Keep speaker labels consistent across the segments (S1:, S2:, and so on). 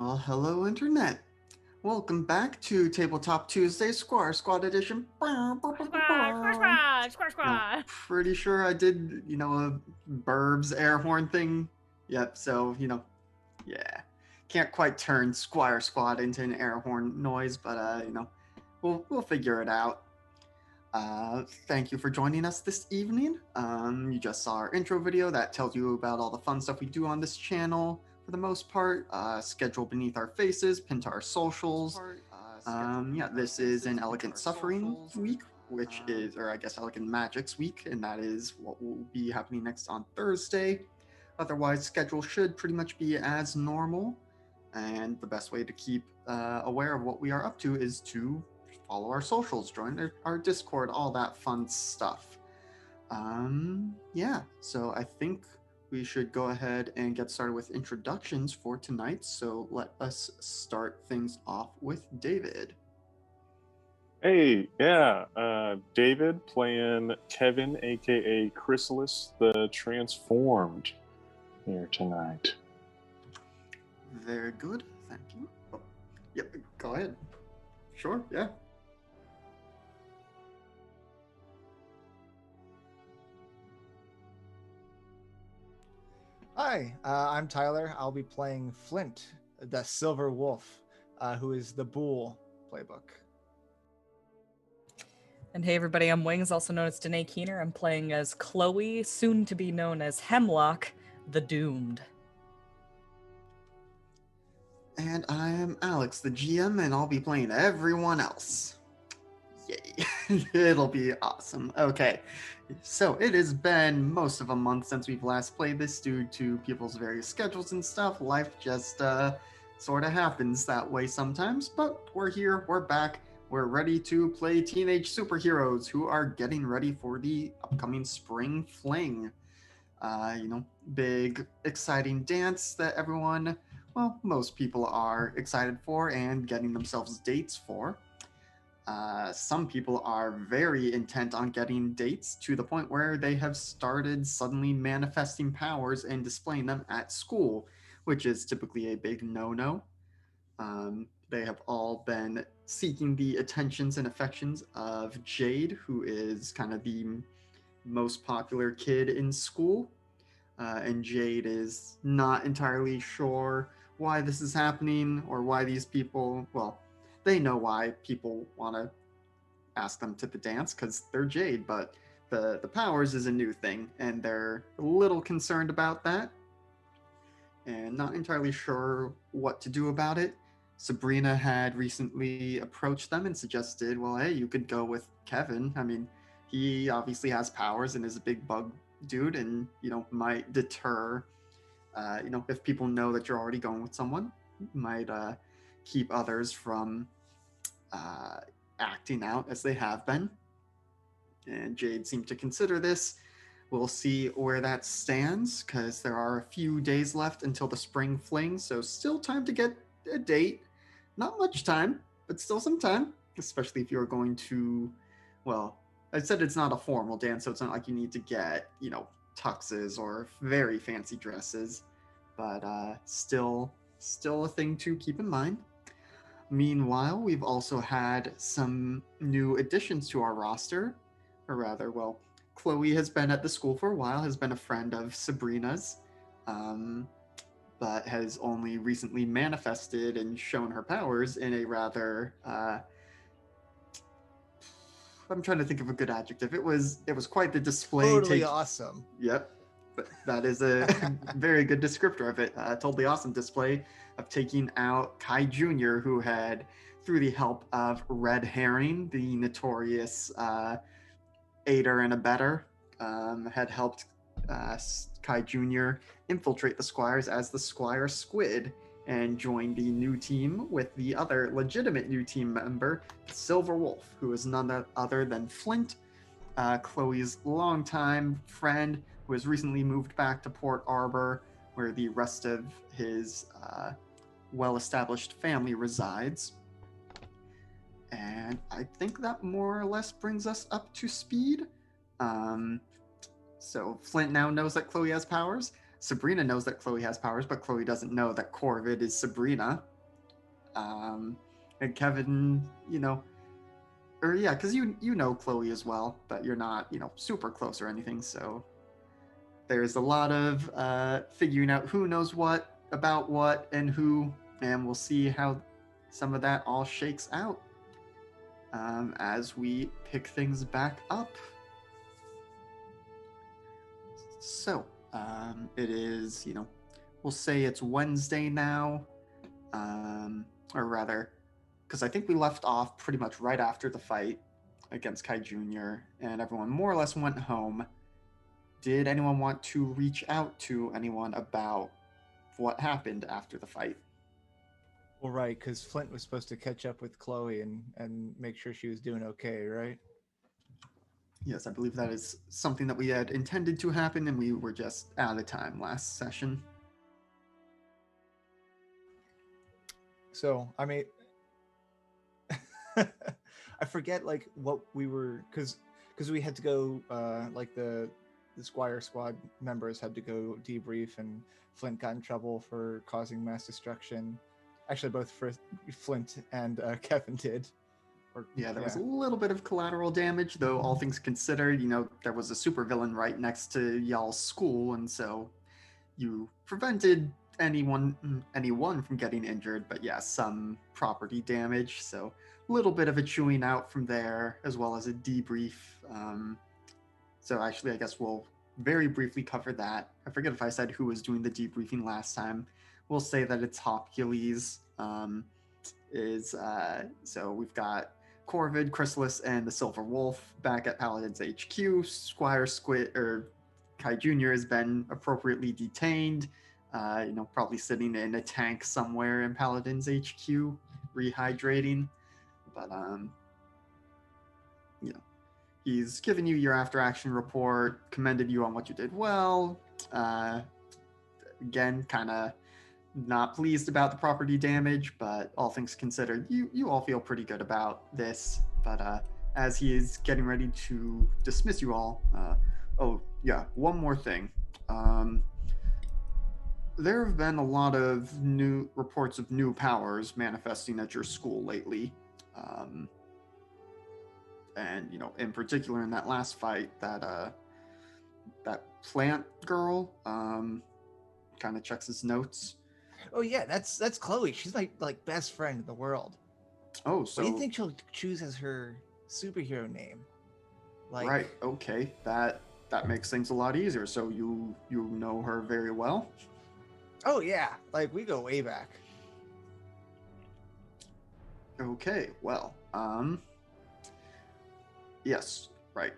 S1: Well, hello, Internet. Welcome back to Tabletop Tuesday Squire Squad Edition.
S2: Squad, squad, squad, squad, squad.
S1: Pretty sure I did, a Burbs air horn thing. Yep, so, yeah. Can't quite turn Squire Squad into an air horn noise, but, we'll figure it out. Thank you for joining us this evening. You just saw our intro video that tells you about all the fun stuff we do on this channel. For the most part, schedule beneath our faces, pinned to our socials. This is an Elegant Suffering week, which is, or I guess Elegant Magics week, and that is what will be happening next on Thursday. Otherwise, schedule should pretty much be as normal, and the best way to keep aware of what we are up to is to follow our socials, join our Discord, all that fun stuff. So I think we should go ahead and get started with introductions for tonight. So let us start things off with David.
S3: Hey, yeah, David playing Kevin, aka Chrysalis the Transformed, here tonight.
S1: Very good, thank you. Yep, go ahead. Sure, yeah.
S4: Hi, I'm Tyler. I'll be playing Flint, the Silver Wolf, who is the Bull playbook.
S2: And hey everybody, I'm Wings, also known as Danae Keener. I'm playing as Chloe, soon to be known as Hemlock, the Doomed.
S1: And I am Alex, the GM, and I'll be playing everyone else. Yay. It'll be awesome. Okay, so it has been most of a month since we've last played this due to people's various schedules and stuff. Life just sort of happens that way sometimes, but we're here, we're back, we're ready to play teenage superheroes who are getting ready for the upcoming spring fling. Big, exciting dance that everyone, well, most people are excited for and getting themselves dates for. Some people are very intent on getting dates to the point where they have started suddenly manifesting powers and displaying them at school, which is typically a big no-no. They have all been seeking the attentions and affections of Jade, who is kind of the most popular kid in school. And Jade is not entirely sure why this is happening or why these people, well, they know why people want to ask them to the dance because they're Jade, but the powers is a new thing, and they're a little concerned about that and not entirely sure what to do about it. Subrina had recently approached them and suggested, well, hey, you could go with Kevin. I mean, he obviously has powers and is a big bug dude and, might deter, if people know that you're already going with someone, might keep others from acting out as they have been. And Jade seemed to consider this. We'll see where that stands because there are a few days left until the spring fling, so still time to get a date. Not much time, but still some time, especially if you're going to, well, I said it's not a formal dance, so it's not like you need to get, tuxes or very fancy dresses, but still a thing to keep in mind. Meanwhile, we've also had some new additions to our roster, or rather, well, Chloe has been at the school for a while, has been a friend of Subrina's, but has only recently manifested and shown her powers in a rather, I'm trying to think of a good adjective. It was quite the display.
S4: Totally awesome.
S1: Yep. But that is a very good descriptor of it. Totally awesome display of taking out Kai Jr., who had, through the help of Red Herring, the notorious aider and abetter, had helped Kai Jr. infiltrate the Squires as the Squire Squid and join the new team with the other legitimate new team member, Silver Wolf, who is none other than Flint, Chloe's longtime friend, who has recently moved back to Port Arbor, where the rest of his well-established family resides. And I think that more or less brings us up to speed. So Flint now knows that Chloe has powers. Subrina knows that Chloe has powers, but Chloe doesn't know that core of it is Subrina. And Kevin, or yeah, because you know Chloe as well, but you're not super close or anything. So there's a lot of figuring out who knows what about what and who, and we'll see how some of that all shakes out as we pick things back up. So it is, we'll say it's Wednesday now, or rather, because I think we left off pretty much right after the fight against Kai Jr., and everyone more or less went home. Did anyone want to reach out to anyone about what happened after the fight?
S4: Well, right, because Flint was supposed to catch up with Chloe and make sure she was doing okay, right?
S1: Yes, I believe that is something that we had intended to happen, and we were just out of time last session.
S4: So, I mean, I forget like what we were because we had to go like the Squire squad members had to go debrief, and Flint got in trouble for causing mass destruction. Actually, both for Flint and Kevin did.
S1: There was a little bit of collateral damage, though all things considered, there was a supervillain right next to y'all's school, and so you prevented anyone from getting injured, but yeah, some property damage, so a little bit of a chewing out from there, as well as a debrief. So actually, I guess we'll very briefly cover that. I forget if I said who was doing the debriefing last time. We'll say that it's Hopkules. So we've got Corvid, Chrysalis, and the Silver Wolf back at Paladin's HQ. Squire Kai Jr. has been appropriately detained, probably sitting in a tank somewhere in Paladin's HQ, rehydrating. But, he's given you your after-action report, commended you on what you did well. Again, kind of not pleased about the property damage, but all things considered, you all feel pretty good about this. But as he is getting ready to dismiss you all, one more thing. There have been a lot of new reports of new powers manifesting at your school lately. And in particular in that last fight, that plant girl kind of checks his notes.
S4: Oh yeah, that's Chloe. She's my best friend in the world.
S1: Oh, so
S4: what do you think she'll choose as her superhero name?
S1: Right. Okay. That makes things a lot easier. So you know her very well.
S4: Oh yeah, we go way back.
S1: Okay. Well. Yes. Right.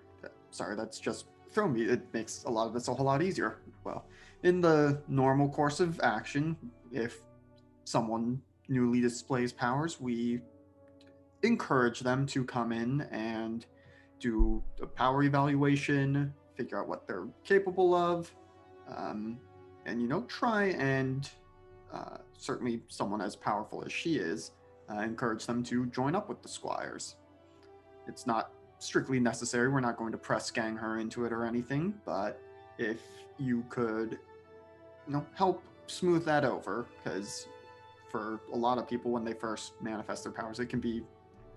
S1: Sorry, that's just thrown me. It makes a lot of this a whole lot easier. Well, in the normal course of action, if someone newly displays powers, we encourage them to come in and do a power evaluation, figure out what they're capable of, and try and certainly someone as powerful as she is, encourage them to join up with the Squires. It's not strictly necessary. We're not going to press gang her into it or anything, but if you could help smooth that over, because for a lot of people when they first manifest their powers, it can be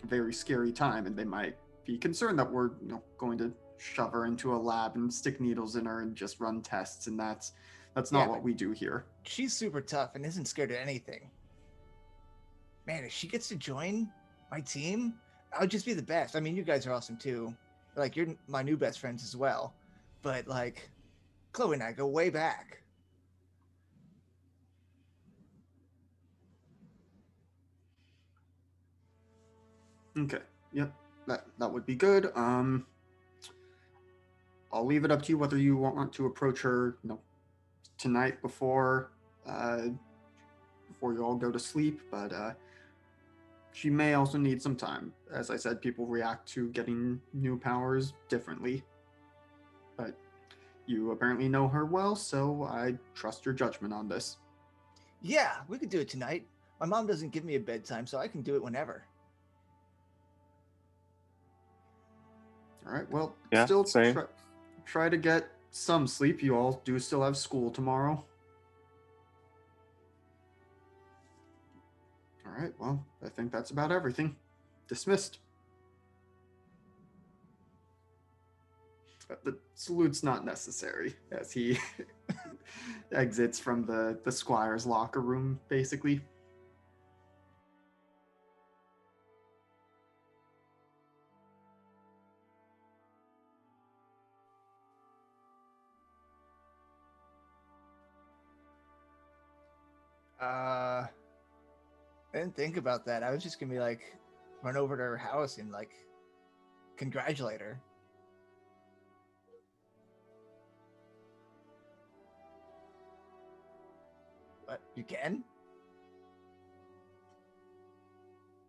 S1: a very scary time, and they might be concerned that we're going to shove her into a lab and stick needles in her and just run tests, and that's not what we do here.
S4: She's super tough and isn't scared of anything. Man, if she gets to join my team, I would just be the best. I mean, you guys are awesome too. You're my new best friends as well. But Chloe and I go way back.
S1: Okay. Yep. That would be good. I'll leave it up to you whether you want to approach her, tonight before you all go to sleep. But she may also need some time. As I said, people react to getting new powers differently. But you apparently know her well, so I trust your judgment on this.
S4: Yeah, we could do it tonight. My mom doesn't give me a bedtime, so I can do it whenever.
S1: All right. Well,
S3: yeah,
S1: still
S3: same.
S1: Try to get some sleep. You all do still have school tomorrow. All right, well, I think that's about everything. Dismissed. The salute's not necessary as he exits from the squire's locker room, basically.
S4: I didn't think about that. I was just gonna be like, run over to her house and like congratulate her. What? You can?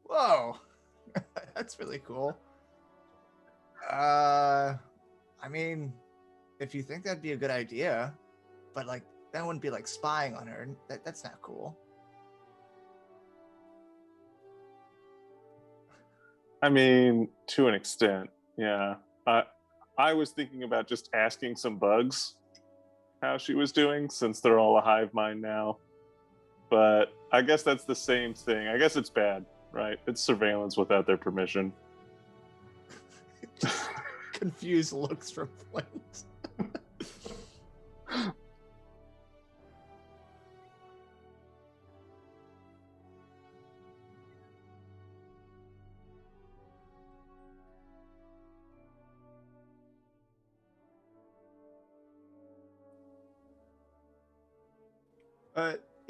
S4: Whoa, that's really cool. I mean, if you think that'd be a good idea, but like that wouldn't be like spying on her. That's not cool.
S3: I mean, to an extent, yeah. I was thinking about just asking some bugs how she was doing, since they're all a hive mind now. But I guess that's the same thing. I guess it's bad, right? It's surveillance without their permission.
S4: Confused looks from Flint.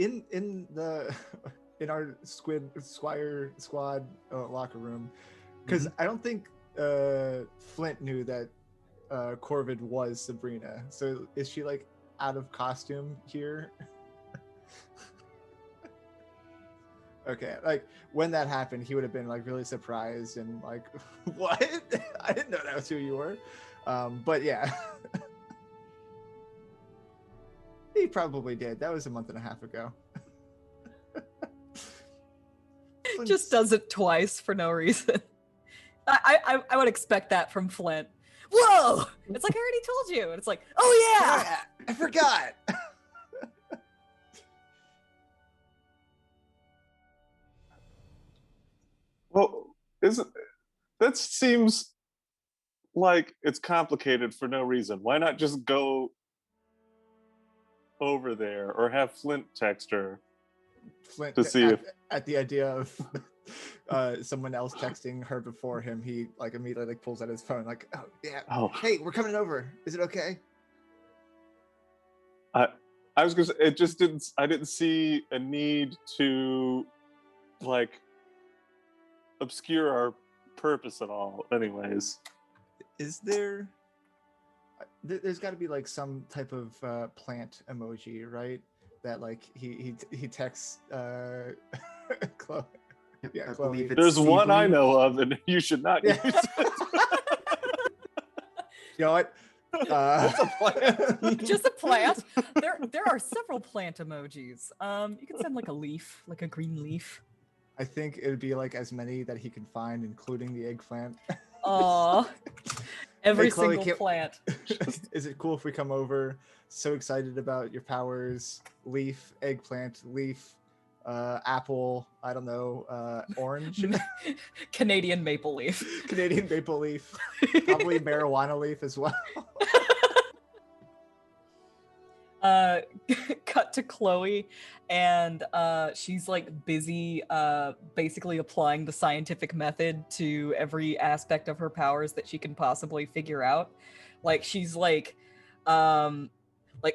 S4: In the in our Squire squad locker room, because I don't think Flint knew that Corvid was Subrina. So is she like out of costume here? Okay, like when that happened, he would have been like really surprised and like, what? I didn't know that was who you were. But yeah. He probably did. That was a month and a half ago.
S2: Just does it twice for no reason. I would expect that from Flint. Whoa! It's like, I already told you. And it's like, oh yeah!
S4: I forgot.
S3: Well, that seems like it's complicated for no reason. Why not just go over there or have Flint text her
S4: Flint,
S3: to see if
S4: at the idea of someone else texting her before him, he like immediately like pulls out his phone, like, oh yeah, hey, we're coming over. Is it okay?
S3: I was gonna say, it just didn't. I didn't see a need to like obscure our purpose at all. Anyways,
S4: Is there? There's got to be like some type of plant emoji, right? That like he texts Chloe. Yeah,
S1: I
S4: Chloe.
S1: believe it's
S3: there's one I
S1: seedling.
S3: know of, and you should not
S4: Yeah.
S3: use it.
S4: You know what?
S3: It's a plant.
S2: Just a plant. There are several plant emojis. You can send like a leaf, like a green leaf.
S4: I think it would be like as many that he can find, including the eggplant.
S2: Aw. Every
S4: Hey, Chloe,
S2: single plant.
S4: Is it cool if we come over? So excited about your powers. Leaf, eggplant, leaf, apple, I don't know, orange.
S2: Canadian maple leaf.
S4: Canadian maple leaf. Probably marijuana leaf as well.
S2: Cut to Chloe, and she's like busy basically applying the scientific method to every aspect of her powers that she can possibly figure out. Like she's like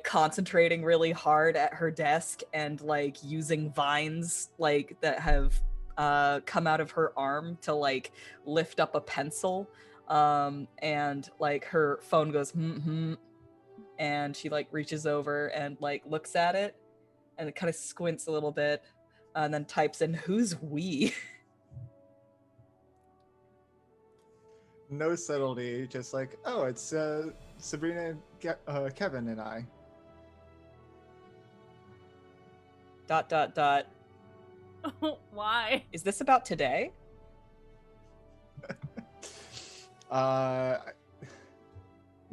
S2: concentrating really hard at her desk and like using vines like that have come out of her arm to like lift up a pencil, and like her phone goes and she like reaches over and like looks at it and it kind of squints a little bit and then types in "who's we."
S4: No subtlety, just like, oh, it's Subrina, Kevin, and I. ...
S5: Why?
S2: Is this about today?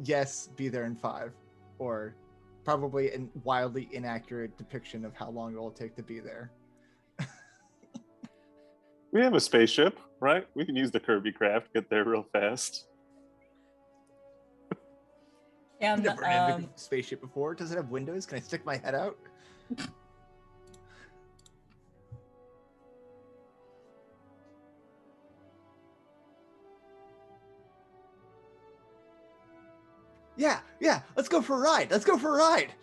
S4: Yes, be there in 5, or probably a wildly inaccurate depiction of how long it will take to be there.
S3: We have a spaceship, right? We can use the Kirby craft, get there real fast.
S2: And
S4: I've never been in a spaceship before. Does it have windows? Can I stick my head out? Yeah, let's go for a ride. Let's go for a ride.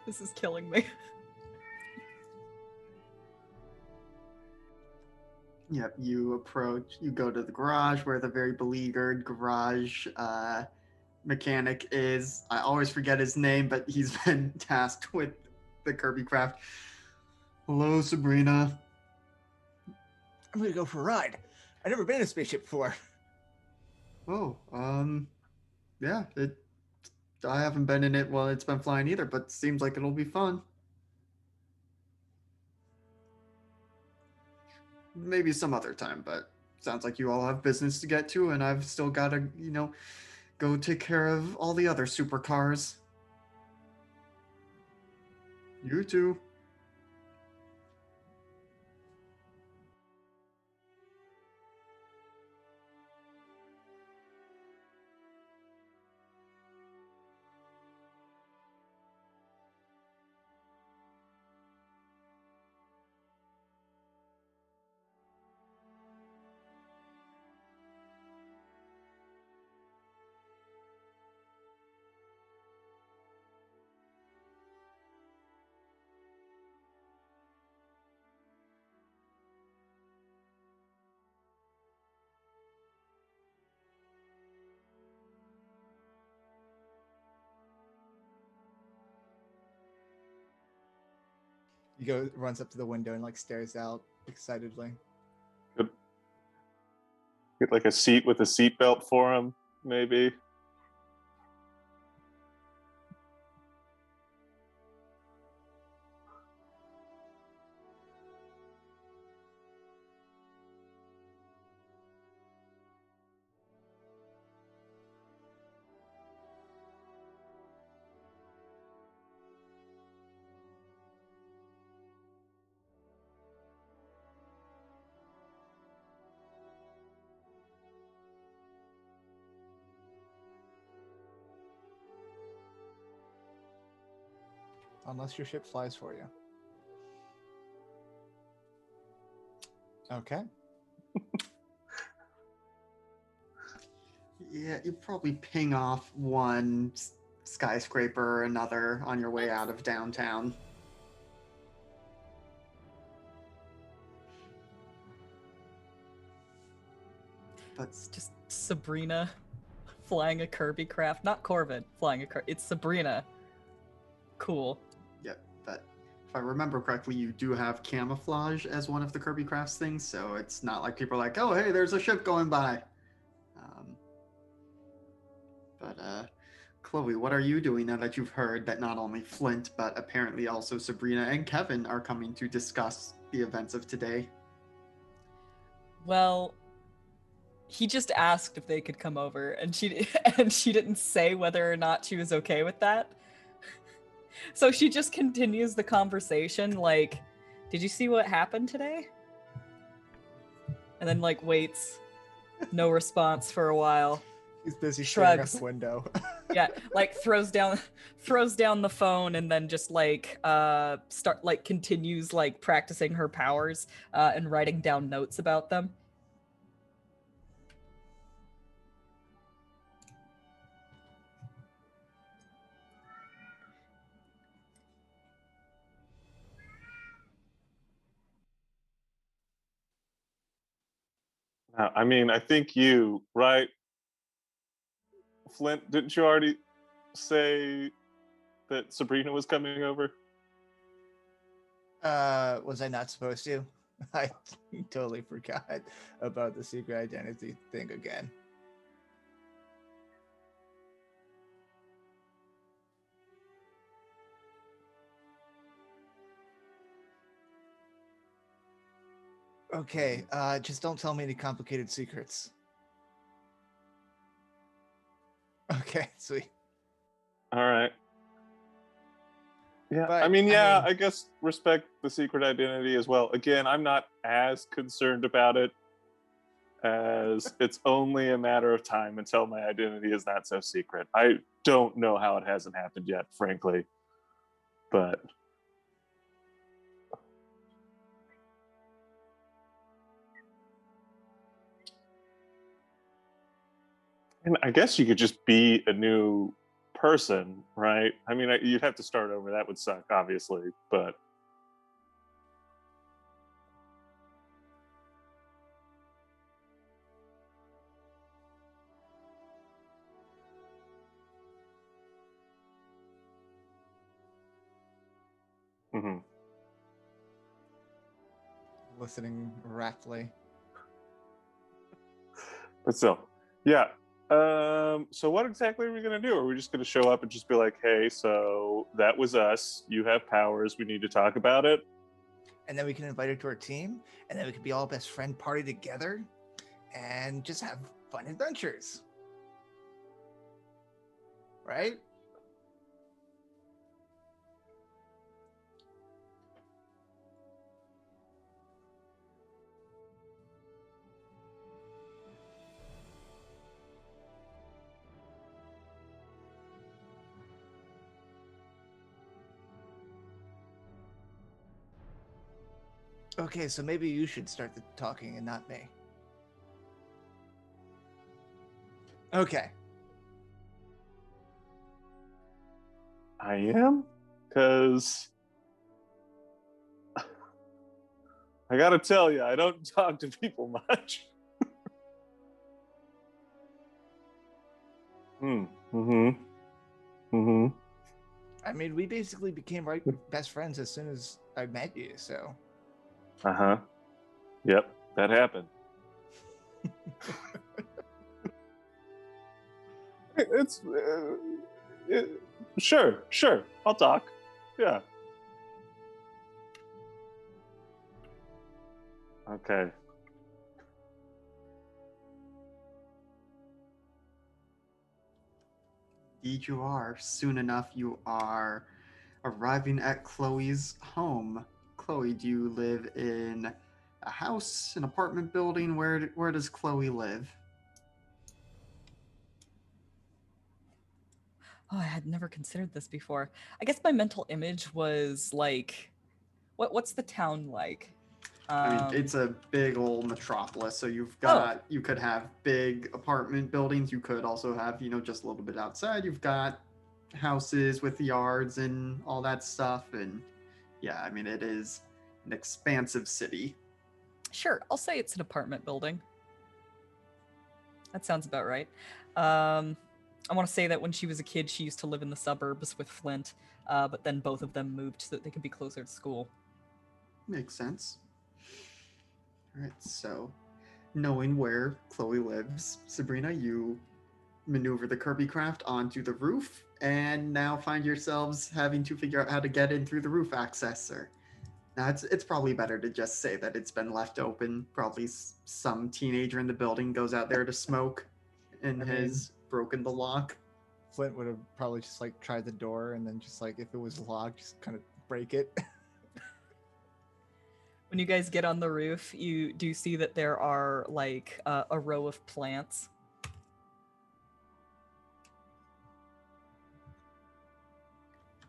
S2: this is killing me.
S1: Yep, you go to the garage where the very beleaguered garage mechanic is. I always forget his name, but he's been tasked with the Kirby craft. Hello, Subrina.
S4: I'm gonna go for a ride. I've never been in a spaceship before.
S1: Oh, yeah, I haven't been in it while it's been flying either, but seems like it'll be fun. Maybe some other time, but sounds like you all have business to get to, and I've still got to, go take care of all the other supercars. You too.
S4: He runs up to the window and like stares out excitedly.
S3: Get like a seat with a seatbelt for him, maybe.
S4: Unless your ship flies for you. Okay.
S1: Yeah, you probably ping off one skyscraper or another on your way out of downtown. But
S2: It's just Subrina flying a Kirby craft. Not Corvin flying a Kirby. It's Subrina. Cool.
S1: yeah, but if I remember correctly, you do have camouflage as one of the Kirby crafts things, so it's not like people are like, oh, hey, there's a ship going by. But Chloe, what are you doing now that you've heard that not only Flint, but apparently also Subrina and Kevin are coming to discuss the events of today?
S2: Well, he just asked if they could come over, and she didn't say whether or not she was okay with that. So she just continues the conversation like, "Did you see what happened today?" And then like waits, no response for a while.
S4: He's busy staring out
S2: Shrugs.
S4: the window.
S2: Yeah, like throws down the phone and then just like continues like practicing her powers and writing down notes about them.
S3: I mean, I think you, right? Flint, didn't you already say that Subrina was coming over?
S4: Was I not supposed to? I totally forgot about the secret identity thing again. Okay, just don't tell me any complicated secrets. Okay, sweet.
S3: All right. Yeah,
S4: But,
S3: I mean,
S4: I mean-
S3: I guess respect the secret identity as well. Again, I'm not as concerned about it as it's only a matter of time until my identity is not so secret. I don't know how it hasn't happened yet, frankly. But and I guess you could just be a new person, right? I mean, you'd have to start over. That would suck, obviously, but mhm.
S4: listening raptly.
S3: But still, yeah. So what exactly are we gonna do? Are we just gonna show up and just be like, "Hey, so that was us. You have powers. We need to talk about it."
S4: And then we can invite her to our team, and then we can be all best friend party together and just have fun adventures. Right? Okay, so maybe you should start the talking and not me. Okay.
S3: I am, because I gotta tell you, I don't talk to people much. Mm-hmm.
S4: I mean, we basically became best friends as soon as I met you, so.
S3: Uh-huh. Yep, that happened. It's sure, I'll talk. Yeah. Okay.
S1: Indeed, you are. Soon enough, you are arriving at Chloe's home. Chloe, do you live in a house, an apartment building? Where does Chloe live?
S2: Oh, I had never considered this before. I guess my mental image was like, what's the town like?
S1: I mean, it's a big old metropolis, so you could have big apartment buildings. You could also have, just a little bit outside. You've got houses with yards and all that stuff. And yeah, I mean, it is an expansive city.
S2: Sure, I'll say it's an apartment building. That sounds about right. I want to say that when she was a kid, she used to live in the suburbs with Flint, but then both of them moved so that they could be closer to school.
S1: Makes sense. All right, so knowing where Chloe lives, Subrina, you maneuver the Kirby craft onto the roof and now find yourselves having to figure out how to get in through the roof accessor. Now, it's probably better to just say that it's been left open. Probably some teenager in the building goes out there to smoke and has broken the lock.
S4: Flint would have probably just like tried the door and then just like if it was locked, just kind of break it.
S2: When you guys get on the roof, you do see that there are like a row of plants.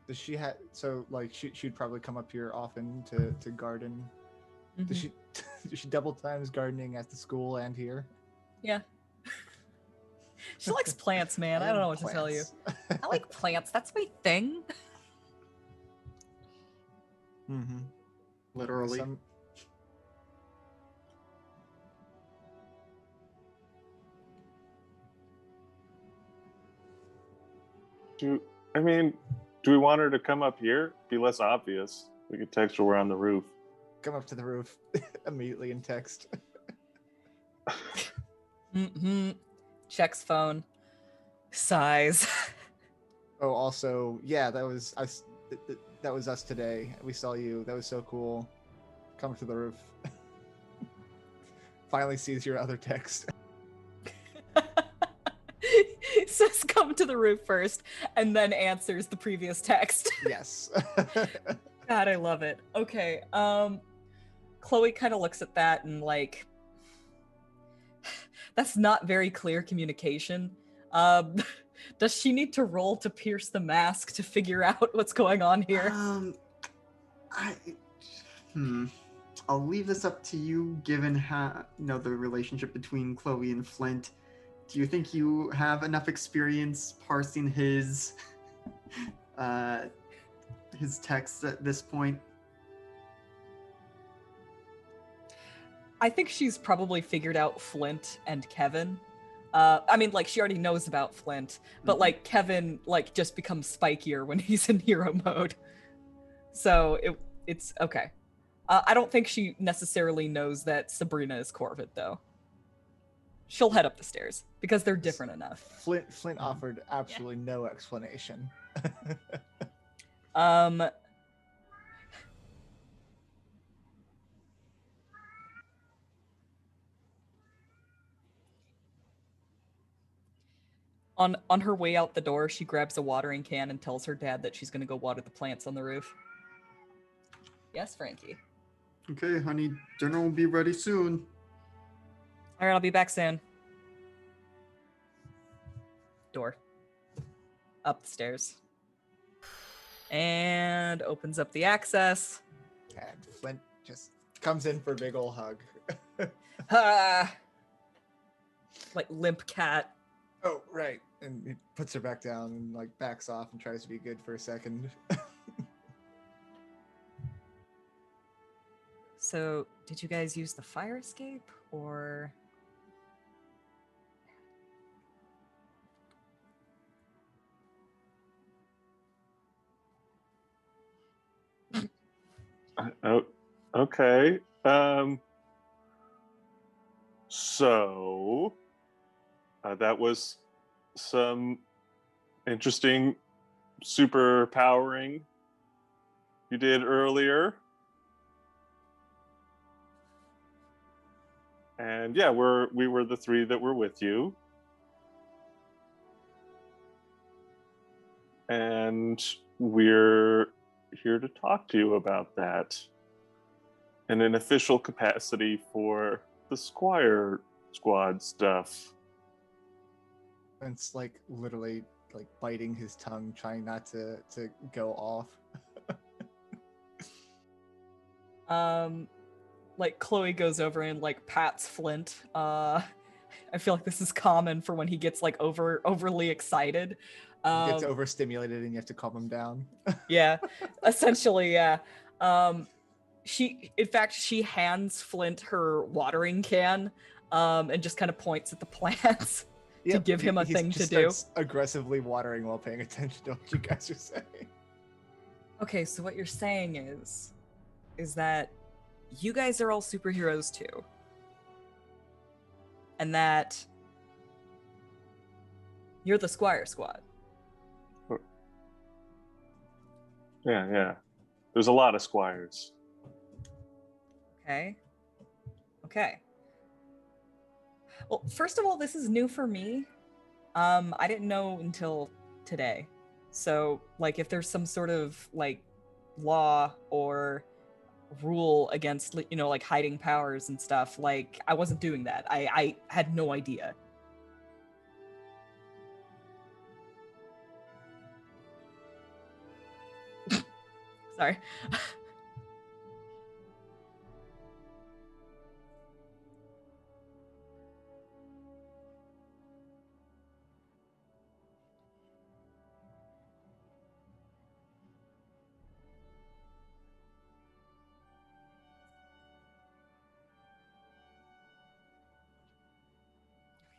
S4: Does she have so like she'd probably come up here often to garden?
S2: Mhm.
S4: Does she double times gardening at the school and here?
S2: Yeah. She likes plants, man. I don't know what to tell you. I like plants. That's my thing.
S4: Mm-hmm.
S1: Literally.
S3: Do we want her to come up here? Be less obvious. We could text her we're on the roof.
S4: Come up to the roof immediately and text.
S2: Mm-hmm. Checks phone. Sighs.
S4: Oh, also, yeah, that was us. That was us today. We saw you. That was so cool. Come to the roof. Finally sees your other text.
S2: says come to the roof first and then answers the previous text.
S4: Yes.
S2: God, I love it. Okay. Chloe kind of looks at that and like, that's not very clear communication. Does she need to roll to pierce the mask to figure out what's going on here?
S1: I'll leave this up to you, given how the relationship between Chloe and Flint. Do you think you have enough experience parsing his texts at this point?
S2: I think she's probably figured out Flint and Kevin. I mean, like, she already knows about Flint, but like Kevin like just becomes spikier when he's in hero mode. So it's okay. I don't think she necessarily knows that Subrina is Corvid, though. She'll head up the stairs because they're different enough.
S4: Flint offered absolutely no explanation.
S2: On her way out the door, she grabs a watering can and tells her dad that she's going to go water the plants on the roof. Yes, Frankie.
S1: Okay, honey, dinner will be ready soon.
S2: All right, I'll be back soon. Door. Up the stairs. And opens up the access.
S4: And Flint just comes in for a big ol' hug.
S2: Like limp cat.
S4: Oh, right. And he puts her back down and like backs off and tries to be good for a second.
S2: So, did you guys use the fire escape or?
S3: Oh, okay. So that was some interesting super powering you did earlier. And yeah, we were the three that were with you. And we're here to talk to you about that in an official capacity for the Squire squad stuff.
S4: And it's like literally like biting his tongue, trying not to go off.
S2: Like Chloe goes over and like pats Flint. I feel like this is common for when he gets like overly excited.
S4: Gets overstimulated and you have to calm him down.
S2: Yeah, essentially, yeah. She hands Flint her watering can, and just kind of points at the plants to give him a thing to do.
S4: Aggressively watering while paying attention to what you guys are saying.
S2: Okay, so what you're saying is that you guys are all superheroes too, and that you're the Squire squad.
S3: Yeah. There's a lot of squires.
S2: Okay. Well, first of all, this is new for me. I didn't know until today. So, like, if there's some sort of, like, law or rule against, like, hiding powers and stuff, like, I wasn't doing that. I had no idea. Sorry.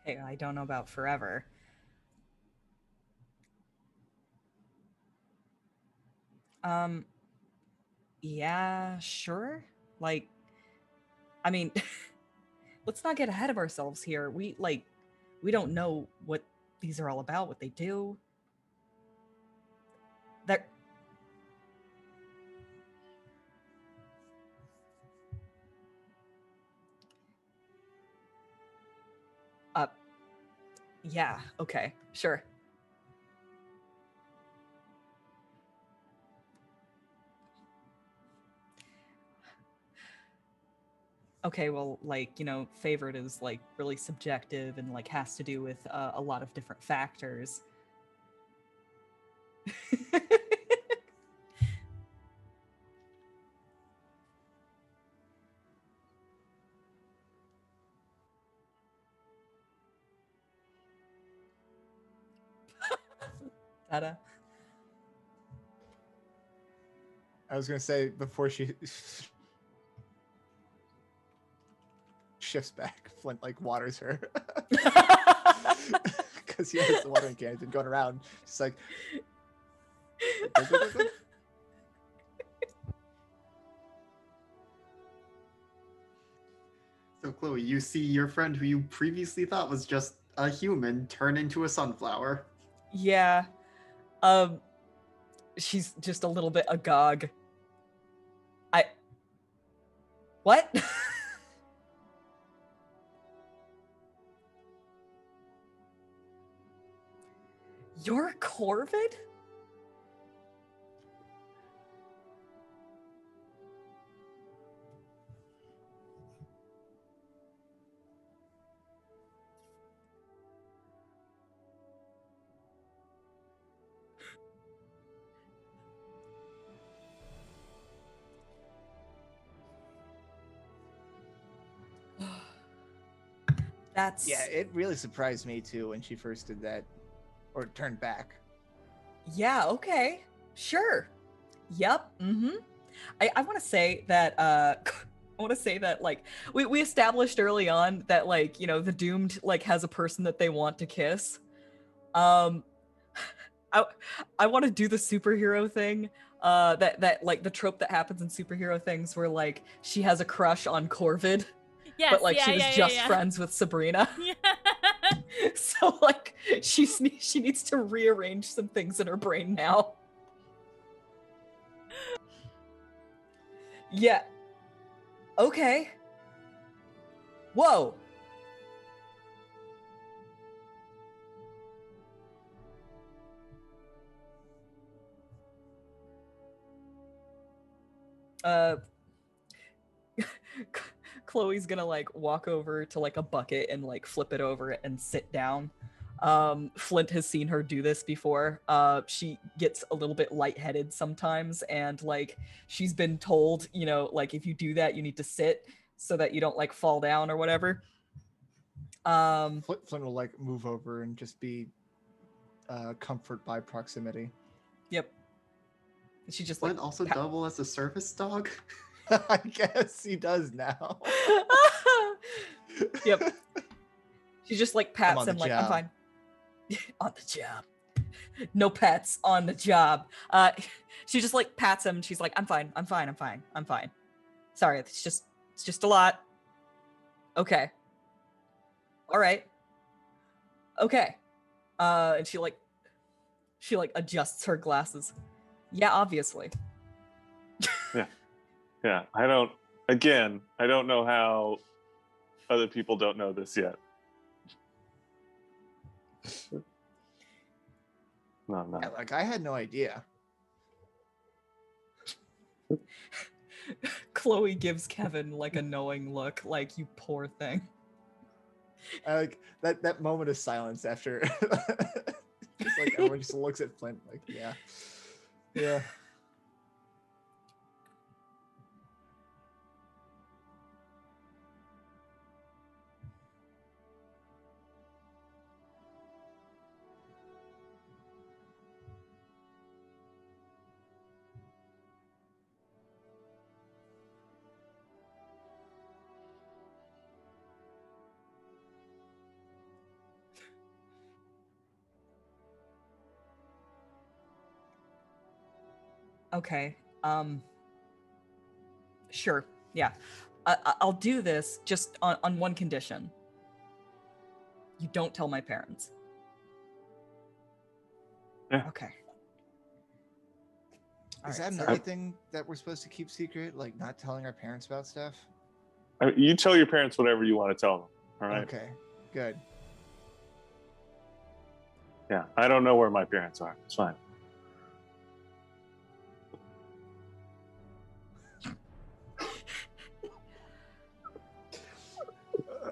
S2: Hey, I don't know about forever. Yeah, sure. Like, I mean, let's not get ahead of ourselves here. We don't know what these are all about, what they do. They're... Yeah, okay, sure. Okay, well, like, favorite is like really subjective and like has to do with a lot of different factors. Ta-da.
S4: I was gonna say before she shifts back, Flint like waters her because he has the watering cans and going around. She's like, go, go, go, go.
S1: So, Chloe, you see your friend who you previously thought was just a human turn into a sunflower.
S2: Yeah. She's just a little bit agog. What? You're Corvid? That's
S4: Yeah, it really surprised me too when she first did that, or turned back.
S2: Yeah, okay. Sure. Yep. Mm-hmm. I want to say that I want to say that like we established early on that like, the doomed like has a person that they want to kiss. Um I want to do the superhero thing. That like the trope that happens in superhero things where like she has a crush on Corvid.
S5: Yes,
S2: But like
S5: yeah,
S2: she was
S5: yeah,
S2: just
S5: yeah.
S2: friends with Subrina.
S5: Yeah.
S2: So like she needs to rearrange some things in her brain now. Yeah. Okay. Whoa. Chloe's gonna like walk over to like a bucket and like flip it over and sit down. Flint has seen her do this before. She gets a little bit lightheaded sometimes, and like she's been told, like if you do that, you need to sit so that you don't like fall down or whatever.
S4: Flint will like move over and just be comfort by proximity.
S2: Yep. She just
S1: Flint
S2: like
S1: also double as a service dog.
S4: I guess he does now.
S2: Yep. She just like pats
S4: on
S2: him
S4: the
S2: like, I'm
S4: job.
S2: fine. On the job. No pets on the job. She just like pats him. She's like, I'm fine. Sorry, it's just a lot. Okay. All right. Okay. And she like adjusts her glasses. Yeah, obviously.
S3: Yeah, I don't know how other people don't know this yet. No.
S4: Yeah, like I had no idea.
S2: Chloe gives Kevin like a knowing look, like, you poor thing.
S4: I like that moment of silence after just like everyone just looks at Flint like, yeah.
S2: Okay. Sure. Yeah. I'll do this just on one condition. You don't tell my parents.
S3: Yeah.
S2: Okay.
S4: Is
S2: Alright,
S4: that
S2: so-
S4: another thing that we're supposed to keep secret? Like not telling our parents about stuff?
S3: I mean, you tell your parents whatever you want to tell them. All right.
S4: Okay, good.
S3: Yeah, I don't know where my parents are. It's fine.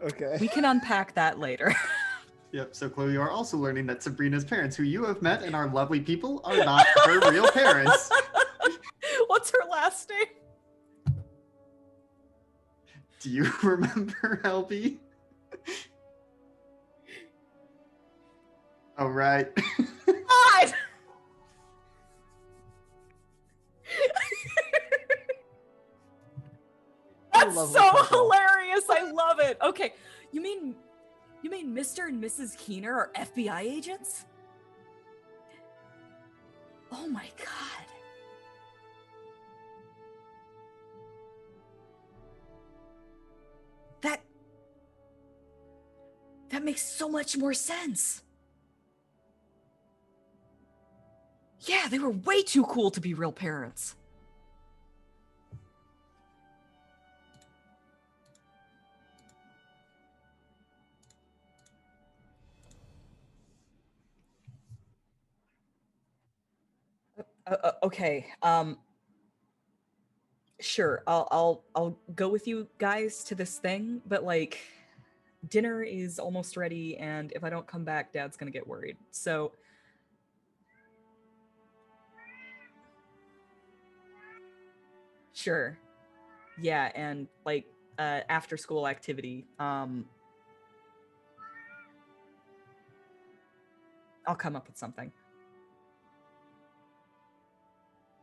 S4: Okay.
S2: We can unpack that later.
S1: Yep, so Chloe, you are also learning that Sabrina's parents, who you have met and are lovely people, are not her real parents.
S2: What's her last name?
S1: Do you remember, LB? Oh, right.
S2: God! That's
S4: lovely
S2: so
S4: couple.
S2: hilarious. I love it. Okay, you mean Mr. and Mrs. Keener are FBI agents? Oh my god. That makes so much more sense. Yeah, they were way too cool to be real parents. Okay. Sure. I'll go with you guys to this thing, but like, dinner is almost ready, and if I don't come back, Dad's gonna get worried. So. Sure. Yeah, and like after school activity. I'll come up with something.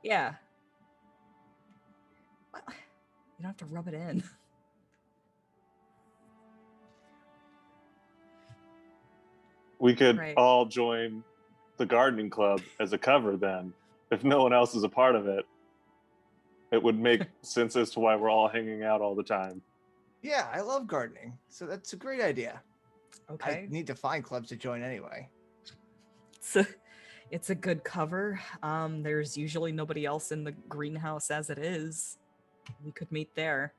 S2: Yeah. Well, you don't have to rub it in.
S3: We could
S2: Right.
S3: all join the gardening club as a cover then. If no one else is a part of it, it would make sense as to why we're all hanging out all the time.
S4: Yeah, I love gardening, so that's a great idea.
S2: Okay.
S4: I need to find clubs to join anyway.
S2: It's a good cover. There's usually nobody else in the greenhouse as it is. We could meet there.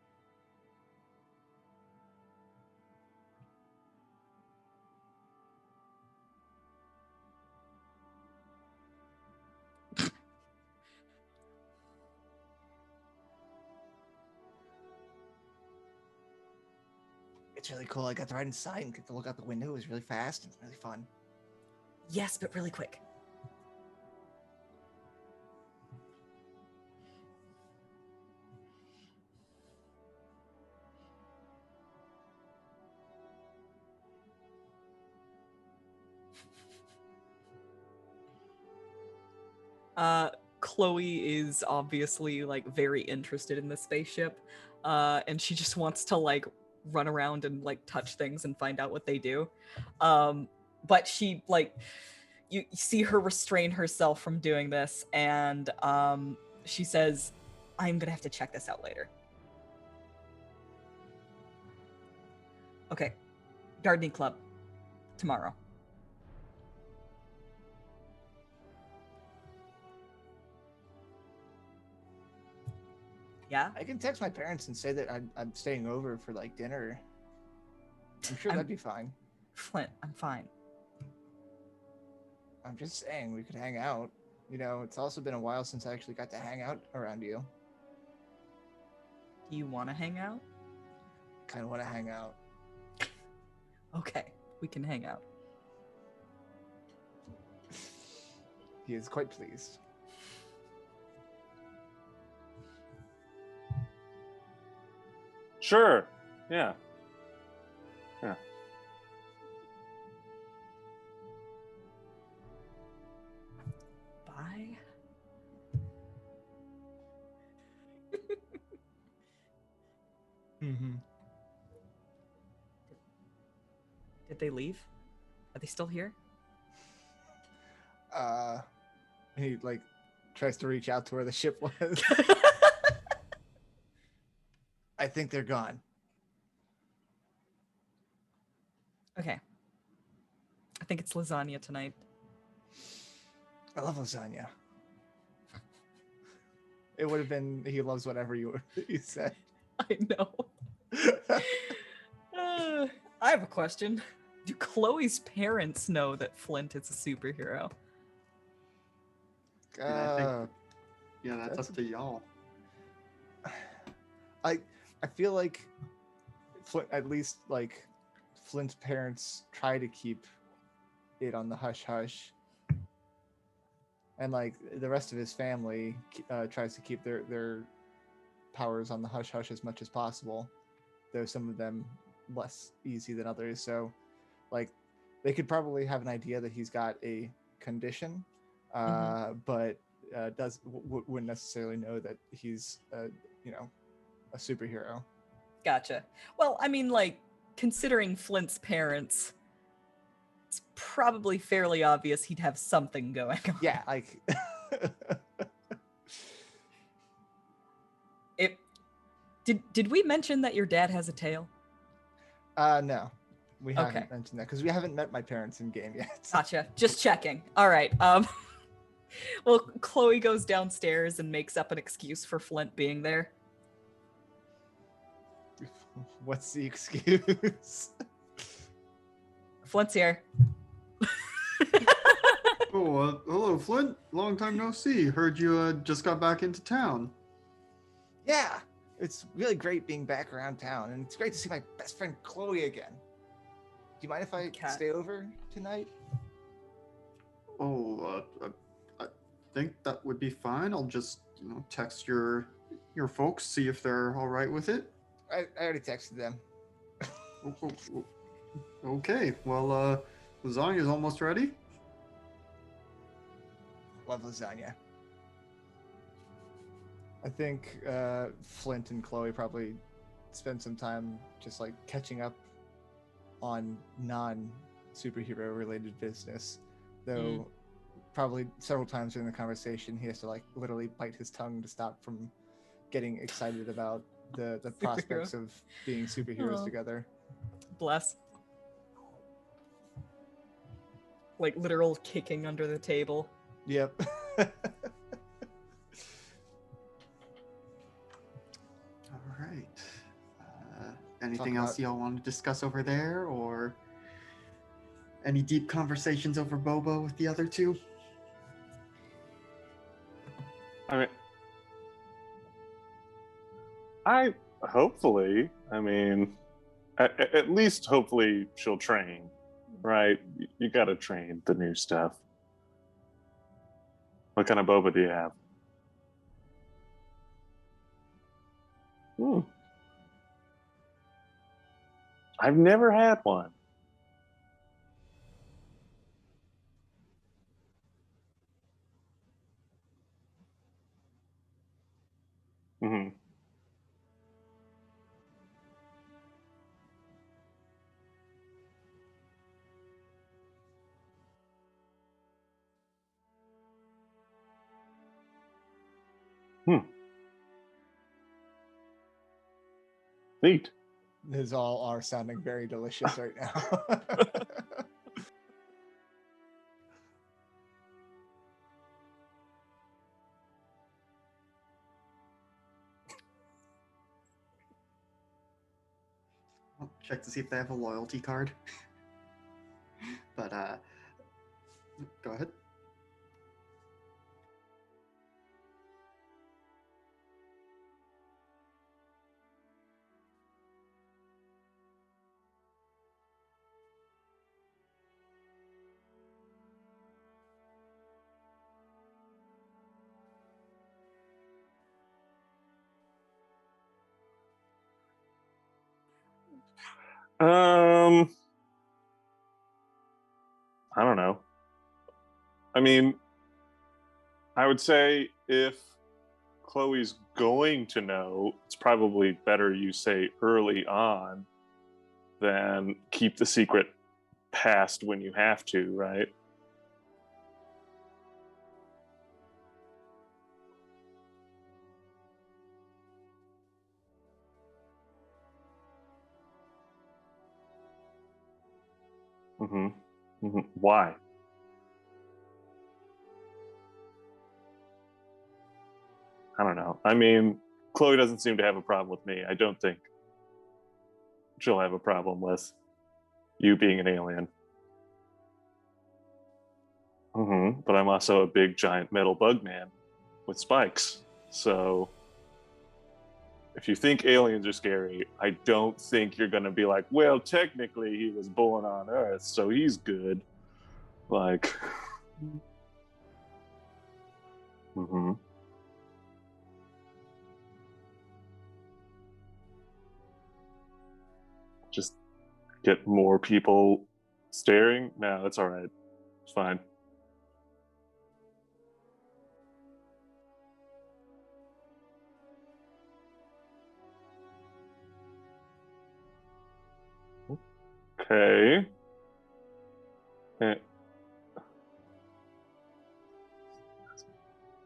S4: It's really cool. I got to ride inside and get to look out the window. It was really fast and really fun.
S2: Yes, but really quick. Chloe is obviously like very interested in the spaceship, and she just wants to like run around and like touch things and find out what they do. But she like you see her restrain herself from doing this, and she says, "I'm gonna have to check this out later." Okay, gardening club tomorrow. Yeah?
S4: I can text my parents and say that I'm staying over for like dinner. I'm sure
S2: I'm-
S4: that'd be fine.
S2: Flint, I'm fine.
S4: I'm just saying we could hang out. You know, it's also been a while since I actually got to hang out around you.
S2: Do you want to hang out?
S4: Kind of want to hang out.
S2: Okay, we can hang out.
S4: He is quite pleased.
S3: Sure. Yeah. Yeah.
S2: Bye.
S4: Mm-hmm.
S2: Did they leave? Are they still here?
S4: He like tries to reach out to where the ship was. I think they're gone.
S2: Okay. I think it's lasagna tonight.
S4: I love lasagna. It would have been he loves whatever you said.
S2: I know. I have a question. Do Chloe's parents know that Flint is a superhero?
S1: And I think, yeah, that's up to y'all.
S4: I feel like Flint, at least like Flint's parents try to keep it on the hush hush, and like the rest of his family tries to keep their powers on the hush hush as much as possible, though some of them less easy than others. So like they could probably have an idea that he's got a condition, but wouldn't necessarily know that he's a superhero.
S2: Gotcha. Well, I mean, like, considering Flint's parents, it's probably fairly obvious he'd have something going on.
S4: Yeah, like
S2: Did we mention that your dad has a tail?
S4: no. We haven't
S2: Okay.
S4: mentioned that because we haven't met my parents in game yet.
S2: Gotcha. Just checking. All right. Well, Chloe goes downstairs and makes up an excuse for Flint being there.
S4: What's the excuse?
S2: Flint's here.
S1: Oh, hello, Flint. Long time no see. Heard you just got back into town.
S4: Yeah, it's really great being back around town, and it's great to see my best friend Chloe again. Do you mind if I stay over tonight?
S1: Oh, I think that would be fine. I'll just, text your folks, see if they're all right with it.
S4: I already texted them.
S1: Okay, well, lasagna's almost ready.
S4: Love lasagna. I think Flint and Chloe probably spend some time just like catching up on non-superhero related business, though probably several times during the conversation he has to like literally bite his tongue to stop from getting excited about the prospects of being superheroes together.
S2: Bless. Like literal kicking under the table.
S4: Yep.
S1: All right. Anything else y'all want to discuss over there, or any deep conversations over Bobo with the other two?
S3: Hopefully, at least hopefully she'll train, right? You got to train the new stuff. What kind of boba do you have? I've never had one. Neat.
S4: These all are sounding very delicious right now.
S1: I'll check to see if they have a loyalty card. But go ahead.
S3: I don't know. I would say if Chloe's going to know, it's probably better you say early on than keep the secret past when you have to, right? Why? I don't know. Chloe doesn't seem to have a problem with me. I don't think she'll have a problem with You being an alien. But I'm also a big giant metal bug man with spikes. So if you think aliens are scary, I don't think you're going to be like, well, technically he was born on Earth, so he's good. Like, just get more people staring. No, it's all right. It's fine. Okay.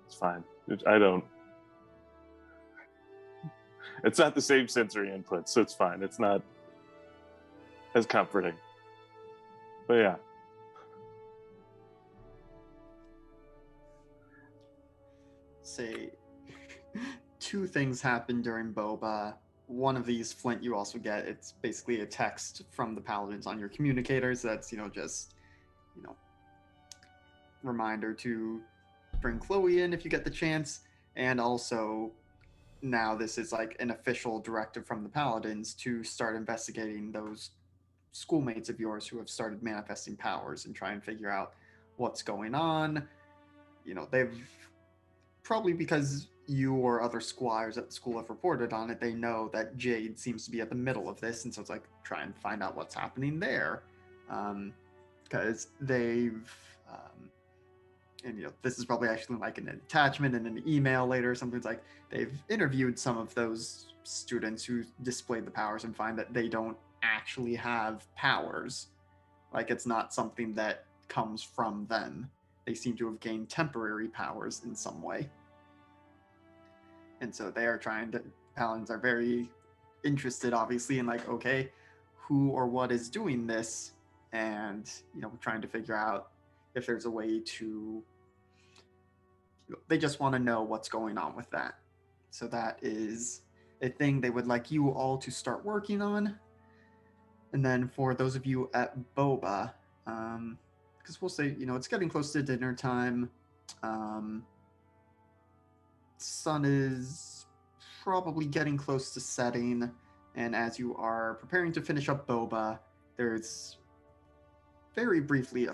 S3: It's fine. I don't. It's not the same sensory input, so it's fine. It's not as comforting. But yeah.
S1: Say, two things happen during boba. One of these, Flint, you also get. It's basically a text from the paladins on your communicators. That's, just, reminder to bring Chloe in if you get the chance. And also, now this is like an official directive from the paladins to start investigating those schoolmates of yours who have started manifesting powers and try and figure out what's going on. They've probably, because you or other squires at the school have reported on it, they know that Jade seems to be at the middle of this, and so it's like try and find out what's happening there, because they've and this is probably actually like an attachment in an email later or something. It's like they've interviewed some of those students who displayed the powers and find that they don't actually have powers. Like, it's not something that comes from them. They seem to have gained temporary powers in some way. And so they are paladins are very interested, obviously, in like, okay, who or what is doing this? And, trying to figure out if there's a way to, they just want to know what's going on with that. So that is a thing they would like you all to start working on. And then for those of you at Boba, because we'll say, it's getting close to dinner time. Sun is probably getting close to setting. And as you are preparing to finish up Boba, there's very briefly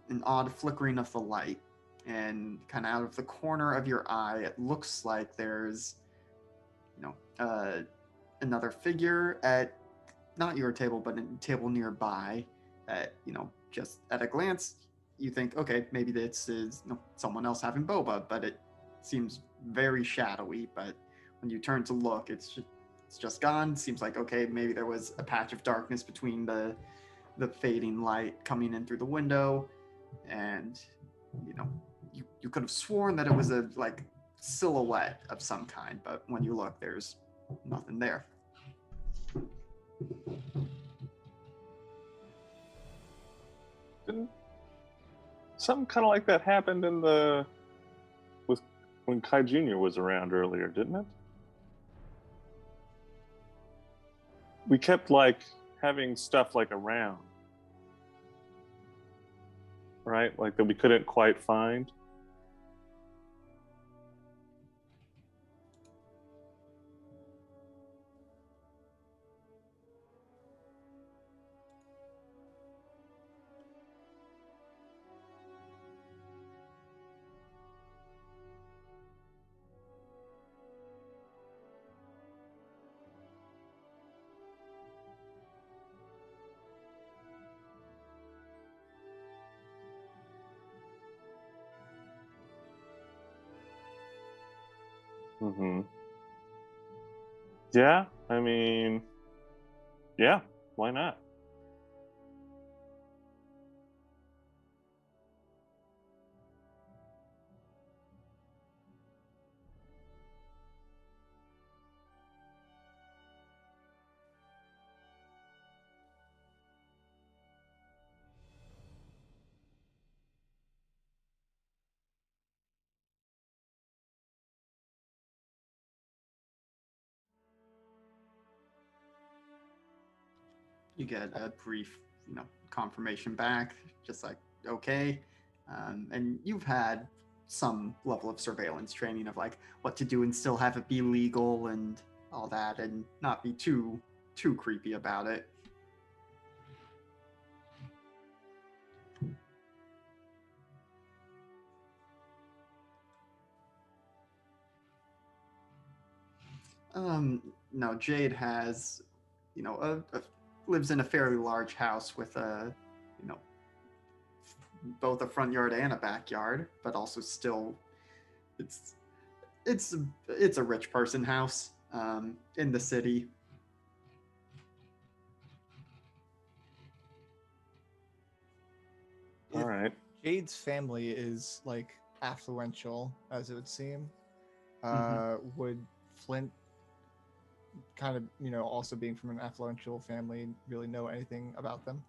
S1: an odd flickering of the light. And kind of out of the corner of your eye, it looks like there's, another figure at not your table, but a table nearby that, just at a glance, you think, okay, maybe this is someone else having boba, but it seems very shadowy. But when you turn to look, it's just gone. Seems like, okay, maybe there was a patch of darkness between the fading light coming in through the window, and you could have sworn that it was a like silhouette of some kind, but when you look, there's nothing there.
S3: Didn't something kind of like that happened when Kai Jr. was around earlier, didn't it? We kept like having stuff like around, right? Like that we couldn't quite find. Yeah, I mean, yeah, why not?
S1: You get a brief confirmation back, just like, okay. And you've had some level of surveillance training of like what to do and still have it be legal and all that, and not be too creepy about it. No, Jade has, lives in a fairly large house with a, you know, both a front yard and a backyard, but also still, it's it's a rich person house in the city.
S3: All right.
S4: Jade's family is like affluential, as it would seem. Would Flint, kind of, also being from an affluential family, really know anything about them?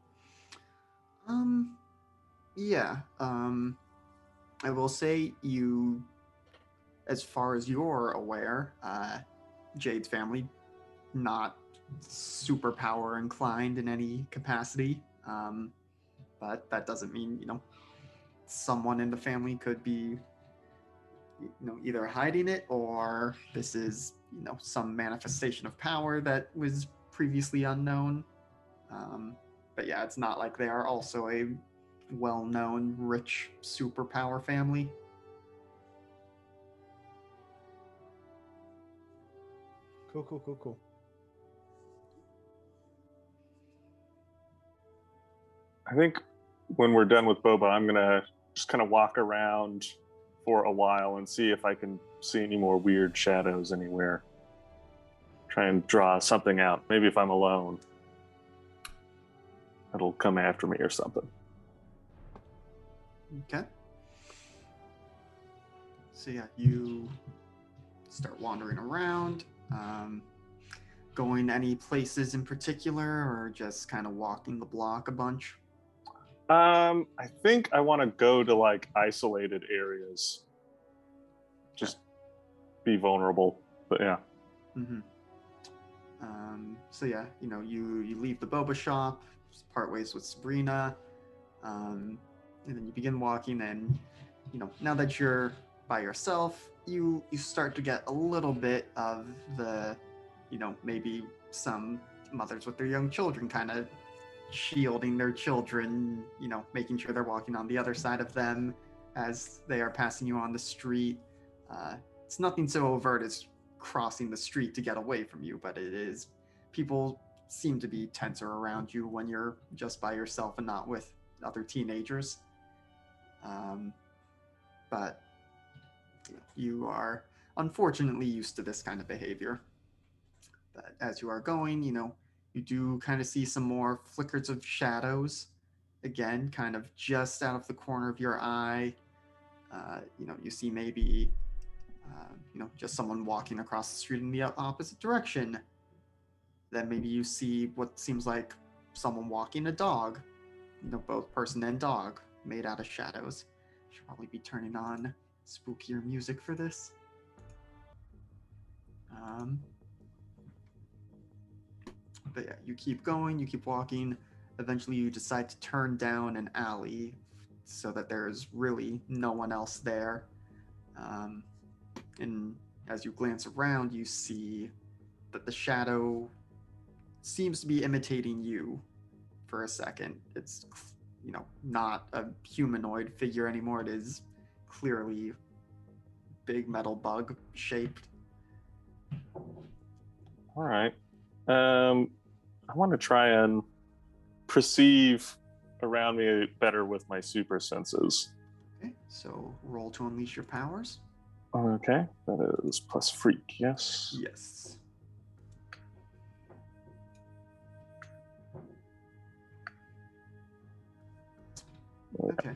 S1: Yeah. I will say you, as far as you're aware, Jade's family not superpower inclined in any capacity. But that doesn't mean, someone in the family could be, either hiding it, or this is, some manifestation of power that was previously unknown. But yeah, it's not like they are also a well-known rich superpower family.
S4: Cool.
S3: I think when we're done with Boba, I'm gonna just kind of walk around for a while and see if I can see any more weird shadows anywhere. Try and draw something out. Maybe if I'm alone, it'll come after me or something.
S1: Okay. So yeah, you start wandering around. Going any places in particular, or just kind of walking the block a bunch?
S3: I think I want to go to like isolated areas. Just be vulnerable. But yeah.
S1: Mm-hmm. So yeah, you leave the boba shop, part ways with Subrina, and then you begin walking. And now that you're by yourself, you start to get a little bit of the, maybe some mothers with their young children kind of shielding their children, making sure they're walking on the other side of them as they are passing you on the street. It's nothing so overt as crossing the street to get away from you, but it is, people seem to be tenser around you when you're just by yourself and not with other teenagers. But you are unfortunately used to this kind of behavior. But as you are going, you do kind of see some more flickers of shadows. Again, kind of just out of the corner of your eye. You see maybe, just someone walking across the street in the opposite direction. Then maybe you see what seems like someone walking a dog. Both person and dog made out of shadows. Should probably be turning on spookier music for this. But yeah, you keep going, you keep walking. Eventually, you decide to turn down an alley so that there is really no one else there. And as you glance around, you see that the shadow seems to be imitating you for a second. It's, not a humanoid figure anymore. It is clearly big metal bug shaped.
S3: All right. I want to try and perceive around me better with my super senses.
S1: Okay, so roll to unleash your powers.
S3: Okay, that is plus freak, yes?
S1: Yes. Okay.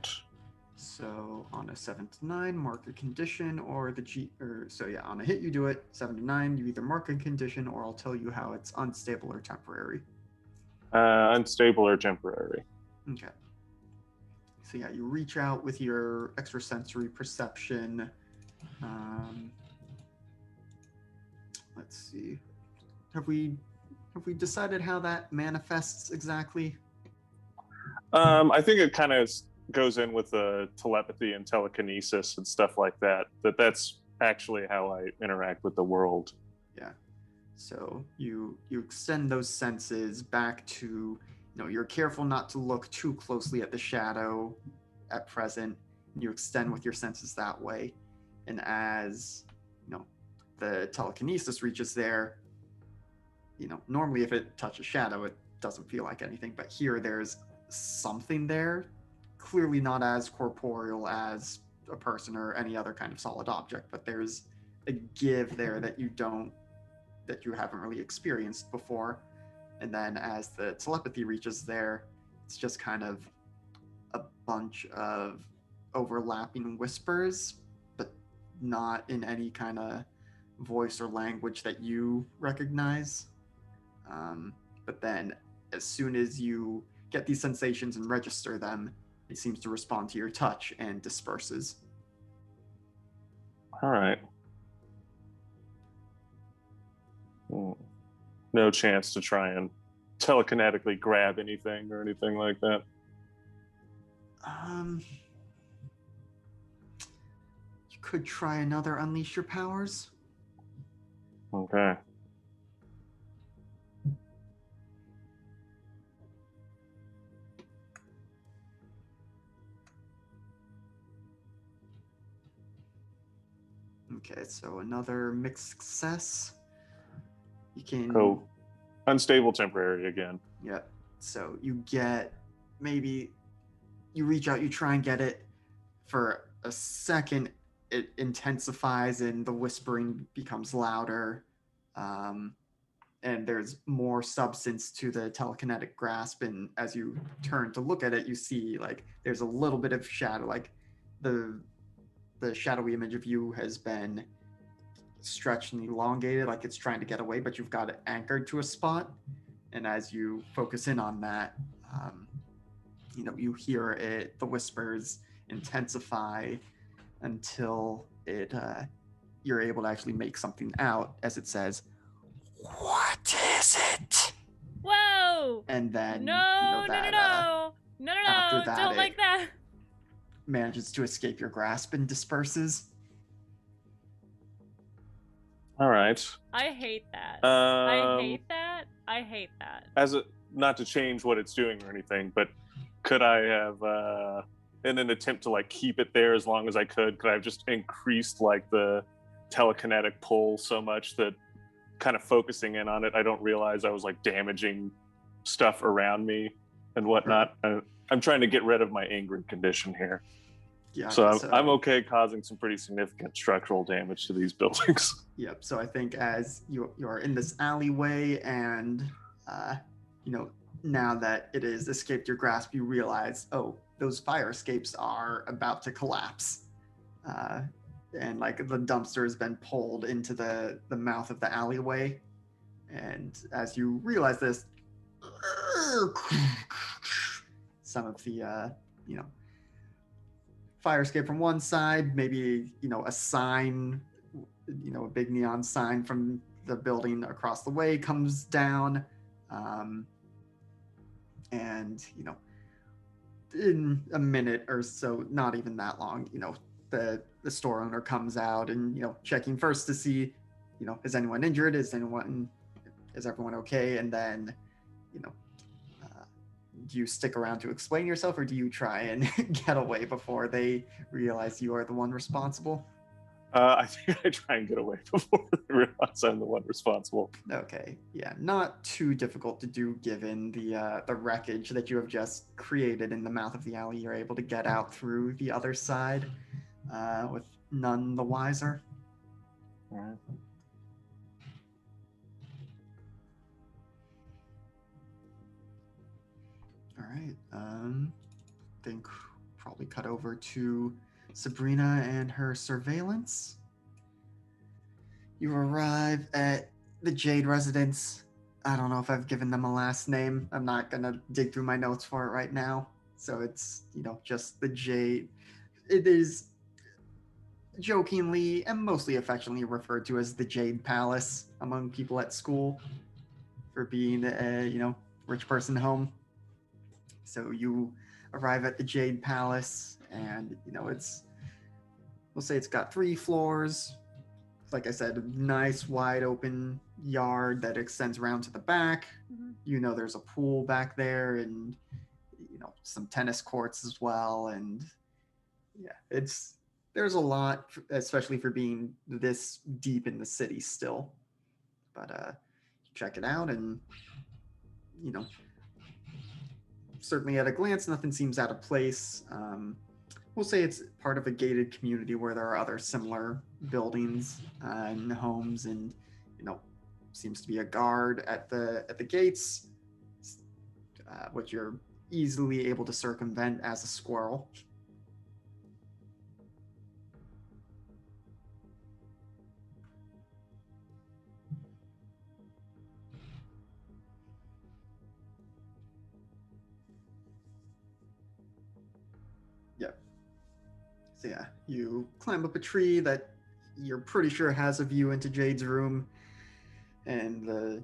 S1: So on a 7 to 9, mark a condition, or on a hit you do it. 7 to 9, you either mark a condition, or I'll tell you how it's unstable or temporary.
S3: Unstable or temporary.
S1: Okay. So yeah, you reach out with your extrasensory perception. Let's see. Have we decided how that manifests exactly?
S3: I think it kind of goes in with the telepathy and telekinesis and stuff like that. That's actually how I interact with the world.
S1: Yeah. So you extend those senses back to, you're careful not to look too closely at the shadow at present. You extend with your senses that way. And as, the telekinesis reaches there, normally if it touches shadow, it doesn't feel like anything. But here there's something there, clearly not as corporeal as a person or any other kind of solid object, but there's a give there that you haven't really experienced before. And then as the telepathy reaches there, it's just kind of a bunch of overlapping whispers, but not in any kind of voice or language that you recognize. But then as soon as you get these sensations and register them, it seems to respond to your touch and disperses.
S3: All right. No chance to try and telekinetically grab anything or anything like that.
S1: You could try another Unleash Your Powers.
S3: Okay.
S1: Okay, so another mixed success. You can...
S3: Oh, unstable temporary again.
S1: Yep. So you get, maybe you reach out, you try and get it. For a second, it intensifies and the whispering becomes louder. And there's more substance to the telekinetic grasp. And as you turn to look at it, you see like there's a little bit of shadow, like the shadowy image of you has been stretched and elongated, like it's trying to get away, but you've got it anchored to a spot. And as you focus in on that, you hear it, the whispers intensify until you're able to actually make something out as it says, "What is it?"
S5: Whoa!
S1: And then
S5: No,
S1: after that,
S5: don't like that.
S1: Manages to escape your grasp and disperses.
S3: All right.
S5: I hate that. I hate that.
S3: Not to change what it's doing or anything, but could I have, in an attempt to like keep it there as long as I could I have just increased like the telekinetic pull so much that kind of focusing in on it, I don't realize I was like damaging stuff around me and whatnot. I'm trying to get rid of my angry condition here.
S1: Yeah.
S3: So I'm okay causing some pretty significant structural damage to these buildings.
S1: Yep. So I think as you are in this alleyway and, now that it has escaped your grasp, you realize, oh, those fire escapes are about to collapse. And like the dumpster has been pulled into the mouth of the alleyway. And as you realize this, some of the, fire escape from one side, maybe, a sign, a big neon sign from the building across the way comes down. And, in a minute or so, not even that long, the store owner comes out and, checking first to see, is anyone injured? Is everyone okay? And then, do you stick around to explain yourself, or do you try and get away before they realize you are the one responsible?
S3: I think I try and get away before they realize I'm the one responsible.
S1: Okay, yeah, not too difficult to do given the wreckage that you have just created in the mouth of the alley. You're able to get out through the other side with none the wiser.
S3: All right.
S1: All right. Think probably cut over to Subrina and her surveillance. You arrive at the Jade residence. I don't know if I've given them a last name. I'm not gonna dig through my notes for it right now. So it's, just the Jade. It is jokingly and mostly affectionately referred to as the Jade Palace among people at school for being a, rich person home. So you arrive at the Jade Palace, and we'll say it's got 3 floors. Like I said, a nice wide open yard that extends around to the back.
S5: Mhm.
S1: There's a pool back there, and some tennis courts as well. And yeah, there's a lot, especially for being this deep in the city still. But check it out, and you know, certainly at a glance, nothing seems out of place. We'll say it's part of a gated community where there are other similar buildings and homes, and seems to be a guard at the gates, which you're easily able to circumvent as a squirrel. Yep. So yeah, you climb up a tree that you're pretty sure has a view into Jade's room, and the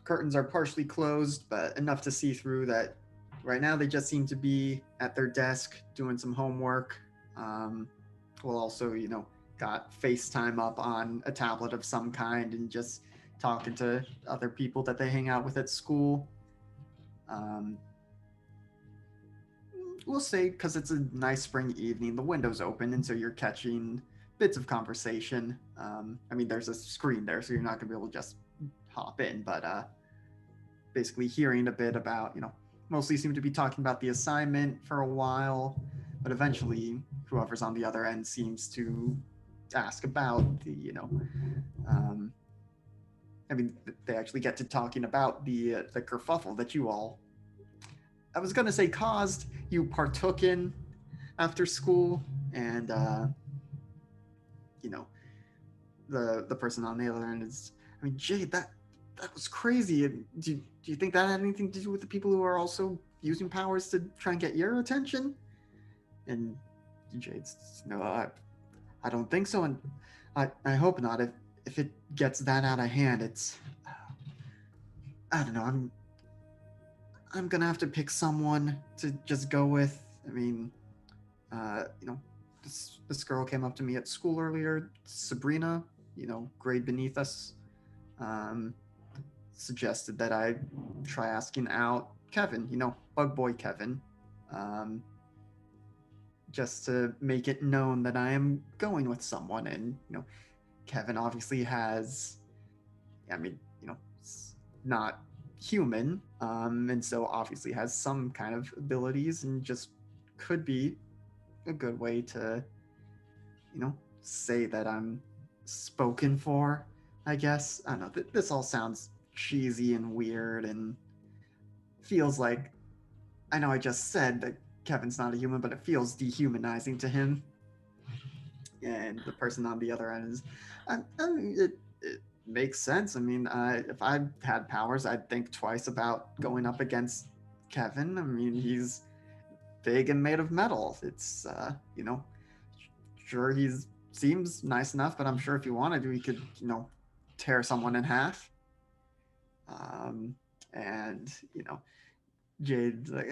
S1: curtains are partially closed, but enough to see through that. Right now, they just seem to be at their desk doing some homework. Well, also, got FaceTime up on a tablet of some kind and just talking to other people that they hang out with at school. Um, we'll say because it's a nice spring evening, the window's open, and so you're catching bits of conversation. There's a screen there, so you're not going to be able to just hop in, but basically hearing a bit about, mostly seem to be talking about the assignment for a while, but eventually whoever's on the other end seems to ask about the, they actually get to talking about the kerfuffle that you all, I was going to say caused, you partook in after school, and, the person on the other end is, Jade, that was crazy. Do you think that had anything to do with the people who are also using powers to try and get your attention? And Jade's, no, I don't think so, and I hope not. If it gets that out of hand, it's, I don't know. I'm gonna have to pick someone to just go with. This girl came up to me at school earlier, Subrina, grade beneath us. Suggested that I try asking out Kevin, Bug Boy Kevin, just to make it known that I am going with someone. And, Kevin obviously has, not human, and so obviously has some kind of abilities and just could be a good way to, say that I'm spoken for, I guess. I don't know. This all sounds cheesy and weird and feels like, I know I just said that Kevin's not a human, but it feels dehumanizing to him. And the person on the other end is, it makes sense. If I had powers, I'd think twice about going up against Kevin. He's big and made of metal. It's, sure, seems nice enough, but I'm sure if he wanted to, he could, tear someone in half. And Jade's like,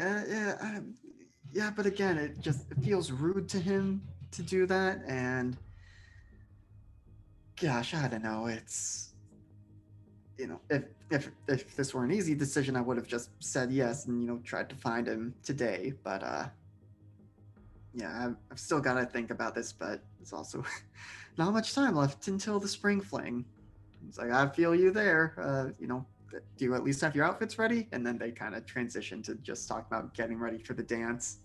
S1: yeah, but again, it feels rude to him to do that, and gosh, I don't know. It's, if this were an easy decision, I would have just said yes and tried to find him today. But yeah, I've still got to think about this. But it's also not much time left until the spring fling. It's like, I feel you there. Do you at least have your outfits ready? And then they kind of transition to just talk about getting ready for the dance.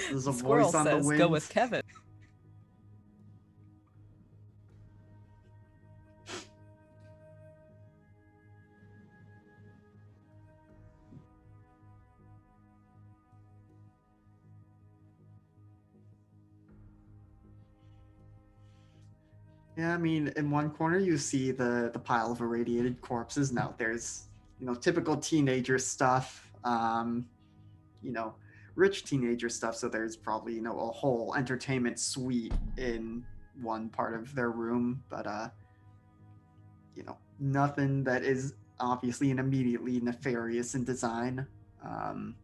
S1: There's a
S2: Squirrel
S1: voice on the
S2: says,
S1: wind.
S2: "Go with Kevin."
S1: Yeah, in one corner you see the pile of irradiated corpses. Now there's, typical teenager stuff. you know, rich teenager stuff. So there's probably, you know, a whole entertainment suite in one part of their room, but you know, nothing that is obviously and immediately nefarious in design. Um,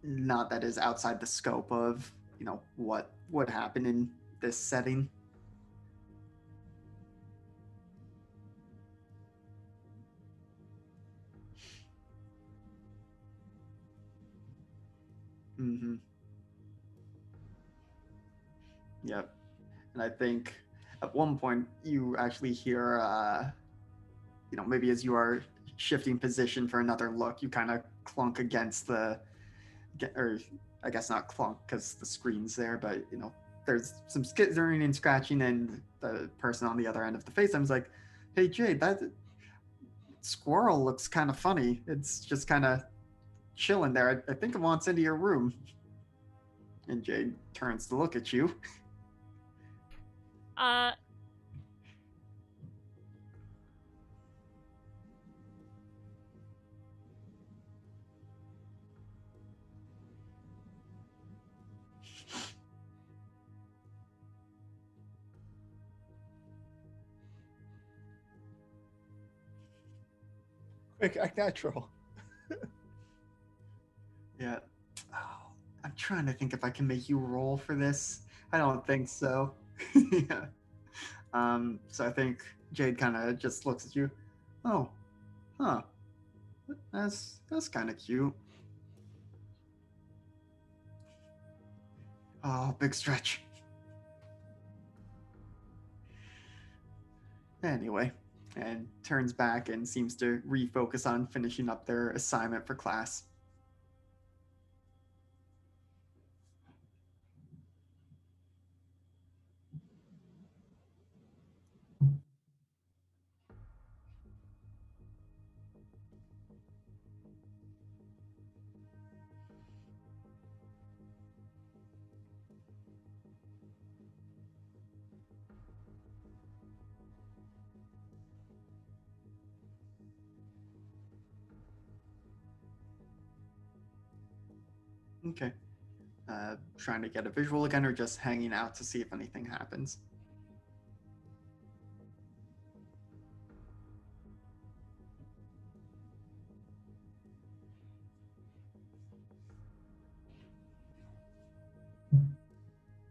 S1: Not that is outside the scope of, you know, what would happen in this setting. Mm-hmm. Yep. And I think at one point you actually hear, you know, maybe as you are shifting position for another look, you kind of clunk against the, or I guess not clunk because the screen's there, but you know, there's some skittering and scratching, and the person on the other end of the FaceTime's like, "Hey Jade, that squirrel looks kind of funny. It's just kind of chilling there. I think it wants into your room." And Jade turns to look at you.
S5: Uh,
S4: Quick, act natural.
S1: Yeah. Oh, I'm trying to think if I can make you roll for this. I don't think so. Yeah. So I think Jade kind of just looks at you. Oh, huh. That's kind of cute. Oh, big stretch. Anyway, and turns back and seems to refocus on finishing up their assignment for class. Okay. Trying to get a visual again, or just hanging out to see if anything happens.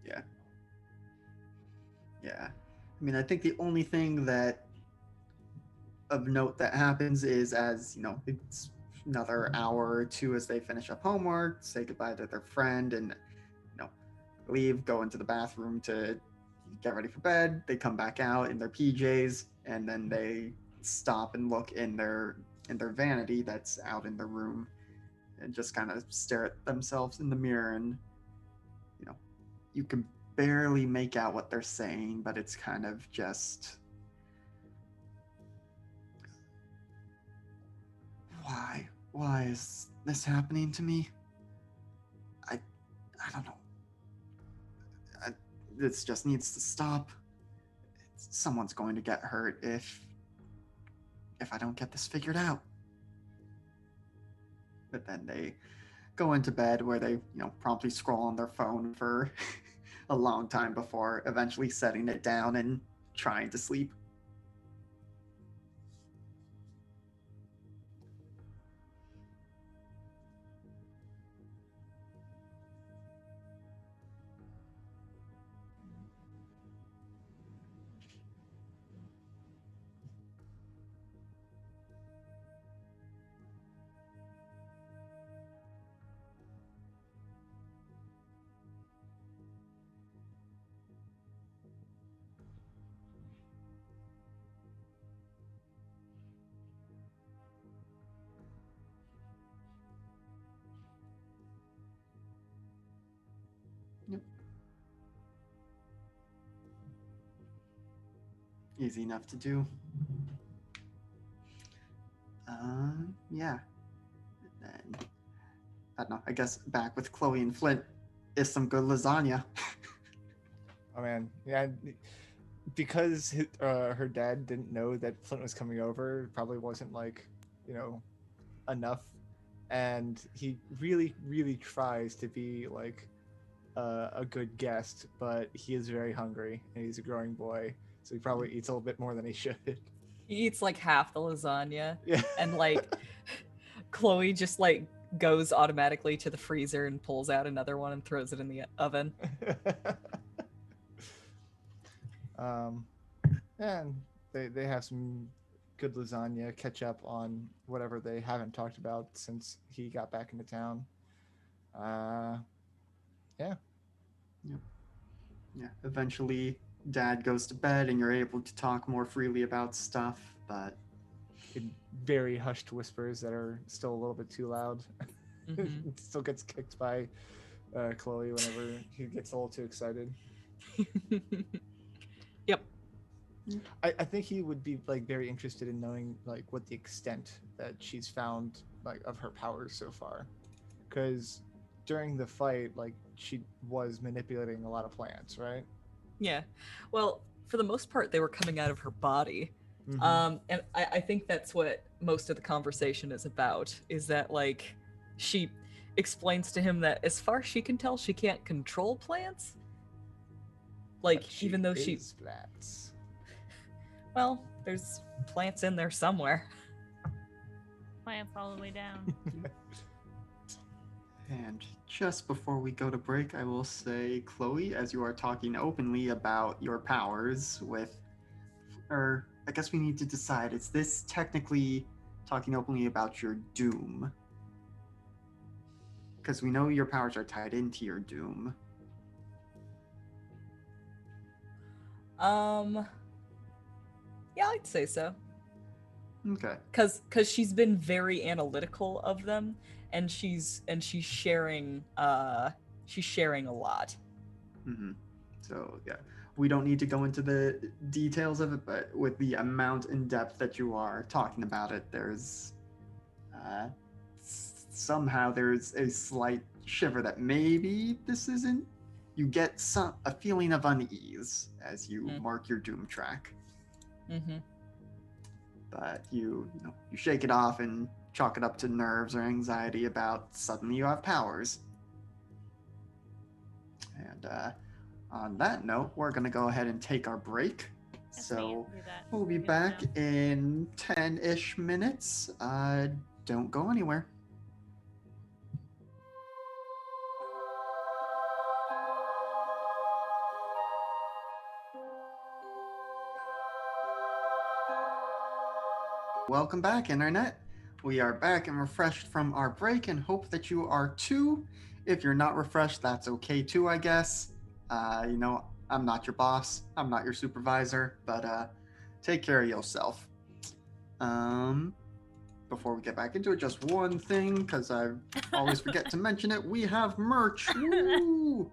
S1: Yeah. Yeah. I mean, I think the only thing that of note that happens is, as you know, it's another hour or two as they finish up homework, say goodbye to their friend, and you know, leave, go into the bathroom to get ready for bed. They come back out in their PJs, and then they stop and look in their vanity that's out in the room, and just kind of stare at themselves in the mirror. And you know, you can barely make out what they're saying, but it's kind of just, why is this happening to me? I I don't know. This just needs to stop. Someone's going to get hurt if I don't get this figured out. But then they go into bed where they, you know, promptly scroll on their phone for a long time before eventually setting it down and trying to sleep. Yep. Easy enough to do. Yeah. And I don't know. I guess back with Chloe and Flint is some good lasagna.
S4: Oh man, yeah. Because her dad didn't know that Flint was coming over, it probably wasn't like enough, and he really tries to be like a good guest, but he is very hungry and he's a growing boy, so he probably eats a little bit more than he should.
S2: He eats like half the lasagna,
S4: Yeah.
S2: and like Chloe just like goes automatically to the freezer and pulls out another one and throws it in the oven.
S4: And they have some good lasagna, catch up on whatever they haven't talked about since he got back into town. Yeah.
S1: Yeah. Eventually, Dad goes to bed, and you're able to talk more freely about stuff. But
S4: In very hushed whispers that are still a little bit too loud.
S2: Mhm.
S4: It still gets kicked by Chloe whenever he gets a little too excited.
S2: Yep.
S4: I think he would be like very interested in knowing like what the extent that she's found like of her powers so far, because during the fight like she was manipulating a lot of plants, right?
S2: Yeah. Well, for the most part, they were coming out of her body.
S4: Mhm.
S2: And I think that's what most of the conversation is about, is that like she explains to him that as far as she can tell, she can't control plants. Like,
S4: But she
S2: even though she,
S4: is plants.
S2: well, there's plants in there somewhere.
S5: Plants all the way down.
S1: And just before we go to break, I will say, Chloe, as you are talking openly about your powers with, or I guess we need to decide, is this technically talking openly about your doom? Because we know your powers are tied into your doom.
S2: Yeah, I'd say so.
S1: Okay.
S2: Cause she's been very analytical of them, and she's sharing a lot.
S1: Mm-hmm. So, yeah. We don't need to go into the details of it, but with the amount and depth that you are talking about it, there's somehow there's a slight shiver that maybe this isn't. You get a feeling of unease as you mark your doom track.
S2: Mm-hmm.
S1: But you shake it off and chalk it up to nerves or anxiety about suddenly you have powers. And on that note, we're going to go ahead and take our break.
S5: Yes,
S1: So
S5: we do that.
S1: we'll be
S5: Good to
S1: back
S5: know.
S1: in 10-ish minutes. Don't go anywhere. Welcome back, Internet. We are back and refreshed from our break and hope that you are too. If you're not refreshed, that's okay too, I guess. I'm not your boss. I'm not your supervisor, but take care of yourself. Before we get back into it, just one thing, because I always forget to mention it. We have merch. Woo!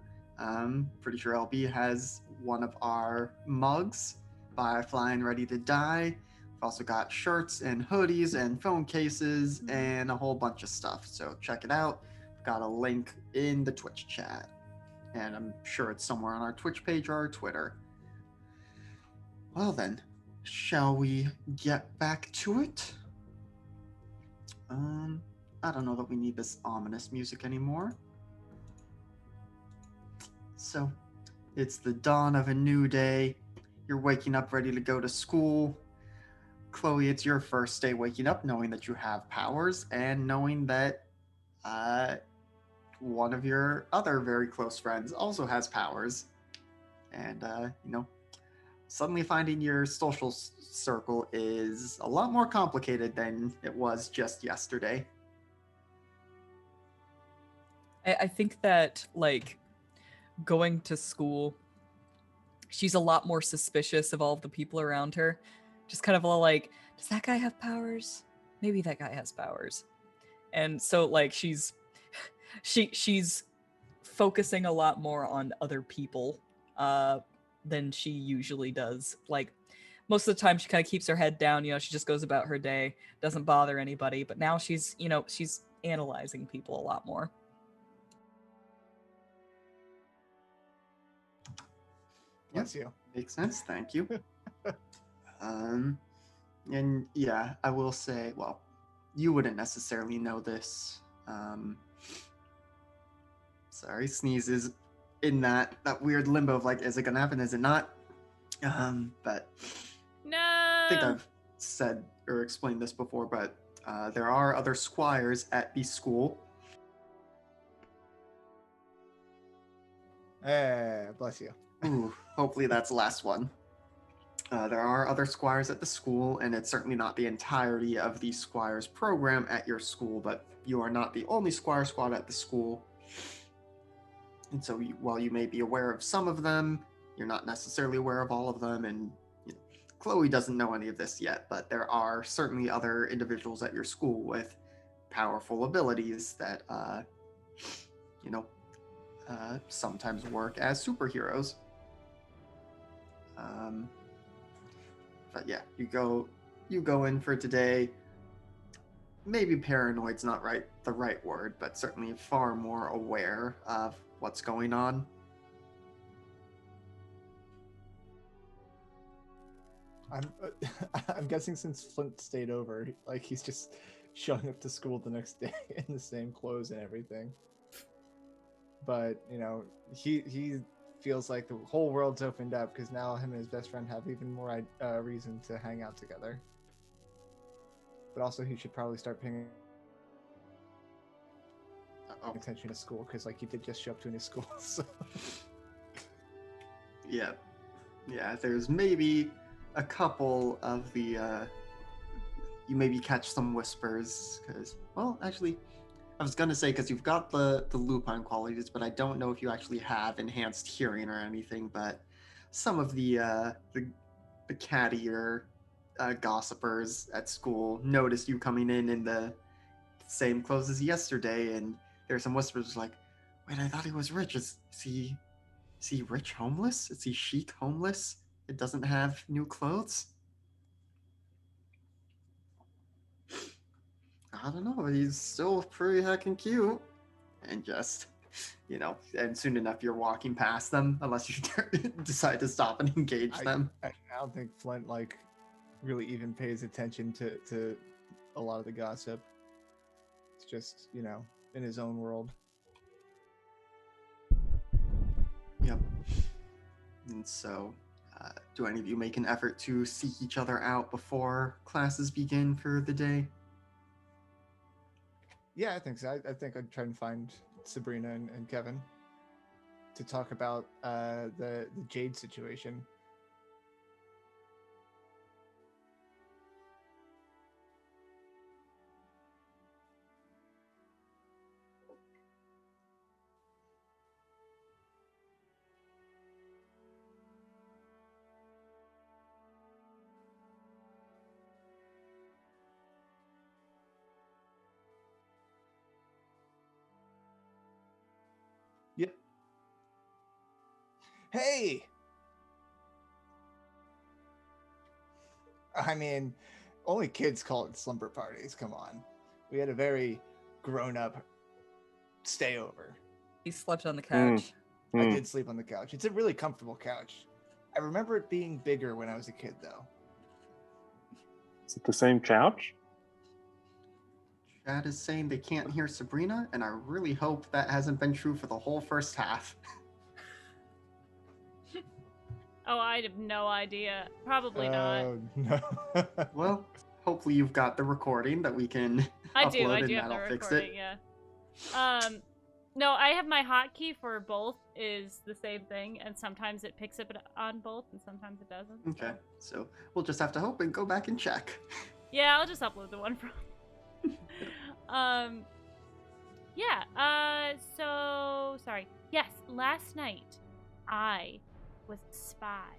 S1: Pretty sure LB has one of our mugs by Flying Ready to Die. We've also got shirts and hoodies and phone cases and a whole bunch of stuff. So check it out. We've got a link in the Twitch chat. And I'm sure it's somewhere on our Twitch page or our Twitter. Well then, shall we get back to it? I don't know that we need this ominous music anymore. So, it's the dawn of a new day. You're waking up ready to go to school. Chloe, it's your first day waking up knowing that you have powers and knowing that one of your other very close friends also has powers. And, suddenly finding your social circle is a lot more complicated than it was just yesterday.
S2: I think that like going to school, she's a lot more suspicious of all of the people around her. Just kind of all like, does that guy have powers? Maybe that guy has powers. And so like she's focusing a lot more on other people than she usually does. Like most of the time she kind of keeps her head down, she just goes about her day, doesn't bother anybody, but now she's analyzing people a lot more.
S4: Bless you.
S1: Makes sense, thank you. And yeah, I will say, well, you wouldn't necessarily know this. Sorry, Sneeze is in that weird limbo of like, is it gonna happen? Is it not? But
S5: No.
S1: I think I've said or explained this before, but there are other squires at the school.
S4: Bless you.
S1: Ooh, hopefully that's the last one. There are other squires at the school, and it's certainly not the entirety of the squires program at your school, but you are not the only squire squad at the school. And so while you may be aware of some of them, you're not necessarily aware of all of them, and Chloe doesn't know any of this yet, but there are certainly other individuals at your school with powerful abilities that, sometimes work as superheroes. But yeah, you go in for today. Maybe paranoid's not the right word, but certainly far more aware of what's going on.
S4: I'm guessing since Flint stayed over, like he's just showing up to school the next day in the same clothes and everything. But he feels like the whole world's opened up because now him and his best friend have even more reason to hang out together. But also, he should probably start paying attention to school because, like, he did just show up to a new school. So.
S1: Yeah. There's maybe a couple of the. You maybe catch some whispers because, well, actually, I was gonna say because you've got the lupine qualities, but I don't know if you actually have enhanced hearing or anything. But some of the cattier gossipers at school noticed you coming in the same clothes as yesterday, and there's some whispers like, "Wait, I thought he was rich. Is he rich homeless? Is he chic homeless? It doesn't have new clothes?" I don't know, but he's still pretty heckin' cute. And just, and soon enough you're walking past them, unless you decide to stop and engage them.
S4: I don't think Flint, like, really even pays attention to a lot of the gossip. It's just, in his own world.
S1: Yep. And so, do any of you make an effort to seek each other out before classes begin for the day?
S4: Yeah, I think so. I think I'd try and find Subrina and Kevin to talk about the Jade situation. Yep. Hey! I mean, only kids call it slumber parties. Come on. We had a very grown-up stay over.
S2: He slept on the couch.
S4: I did sleep on the couch. It's a really comfortable couch. I remember it being bigger when I was a kid, though.
S3: Is it the same couch?
S1: Chad is saying they can't hear Subrina, and I really hope that hasn't been true for the whole first half.
S5: Oh, I have no idea. Probably not.
S4: No.
S1: Well, hopefully you've got the recording that we can
S5: I
S1: upload
S5: do
S1: and
S5: have the
S1: that'll fix
S5: recording,
S1: it.
S5: yeah. No, I have my hotkey for both is the same thing, and sometimes it picks up on both, and sometimes it doesn't.
S1: Okay, so we'll just have to hope and go back and check.
S5: Yeah, I'll just upload the one from. So sorry. Yes, last night I was a spy.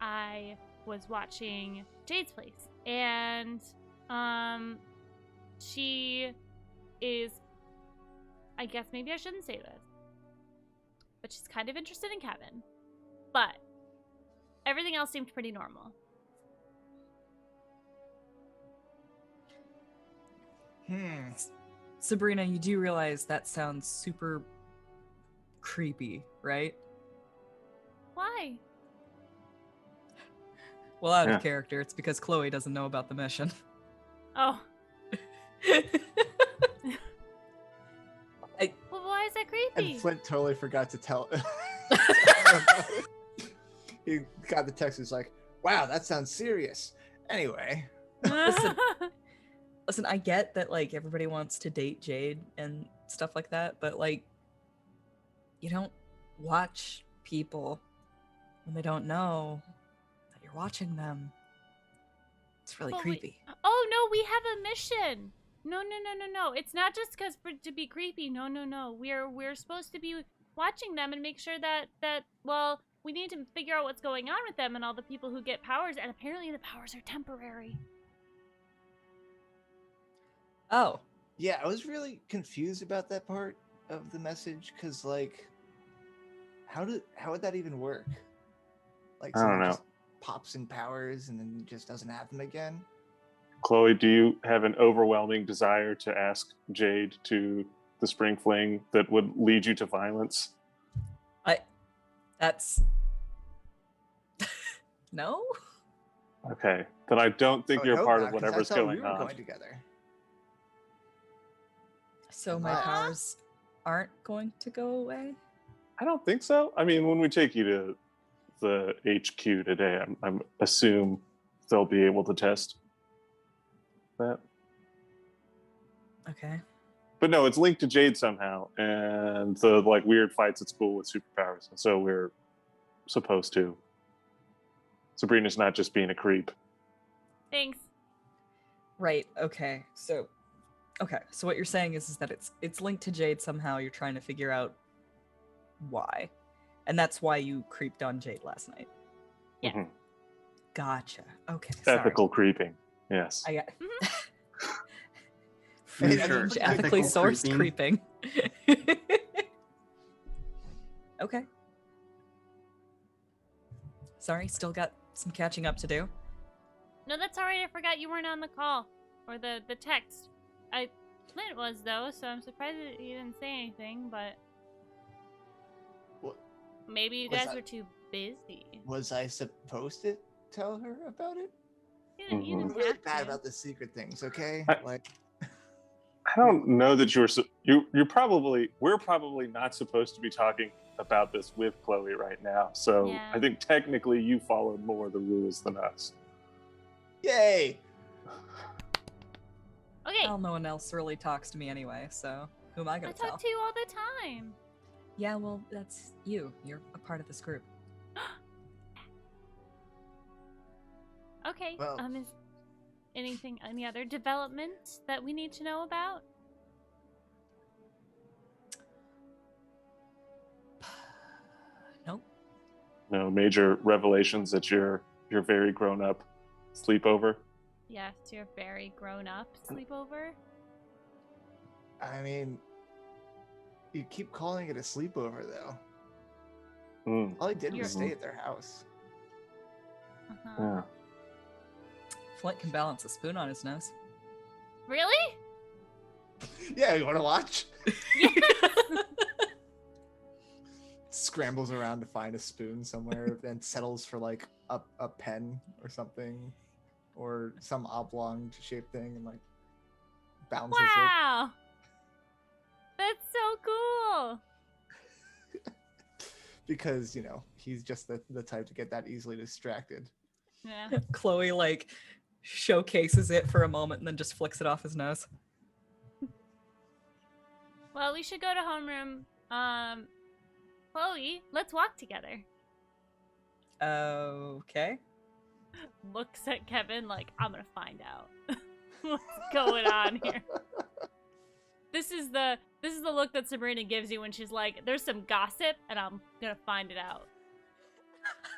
S5: I was watching Jade's place, and she is, I guess maybe I shouldn't say this, but she's kind of interested in Kevin, but everything else seemed pretty normal.
S2: Sabrina, you do realize that sounds super creepy, right?
S5: Why?
S2: Well, out of character, it's because Chloe doesn't know about the mission.
S5: Oh. Well, why is that creepy?
S4: And Flint totally forgot to tell. He got the text. He's like, "Wow, that sounds serious." Anyway,
S2: Listen, I get that like everybody wants to date Jade and stuff like that, but like you don't watch people when they don't know that you're watching them. It's really creepy.
S5: Oh no, we have a mission. No. It's not just because to be creepy. No. We're supposed to be watching them and make sure that well, we need to figure out what's going on with them and all the people who get powers, and apparently the powers are temporary.
S2: Oh.
S4: yeah, I was really confused about that part of the message because, like, how would that even work? Like,
S3: I don't
S4: someone
S3: know.
S4: just pops in powers and then just doesn't have them again.
S3: Chloe, do you have an overwhelming desire to ask Jade to the spring fling that would lead you to violence?
S2: That's no.
S3: Okay, then I don't think
S4: I would
S3: you're
S4: hope
S3: part
S4: not,
S3: of
S4: 'cause
S3: whatever's
S4: I thought
S3: going
S4: we were
S3: on.
S4: going together.
S2: So my powers aren't going to go away?
S3: I don't think so. I mean, when we take you to the HQ today, I'm assume they'll be able to test that.
S2: Okay.
S3: But no, it's linked to Jade somehow, and the like weird fights at school with superpowers, and so we're supposed to. Sabrina's not just being a creep.
S5: Thanks.
S2: Right. Okay. So what you're saying is that it's linked to Jade somehow. You're trying to figure out why. And that's why you creeped on Jade last night.
S5: Yeah.
S3: Mhm.
S2: Gotcha. Okay. Sorry.
S3: Ethical creeping. Yes.
S2: I got
S1: Future
S2: Fringe ethically
S1: ethical
S2: sourced creeping. Okay. Sorry, still got some catching up to do.
S5: No, that's all right. I forgot you weren't on the call or the text. Flint was though, so I'm surprised that he didn't say anything. But
S4: What?
S5: maybe you
S4: Was
S5: guys
S4: I-
S5: were too busy.
S4: Was I supposed to tell her about it?
S5: You didn't, you
S3: Mhm.
S4: I'm
S5: didn't
S4: really
S5: have
S4: bad
S5: to.
S4: about the secret things. Okay,
S3: I-
S4: like
S3: I don't know that you're probably we're probably not supposed to be talking about this with Chloe right now. So
S5: Yeah.
S3: I think technically you followed more of the rules than us.
S4: yay!
S5: Okay,
S2: Well, no one else really talks to me anyway, so who am I
S5: I
S2: gonna tell?
S5: talk to you all the time.
S2: Yeah, well, that's you. You're a part of this group.
S5: Okay.
S4: Well-
S5: Is any other developments that we need to know about?
S2: Nope.
S3: No major revelations that you're very grown up sleepover.
S5: Yes, you're very grown up sleepover.
S4: I mean, you keep calling it a sleepover though.
S3: Mm,
S4: All I did
S5: You're-
S4: was stay at their house.
S5: Uh-huh.
S3: yeah.
S2: Flint can balance a spoon on his nose.
S5: Really?
S4: Yeah, you want to watch?
S5: Yes.
S4: Scrambles around to find a spoon somewhere, then settles for like a pen or something, or some oblong shaped thing, and like bounces it.
S5: Wow. That's so cool.
S4: Because he's just the type to get that easily distracted.
S5: Yeah.
S2: Chloe like showcases it for a moment and then just flicks it off his nose.
S5: Well, we should go to homeroom. Chloe, let's walk together.
S2: Okay.
S5: Looks at Kevin like, I'm gonna find out what's going on here. This is the look that Sabrina gives you when she's like, there's some gossip and I'm gonna find it out.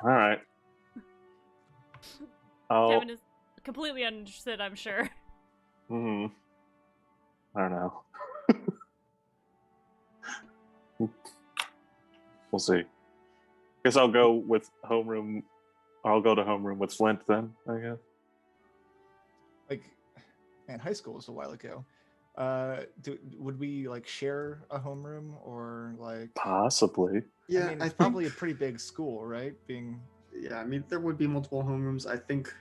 S3: All right. Oh,
S5: Kevin is completely uninterested, I'm sure.
S3: I don't know. We'll see. Guess I'll go with homeroom. I'll go to homeroom with Flint then, I guess.
S4: Like, man, high school was a while ago. Would we like share a homeroom or like?
S3: Possibly.
S1: Yeah,
S4: I mean,
S1: I
S4: it's
S1: think,
S4: probably a pretty big school, right? Being
S1: yeah, I mean, there would be multiple homerooms. I think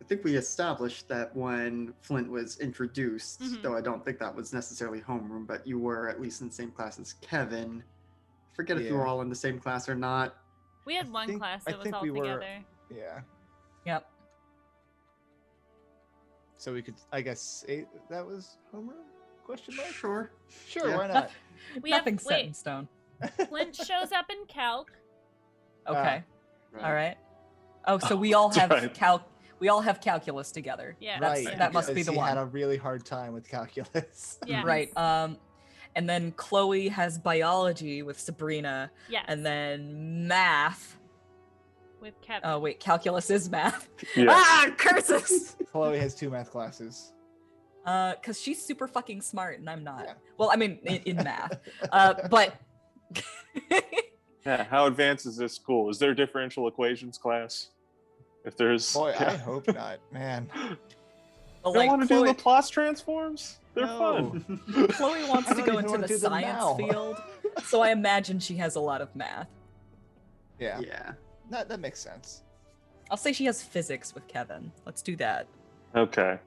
S1: think we established that when Flint was introduced,
S5: Mhm.
S1: though I don't think that was necessarily homeroom, but you were at least in the same class as Kevin. Forget if you
S4: Yeah.
S1: were all in the same class or not.
S5: We had one class that was all together.
S4: Yeah.
S2: Yep.
S4: So we could, I guess, say that was homeroom? Question mark?
S1: Sure.
S4: Sure,
S1: Yeah.
S4: why not?
S2: Nothing's set in stone.
S5: Flint shows up in calc.
S2: Okay.
S1: Right.
S2: All right. Oh, so we all have
S3: right.
S2: we all have calculus together.
S5: Yeah.
S2: That's,
S4: Right.
S2: that must be
S4: because
S2: the
S4: he
S2: one.
S4: had a really hard time with calculus.
S5: Yeah.
S2: Right. And then Chloe has biology with Subrina,
S5: Yes.
S2: and then math.
S5: With Kevin.
S2: Oh wait, calculus is math.
S3: Yeah.
S2: Ah, curses!
S4: Chloe has 2 math classes.
S2: Cause she's super fucking smart and I'm not.
S4: Yeah.
S2: Well, I mean in math. But
S3: Yeah. How advanced is this school? Is there a differential equations class? If there's,
S4: Boy, I hope not, man.
S2: but,
S3: you
S2: like,
S3: want to do
S2: Chloe,
S3: Laplace transforms? They're
S4: No.
S3: fun.
S2: Chloe wants
S4: I
S2: to
S4: don't
S2: go
S4: even
S2: into
S4: wanna
S2: the
S4: do them
S2: science
S4: now.
S2: field, so I imagine she has a lot of math.
S4: Yeah.
S1: Yeah.
S4: That makes sense.
S2: I'll say she has physics with Kevin. Let's do that.
S3: Okay.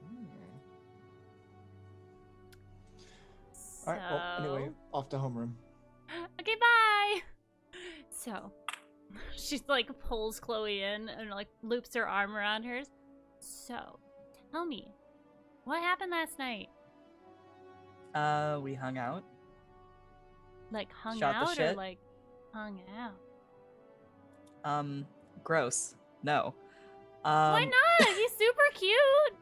S4: All right. Well, anyway, off to homeroom.
S5: Okay, bye. So, she's like pulls Chloe in and like loops her arm around hers. So, tell me, what happened last night?
S2: We hung out.
S5: Like hung
S2: Shot the
S5: out or
S2: shit?
S5: like hung out?
S2: Gross. No.
S5: Why not? He's super cute.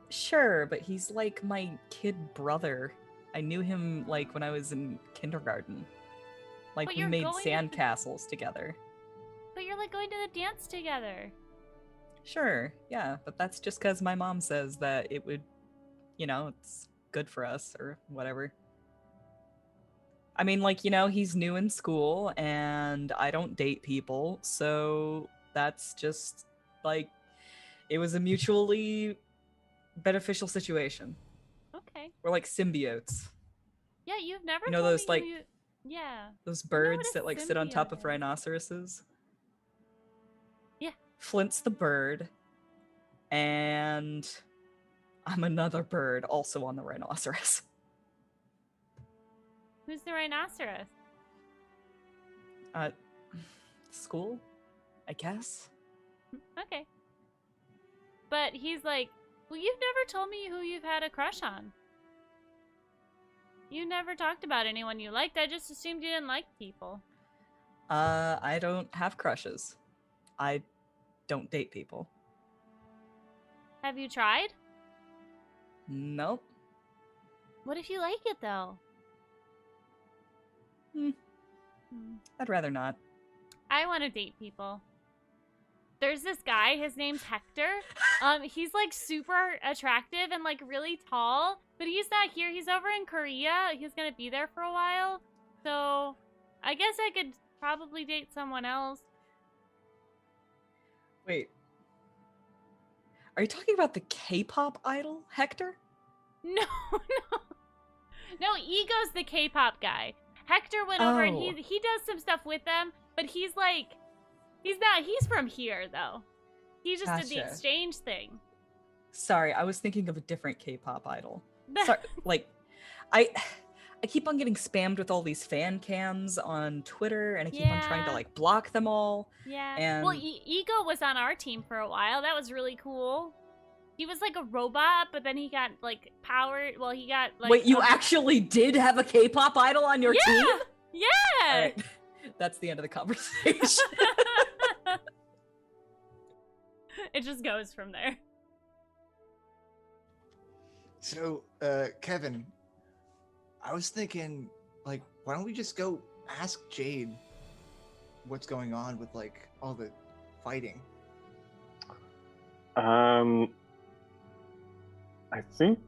S2: Sure, but he's like my kid brother. I knew him like when I was in kindergarten. Like
S5: But
S2: we
S5: you're
S2: made
S5: going to
S2: sandcastles together.
S5: But you're like going to the dance together.
S2: Sure, yeah, but that's just because my mom says that it would, it's good for us or whatever. I mean, like, he's new in school and I don't date people, so that's just like, it was a mutually beneficial situation.
S5: Okay.
S2: We're like symbiotes.
S5: Yeah, you've never
S2: You know
S5: told
S2: those,
S5: me
S2: like,
S5: who you... Yeah.
S2: Those
S5: I know what
S2: birds
S5: a
S2: that like sit on top
S5: symbiote
S2: of
S5: is.
S2: rhinoceroses?
S5: Yeah.
S2: Flint's the bird, and I'm another bird also on the rhinoceros.
S5: Who's the rhinoceros?
S2: School, I guess.
S5: Okay. But he's like, well, you've never told me who you've had a crush on. You never talked about anyone you liked. I just assumed you didn't like people.
S2: I don't have crushes. I don't date people.
S5: Have you tried?
S2: Nope.
S5: What if you like it, though?
S2: I'd rather not.
S5: I want to date people. There's this guy, his name's Hector. He's like super attractive and like really tall, but he's not here. He's over in Korea. He's gonna be there for a while. So I guess I could probably date someone else.
S2: Wait. Are you talking about the K-pop idol, Hector?
S5: No, no. No, Ego's the K-pop guy. Hector went over and
S2: Oh.
S5: he does some stuff with them, but he's like, he's from here though. He just did the
S2: Gotcha.
S5: exchange thing.
S2: Sorry, I was thinking of a different K-pop idol. Sorry, like, I keep on getting spammed with all these fan cams on Twitter, and I keep on trying to
S5: Yeah.
S2: like block them all.
S5: Yeah.
S2: And
S5: Well, Ego was on our team for a while. That was really cool. He was like a robot, but then he got like powered. Well, he got like.
S2: wait, you actually did have a K-pop idol on your team?
S5: Yeah.
S2: All right. That's the end of the conversation.
S5: It just goes from there.
S4: So, Kevin, I was thinking, like, why don't we just go ask Jade what's going on with, like, all the fighting?
S3: I think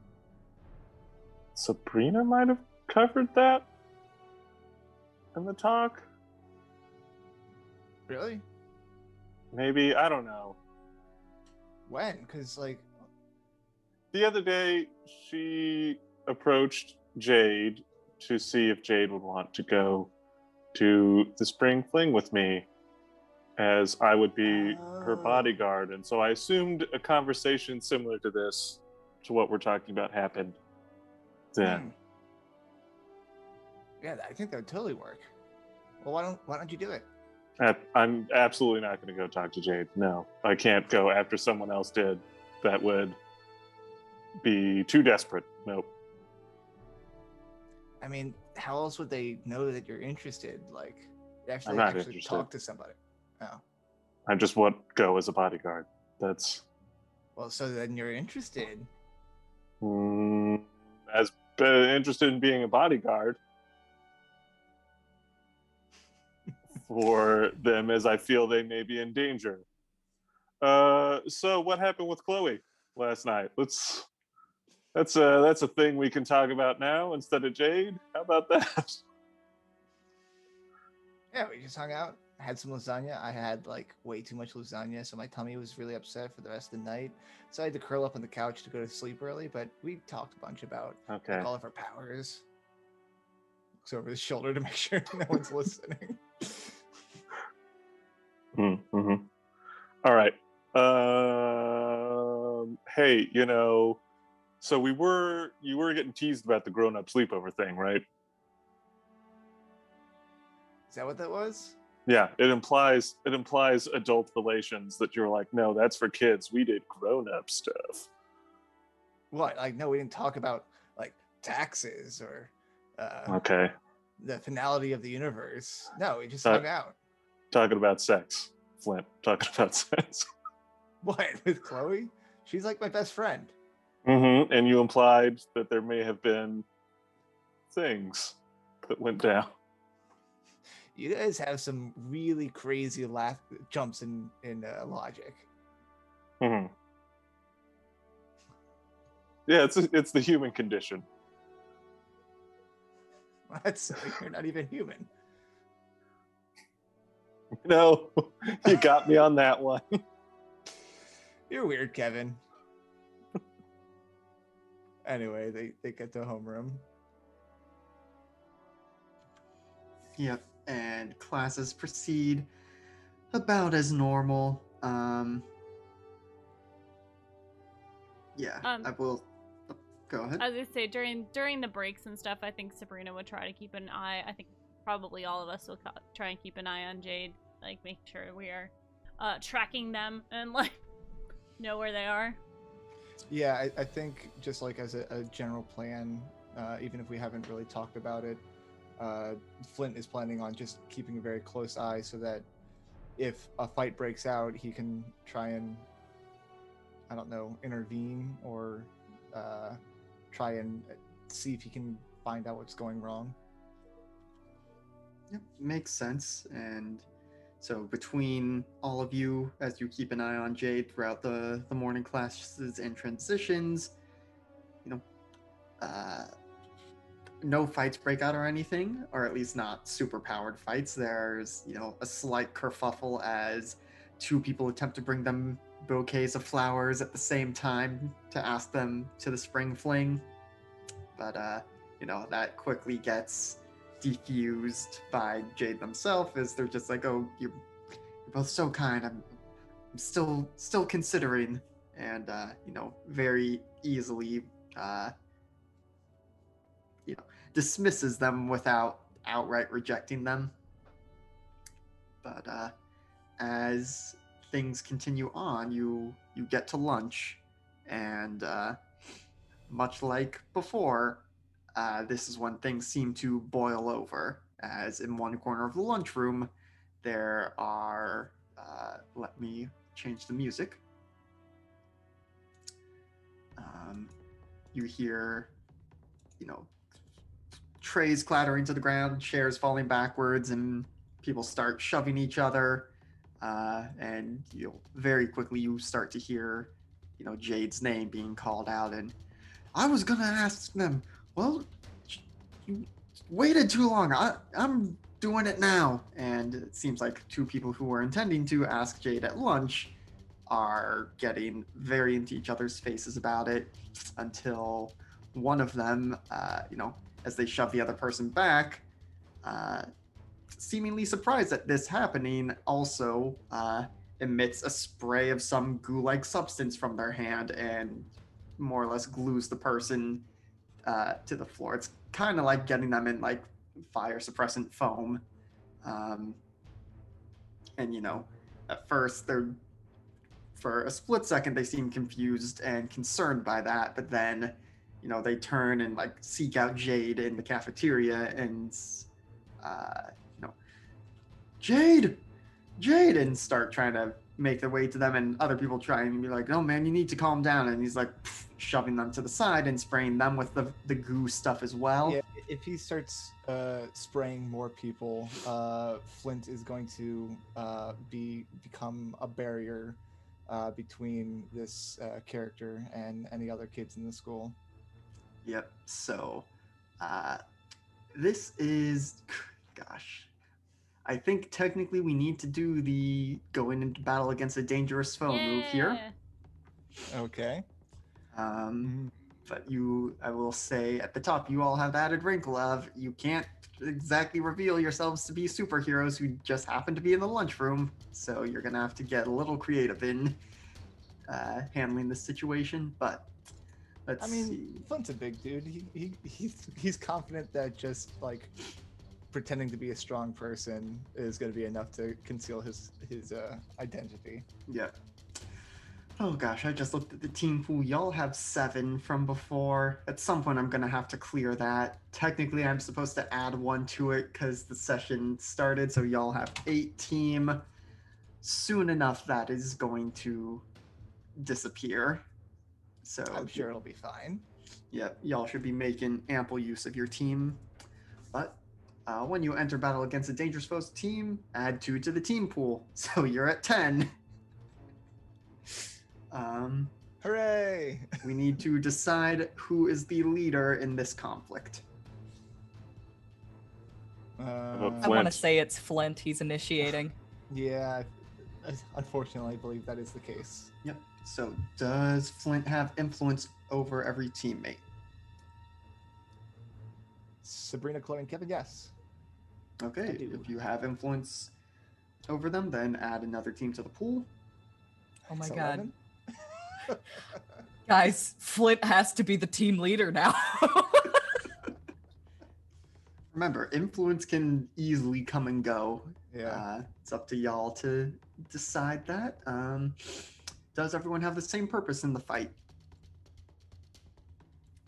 S3: Subrina might have covered that in the talk.
S4: Really?
S3: Maybe, I don't know.
S4: When? Because, like,
S3: The other day, she approached Jade to see if Jade would want to go to the spring fling with me. as I would be her
S4: Oh.
S3: bodyguard. And so I assumed a conversation similar to this, to what we're talking about, happened then.
S4: Yeah, I think that would totally work. Well, why don't you do it?
S3: I'm absolutely not going to go talk to Jade. No, I can't go after someone else did. That would be too desperate. Nope.
S4: I mean, how else would they know that you're interested? Like,
S3: I'm not
S4: actually
S3: interested.
S4: talk to somebody. Oh,
S3: I just want go as a bodyguard. That's
S4: well, so then you're interested.
S3: as interested in being a bodyguard for them as I feel they may be in danger. So what happened with Chloe last night? That's a thing we can talk about now instead of Jade. How about that?
S4: Yeah, we just hung out, had some lasagna. I had like way too much lasagna, so my tummy was really upset for the rest of the night. So I had to curl up on the couch to go to sleep early. But we talked a bunch about
S3: Okay.
S4: like, all of our powers. Looks over his shoulder to make sure no one's listening.
S3: Mm-hmm. All right. Hey, so you were getting teased about the grown-up sleepover thing, right?
S4: Is that what that was?
S3: Yeah, it implies adult relations that you're like, no, that's for kids. We did grown-up stuff.
S4: What? Like, no, we didn't talk about like taxes or
S3: Okay.
S4: the finality of the universe. No, we just
S3: Uh,
S4: hung out.
S3: Talking about sex, Flint. Talking about sex.
S4: What, with Chloe? She's like my best friend.
S3: Mm-hmm. And you implied that there may have been things that went down.
S4: You guys have some really crazy jumps in logic.
S3: Mm-hmm. Yeah, it's the human condition.
S4: That's silly. You're not even human.
S3: No, you got me on that one.
S4: You're weird, Kevin. Anyway, they get to homeroom.
S1: Yep, and classes proceed about as normal. Yeah, I will. Go ahead.
S5: I was gonna say during the breaks and stuff, I think Sabrina would try to keep an eye. I think probably all of us will try and keep an eye on Jade, like make sure we are tracking them and like know where they are.
S4: Yeah, I think just like as a general plan, even if we haven't really talked about it, Flint is planning on just keeping a very close eye so that if a fight breaks out, he can try and, I don't know, intervene or try and see if he can find out what's going wrong.
S1: Yep, makes sense. And so between all of you, as you keep an eye on Jade throughout the morning classes and transitions, no fights break out or anything, or at least not super powered fights. There's, a slight kerfuffle as two people attempt to bring them bouquets of flowers at the same time to ask them to the spring fling. But, that quickly gets defused by Jade themselves as they're just like, oh, you're both so kind. I'm still considering, and, very easily, dismisses them without outright rejecting them. But as things continue on, you get to lunch, and much like before, this is when things seem to boil over, as in one corner of the lunchroom there are let me change the music. You hear trays clattering to the ground, chairs falling backwards, and people start shoving each other. And very quickly you start to hear, Jade's name being called out. And I was gonna ask them. Well, you waited too long. I'm doing it now. And it seems like two people who were intending to ask Jade at lunch are getting very into each other's faces about it, until one of them, as they shove the other person back, seemingly surprised at this happening, also emits a spray of some goo-like substance from their hand and more or less glues the person to the floor. It's kind of like getting them in like fire suppressant foam. And at first for a split second they seem confused and concerned by that, but then they turn and like seek out Jade in the cafeteria and Jade, and start trying to make their way to them, and other people try and be like, oh man, you need to calm down, and he's like shoving them to the side and spraying them with the goo stuff as well.
S4: Yeah, if he starts spraying more people, Flint is going to become a barrier between this character and any other kids in the school.
S1: Yep. So this is, gosh, I think technically we need to do the going into battle against a dangerous foe move here.
S4: Okay.
S1: But I will say at the top, you all have the added wrinkle of you can't exactly reveal yourselves to be superheroes who just happen to be in the lunchroom. So you're gonna have to get a little creative in handling this situation. But let's see.
S4: Flint's a big dude. He's confident that just like pretending to be a strong person is going to be enough to conceal his identity.
S1: Yeah. Oh gosh, I just looked at the team pool. Y'all have 7 from before. At some point, I'm going to have to clear that. Technically, I'm supposed to add 1 to it because the session started, so y'all have 8 team. Soon enough, that is going to disappear. So
S4: I'm sure it'll be fine.
S1: Yeah, y'all should be making ample use of your team. But when you enter battle against a dangerous foe's team, add 2 to the team pool. So you're at 10.
S4: Hooray!
S1: We need to decide who is the leader in this conflict.
S2: I want to say it's Flint. He's initiating.
S4: Yeah, unfortunately, I believe that is the case.
S1: Yep. So does Flint have influence over every teammate?
S4: Subrina, Chloe, and Kevin, yes.
S1: Okay, if you have influence over them, then add another team to the pool.
S2: Oh my
S4: That's
S2: god.
S4: 11.
S2: Guys, Flint has to be the team leader now.
S1: Remember, influence can easily come and go.
S4: Yeah.
S1: It's up to y'all to decide that. Does everyone have the same purpose in the fight?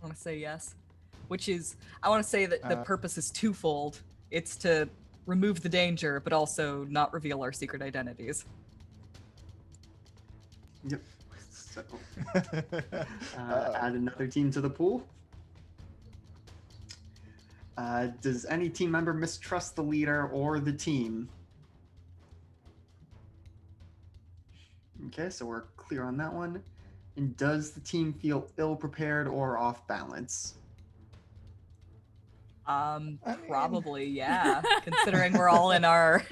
S2: I want to say yes. Which is, I want to say that the purpose is twofold. It's to remove the danger, but also not reveal our secret identities.
S1: Yep. So, add another team to the pool. Does any team member mistrust the leader or the team? Okay, so we're clear on that one. And does the team feel ill-prepared or off balance?
S2: Probably, yeah. Considering we're all in our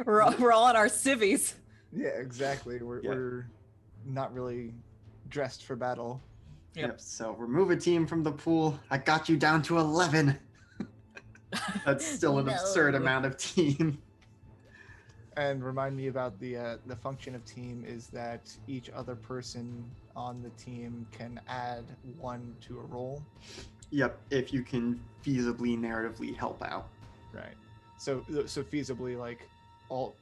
S2: we're all in our civvies.
S4: Yeah, exactly. We're not really dressed for battle.
S1: Yep. So remove a team from the pool. I got you down to 11. That's still an absurd amount of team.
S4: And remind me about the function of team is that each other person on the team can add 1 to a roll.
S1: Yep, if you can feasibly narratively help out.
S4: Right. So feasibly, like all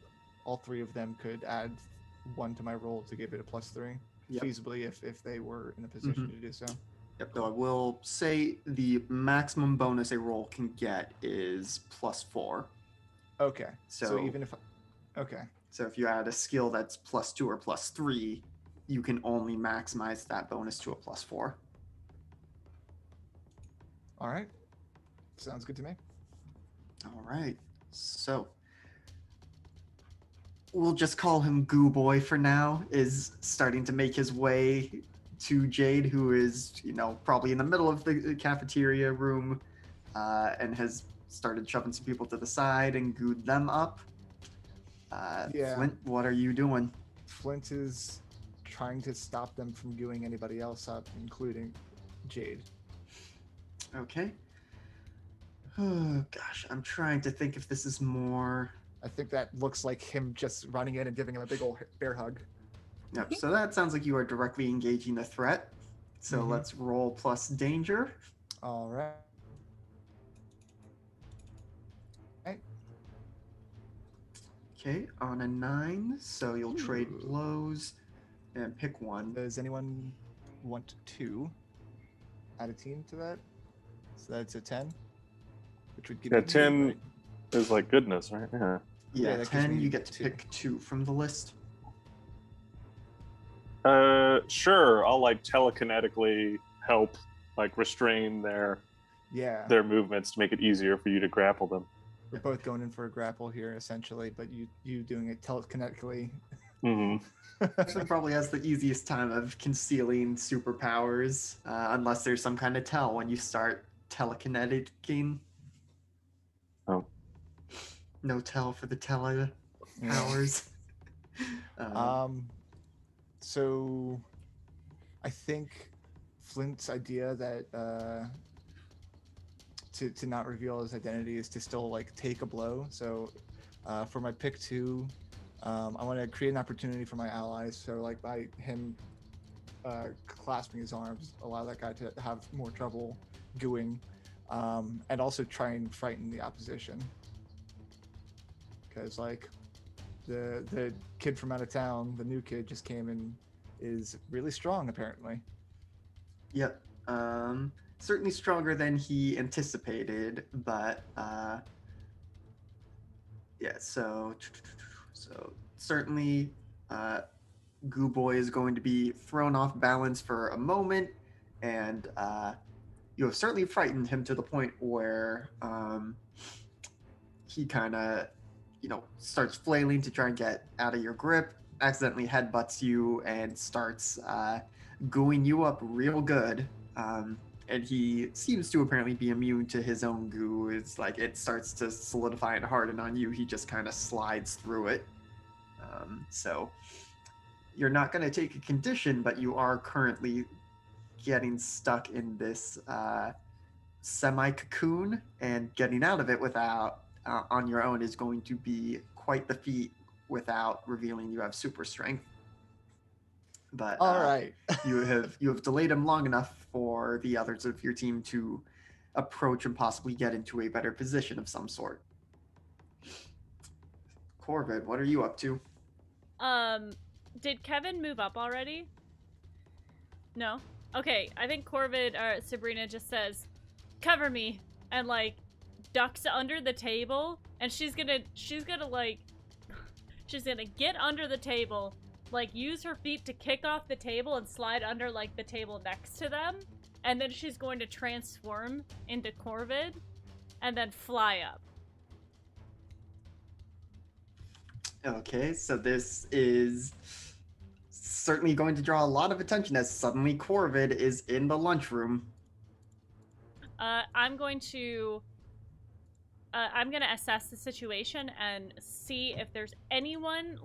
S4: 3 of them could add 1 to my roll to give it a +3.
S1: Yep.
S4: Feasibly, if they were in a position to do so.
S1: Yep. Though I will say the maximum bonus a roll can get is +4.
S4: Okay.
S1: So
S4: So even if okay.
S1: So if you add a skill that's +2 or +3, you can only maximize that bonus to a +4.
S4: All right. Sounds good to me.
S1: All right. So we'll just call him Goo Boy for now, is starting to make his way to Jade, who is, probably in the middle of the cafeteria room and has started shoving some people to the side and gooed them up.
S4: Yeah.
S1: Flint, what are you doing?
S4: Flint is trying to stop them from gooing anybody else up, including Jade.
S1: Okay. Oh gosh, I'm trying to think if this is more.
S4: I think that looks like him just running in and giving him a big old bear hug.
S1: Yep. So that sounds like you are directly engaging the threat. So
S4: Mhm.
S1: let's roll plus danger.
S4: All right.
S1: Okay, on a 9, so you'll trade
S4: Ooh.
S1: blows and pick one.
S4: Does anyone want to add a team to that? So that's a 10, which would give
S3: Yeah,
S4: me
S3: 10
S4: 2, right?
S3: is like goodness, right? Yeah.
S1: Yeah,
S4: that gives
S1: 10,
S4: me
S1: you get to
S4: 2.
S1: pick 2 from the list.
S3: Sure. I'll like telekinetically help, like restrain their
S4: Yeah.
S3: movements to make it easier for you to grapple them.
S4: We're both going in for a grapple here, essentially, but you doing it telekinetically.
S3: Hmm.
S1: Actually, probably has the easiest time of concealing superpowers, unless there's some kind of tell when you start telekineticing.
S3: Oh.
S1: No tell for the tele powers.
S4: So I think Flint's idea that to not reveal his identity is to still like take a blow. So for my pick 2, I want to create an opportunity for my allies. So like by him clasping his arms, allow that guy to have more trouble gooing, and also try and frighten the opposition. Because like the kid from out of town, the new kid just came and is really strong apparently.
S1: Yep. Certainly stronger than he anticipated, but yeah. So certainly, Goo Boy is going to be thrown off balance for a moment, and you have certainly frightened him to the point where he kind of, starts flailing to try and get out of your grip, accidentally headbutts you, and starts gooing you up real good. And he seems to apparently be immune to his own goo. It's like it starts to solidify and harden on you. He just kind of slides through it. So you're not going to take a condition, but you are currently getting stuck in this semi-cocoon, and getting out of it without on your own is going to be quite the feat without revealing you have super strength. But
S4: All right.
S1: you have delayed him long enough for the others of your team to approach and possibly get into a better position of some sort. Corvid, what are you up to?
S5: Did Kevin move up already? No? Okay, I think Corvid or Subrina just says, cover me, and like ducks under the table, and she's gonna get under the table, like use her feet to kick off the table and slide under like the table next to them, and then she's going to transform into Corvid and then fly up.
S1: Okay, so this is certainly going to draw a lot of attention as suddenly Corvid is in the lunchroom.
S5: I'm going to assess the situation and see if there's anyone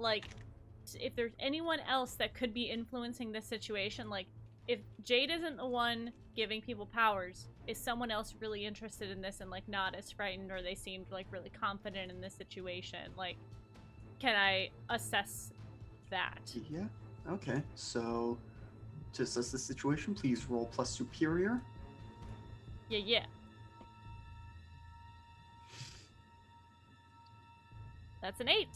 S5: else that could be influencing this situation. Like, if Jade isn't the one giving people powers, is someone else really interested in this and like not as frightened, or they seemed like really confident in this situation? Like, can I assess that?
S1: Yeah. Okay. So to assess the situation, please roll plus superior.
S5: Yeah. That's an 8.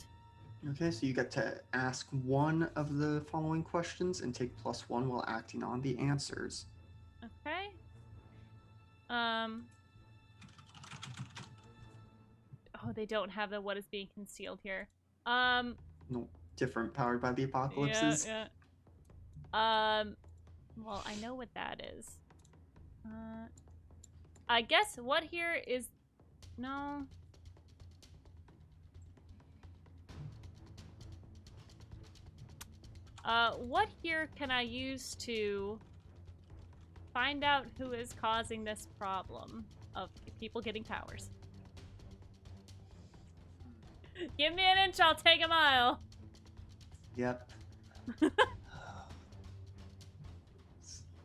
S1: Okay, so you get to ask one of the following questions and take +1 while acting on the answers.
S5: Okay. Oh, they don't have the what is being concealed here.
S1: No, different powered by the apocalypses.
S5: Yeah. Well, I know what that is. I guess what here is... No. What here can I use to find out who is causing this problem of people getting powers? Give me an inch, I'll take a mile.
S1: Yep.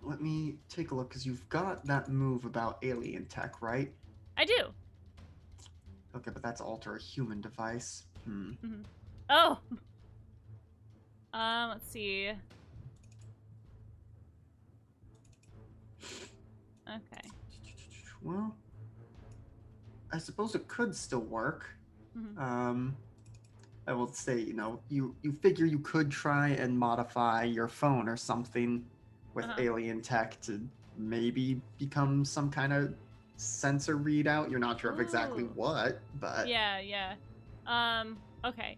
S1: Let me take a look, because you've got that move about alien tech, right?
S5: I do.
S1: Okay, but that's alter a human device.
S5: Oh. Let's see. Okay.
S1: Well, I suppose it could still work.
S5: Mhm.
S1: I will say, you figure you could try and modify your phone or something with alien tech to maybe become some kind of sensor readout. You're not sure of exactly
S5: Ooh.
S1: what, but
S5: Yeah. Okay.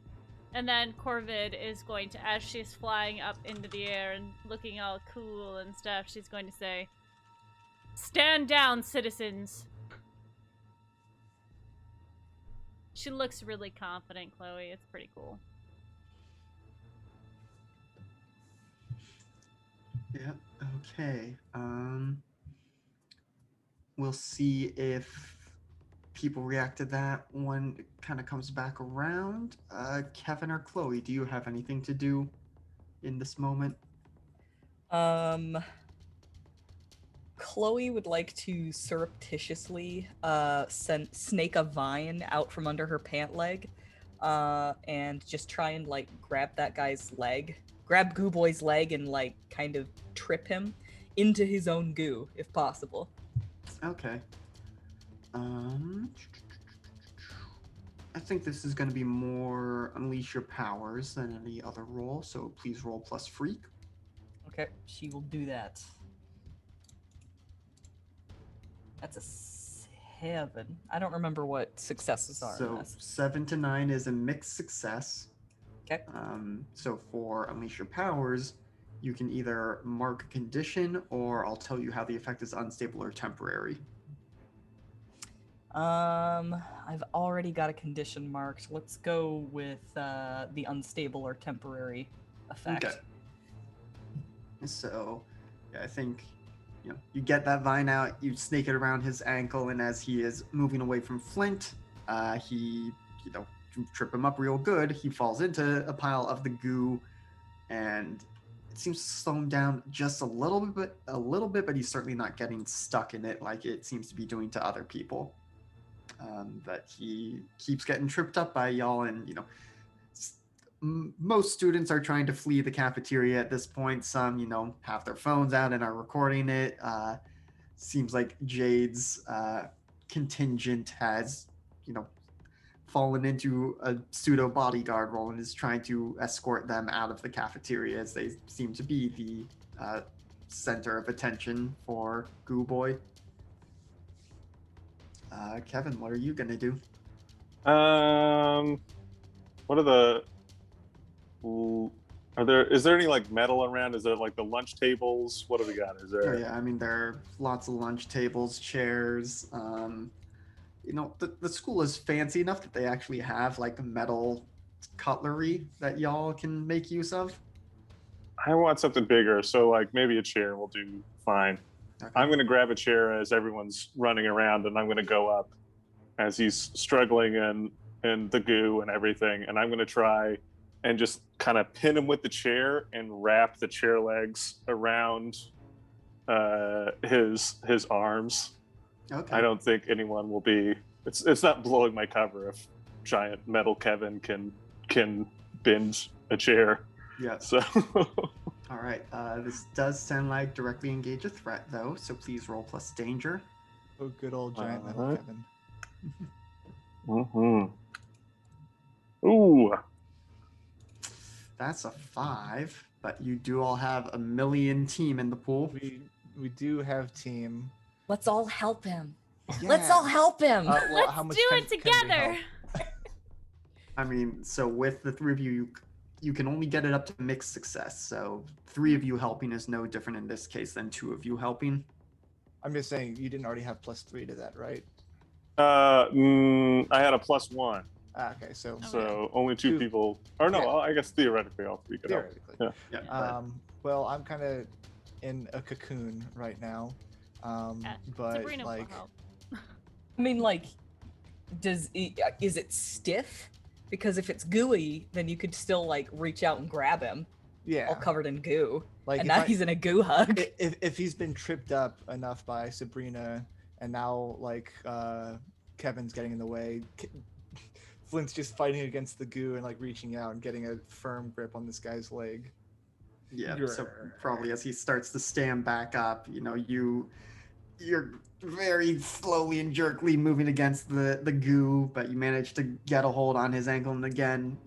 S5: And then Corvid is going to, as she's flying up into the air and looking all cool and stuff, she's going to say, "Stand down, citizens." She looks really confident, Chloe. It's pretty cool.
S1: yeah, okay. We'll see if people react to that when it kind of comes back around. Kevin or Chloe, do you have anything to do in this moment?
S2: Chloe would like to surreptitiously snake a vine out from under her pant leg, and just try and like grab that guy's leg, grab Goo Boy's leg, and like kind of trip him into his own goo, if possible.
S1: Okay. I think this is going to be more unleash your powers than any other roll, so please roll plus freak.
S2: Okay, she will do that. That's a 7. I don't remember what successes are in
S1: So
S2: this.
S1: 7 to 9 is a mixed success.
S2: Okay.
S1: So for unleash your powers, you can either mark a condition, or I'll tell you how the effect is unstable or temporary.
S2: I've already got a condition marked. Let's go with the unstable or temporary effect.
S1: Okay. So, yeah, I think you get that vine out, you snake it around his ankle, and as he is moving away from Flint, he trip him up real good. He falls into a pile of the goo, and it seems to slow him down just a little bit, but he's certainly not getting stuck in it like it seems to be doing to other people. But he keeps getting tripped up by y'all, and most students are trying to flee the cafeteria at this point. Some, have their phones out and are recording it. Seems like Jade's contingent has, fallen into a pseudo bodyguard role and is trying to escort them out of the cafeteria, as they seem to be the center of attention for Goo Boy. Kevin, what are you gonna do?
S3: What are the? Is there any like metal around? Is there like the lunch tables? What do we got? Is there?
S1: Oh, yeah, I mean, there are lots of lunch tables, chairs. The school is fancy enough that they actually have like metal cutlery that y'all can make use of.
S3: I want something bigger, so like maybe a chair will do fine.
S1: Okay.
S3: I'm gonna grab a chair as everyone's running around, and I'm gonna go up as he's struggling in the goo and everything, and I'm gonna try and just kind of pin him with the chair and wrap the chair legs around his arms.
S1: Okay.
S3: I don't think anyone will be. It's not blowing my cover if giant metal Kevin can binge a chair.
S1: Yeah.
S3: So.
S1: All right. This does sound like directly engage a threat, though. So please roll plus danger.
S4: Oh, good old giant metal Kevin.
S3: Ooh.
S1: That's a 5, but you do all have a million team in the pool.
S4: We do have team.
S2: Let's all help him.
S1: Yeah.
S2: Let's all help him.
S5: Let's
S4: how much
S5: do
S4: can
S5: it
S4: we
S5: together.
S4: help?
S1: I mean, so with the 3 of you, you can only get it up to mixed success. So 3 of you helping is no different in this case than 2 of you helping.
S4: I'm just saying, you didn't already have +3 to that, right?
S3: I had a +1.
S4: Okay, so
S3: Only two people. Or no,
S4: Yeah.
S3: I guess theoretically all 3 could help.
S4: theoretically.
S1: Yeah.
S4: Well, I'm kind of in a cocoon right now, but
S5: Subrina
S4: like,
S5: will help.
S2: I mean, like, is it stiff? Because if it's gooey, then you could still like reach out and grab him,
S4: yeah,
S2: all covered in goo,
S4: like
S2: and
S4: if
S2: now he's in a goo hug.
S4: if he's been tripped up enough by Subrina and now like Kevin's getting in the way. Flint's just fighting against the goo and like reaching out and getting a firm grip on this guy's leg.
S1: Yeah, so probably as he starts to stand back up, you're very slowly and jerkily moving against the goo, but you manage to get a hold on his ankle, and again,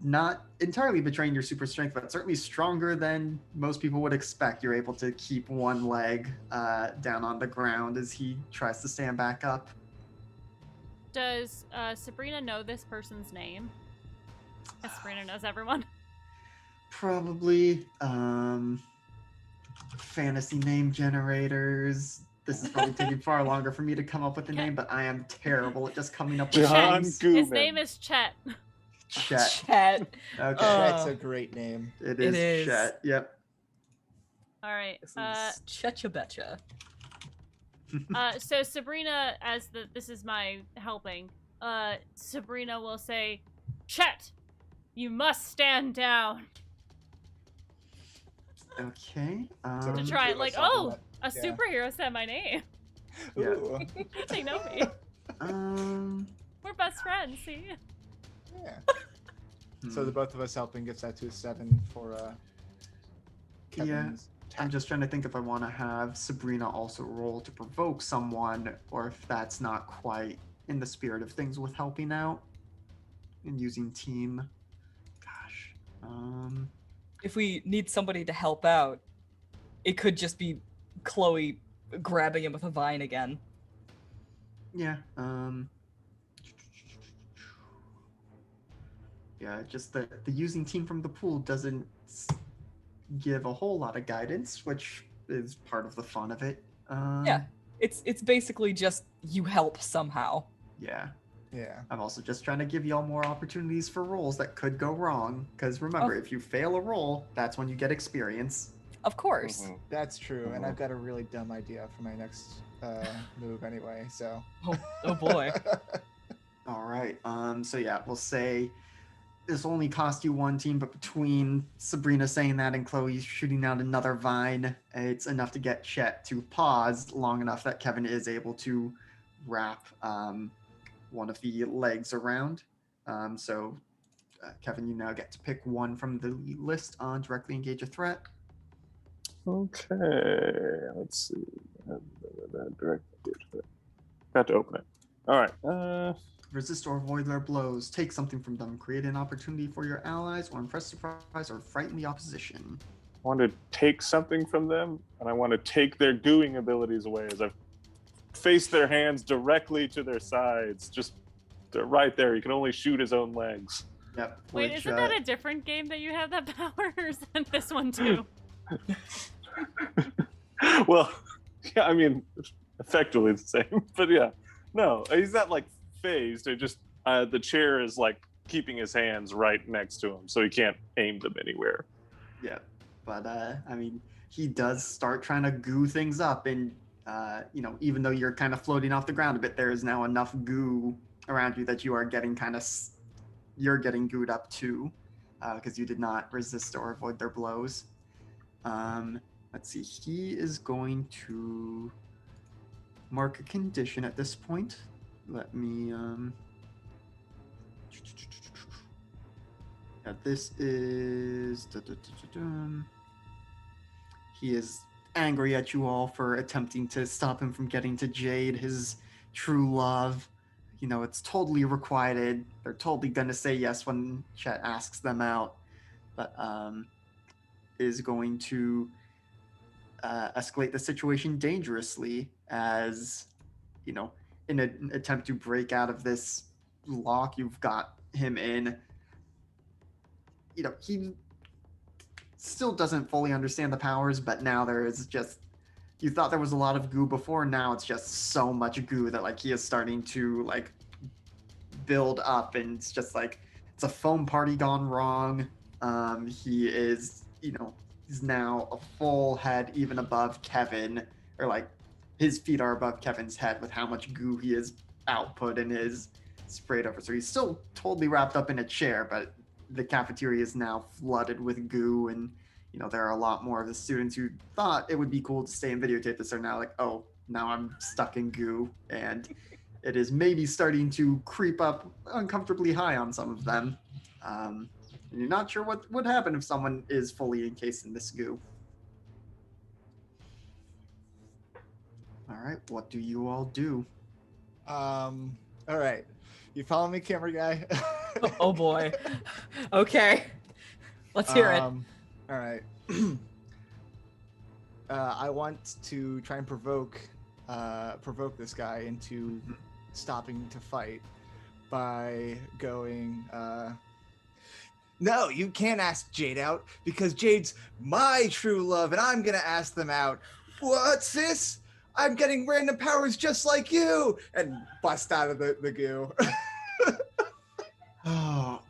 S1: not entirely betraying your super strength, but certainly stronger than most people would expect. You're able to keep one leg down on the ground as he tries to stand back up.
S5: Does Subrina know this person's name? Subrina knows everyone.
S1: Probably fantasy name generators. This is probably taking far longer for me to come up with a name, but I am terrible at just coming up with
S3: John
S1: names.
S3: Gooman.
S5: His name is Chet.
S1: Chet.
S2: Chet.
S1: Okay.
S4: That's a great name.
S1: It is Chet. Yep.
S5: All right.
S2: Chetcha betcha.
S5: So Subrina, this is my helping. Subrina will say, "Chet, you must stand down."
S1: Okay.
S5: To try it, like, oh, a superhero said my name.
S1: Yeah.
S4: Ooh.
S5: They know me. We're best friends. See.
S4: Yeah. So the both of us helping gets that to a 7 for Kevin's
S1: I'm just trying to think if I want to have Subrina also roll to provoke someone, or if that's not quite in the spirit of things with helping out and using team. Gosh.
S2: If we need somebody to help out, it could just be Chloe grabbing him with a vine again.
S1: Yeah. Yeah, just the using team from the pool doesn't give a whole lot of guidance, which is part of the fun of it.
S2: Yeah, it's basically just you help somehow.
S1: Yeah.
S4: Yeah.
S1: I'm also just trying to give y'all more opportunities for rolls that could go wrong, because remember, if you fail a roll, that's when you get experience.
S2: Of course.
S3: Mhm.
S4: That's true, and I've got a really dumb idea for my next move anyway, so.
S2: Oh boy.
S1: All right. So yeah, we'll say this only cost you one team, but between Subrina saying that and Chloe shooting out another vine, it's enough to get Chet to pause long enough that Kevin is able to wrap one of the legs around. So Kevin, you now get to pick one from the list on directly engage a threat.
S3: Okay, let's see. Direct engagement. Got to open it. All right.
S1: Resist or avoid their blows. Take something from them. Create an opportunity for your allies, or impress, surprise, or frighten the opposition.
S3: I want to take something from them, and I want to take their gooing abilities away as I face their hands directly to their sides. Just they're right there. He can only shoot his own legs.
S1: Yep.
S5: Wait, isn't that a different game that you have that power, or is that this one too?
S3: Well, yeah, I mean, effectively the same, but yeah, no, he's not like phased. It just the chair is like keeping his hands right next to him, so he can't aim them anywhere.
S1: Yeah, but I mean, he does start trying to goo things up, and even though you're kind of floating off the ground a bit, there is now enough goo around you that you are getting you're getting gooed up too, because you did not resist or avoid their blows. Let's see, he is going to mark a condition at this point. Let me, this is, he is angry at you all for attempting to stop him from getting to Jade, his true love. It's totally requited. They're totally gonna say yes when Chet asks them out, but is going to escalate the situation dangerously, as in an attempt to break out of this lock you've got him in. He still doesn't fully understand the powers, but now there is just, you thought there was a lot of goo before, now it's just so much goo that he is starting to build up, and it's just it's a foam party gone wrong. He is, he's now a full head even above Kevin, or his feet are above Kevin's head with how much goo he has output and is sprayed over. So he's still totally wrapped up in a chair, but the cafeteria is now flooded with goo, and there are a lot more of the students who thought it would be cool to stay and videotape this are now oh, now I'm stuck in goo. And it is maybe starting to creep up uncomfortably high on some of them. And you're not sure what would happen if someone is fully encased in this goo. All right, what do you all do?
S4: All right. You follow me, camera guy?
S2: Oh boy. Okay. Let's hear it.
S4: All right. I want to try and provoke this guy into stopping to fight by going, no, you can't ask Jade out because Jade's my true love and I'm gonna ask them out. What's this? I'm getting random powers just like you! And bust out of the goo.
S1: Oh,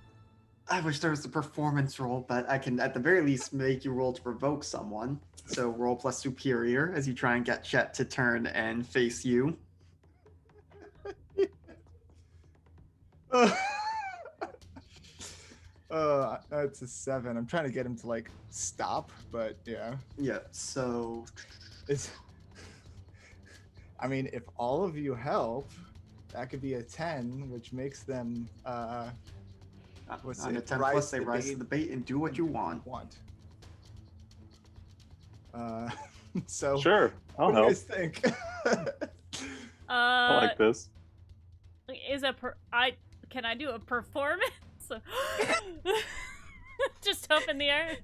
S1: I wish there was a performance roll, but I can at the very least make you roll to provoke someone. So roll plus superior as you try and get Chet to turn and face you.
S4: That's a 7. I'm trying to get him to like stop, but yeah.
S1: Yeah, so
S4: It's. I mean, if all of you help, that could be a 10, which makes them what's
S1: on a
S4: it?
S1: 10 plus, they rise to the bait and do what you want.
S4: So
S3: Sure, I'll
S4: what do you
S3: help.
S4: guys think?
S3: I like this.
S5: Can I do a performance? Just up in the air.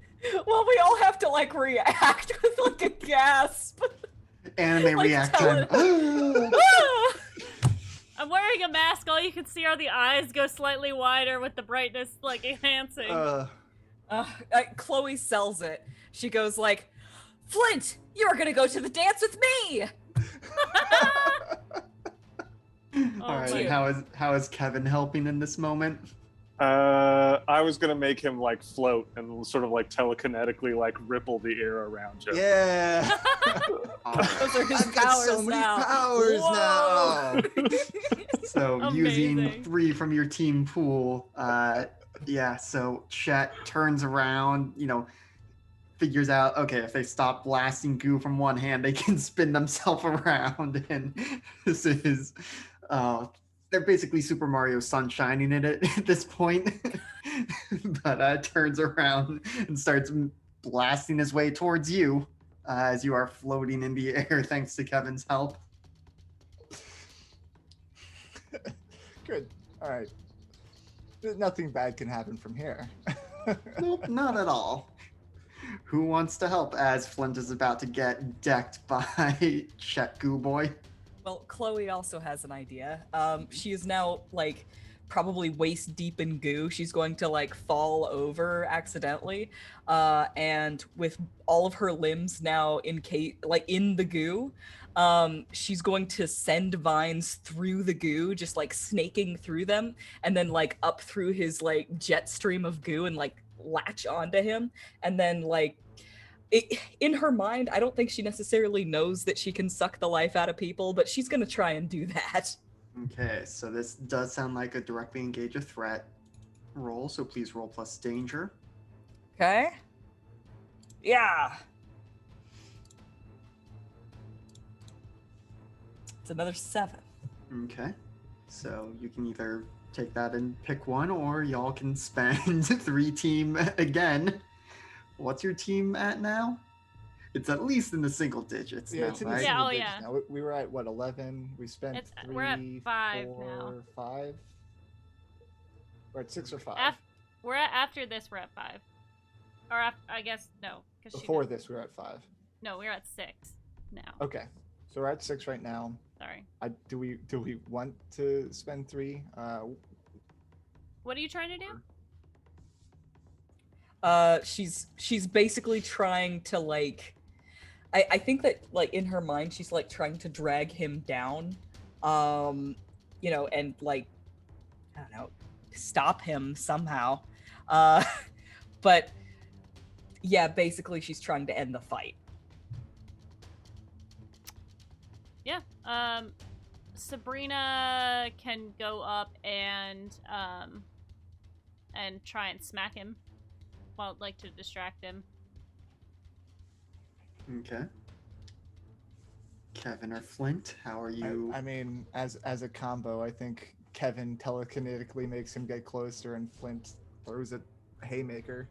S2: Well, we all have to like react with like a gasp.
S1: Anime
S2: Like,
S1: reaction.
S5: I'm wearing a mask. All you can see are the eyes go slightly wider with the brightness like enhancing.
S2: Chloe sells it. She goes like, Flint, you're gonna go to the dance with me.
S1: All right,
S2: dear.
S1: how is Kevin helping in this moment?
S3: I was gonna make him like float and sort of like telekinetically like ripple the air around you.
S4: Yeah.
S2: Those are his
S4: I've got
S2: powers
S4: so many
S2: now.
S4: powers
S2: Whoa.
S4: now.
S1: So using
S5: Amazing.
S1: 3 from your team pool, yeah. So Chet turns around, figures out, okay, if they stop blasting goo from one hand, they can spin themselves around, and this is, they're basically Super Mario Sunshining in it at this point. But turns around and starts blasting his way towards you as you are floating in the air thanks to Kevin's help.
S4: Good. All right. Nothing bad can happen from here.
S1: Nope, not at all. Who wants to help as Flint is about to get decked by Chet Goo Boy?
S2: Well, Chloe also has an idea. She is now like probably waist deep in goo. She's going to like fall over accidentally, and with all of her limbs now in the goo, she's going to send vines through the goo, just like snaking through them, and then like up through his like jet stream of goo and like latch onto him, and then like. In her mind, I don't think she necessarily knows that she can suck the life out of people, but she's gonna try and do that.
S1: Okay, so this does sound like a directly engage a threat roll, so please roll plus danger.
S2: Okay. Yeah. It's another 7.
S1: Okay, so you can either take that and pick one, or y'all can spend 3 team again. What's your team at now? It's at least in the single digits now,
S4: It's in the
S1: right?
S5: Yeah,
S4: single
S5: oh,
S4: digits
S5: yeah.
S4: now. We were at what, 11? We spent
S5: We're at
S4: 3,
S5: 5
S4: 4,
S5: now.
S4: 5. We're at 6 or 5.
S5: After this, we're at 5. Or I guess no, because
S4: Before this, we were at 5.
S5: No, we're at 6 now.
S4: Okay, so we're at 6 right now.
S5: Sorry.
S4: Do we want to spend 3?
S5: What are you trying to do?
S2: She's basically trying to like, I think that like in her mind she's like trying to drag him down, and like, I don't know, stop him somehow, but yeah, basically she's trying to end the fight.
S5: Yeah. Subrina can go up and try and smack him. Well, like to distract him.
S1: Okay. Kevin or Flint, how are you?
S4: I mean, as a combo, I think Kevin telekinetically makes him get closer, and Flint throws a haymaker.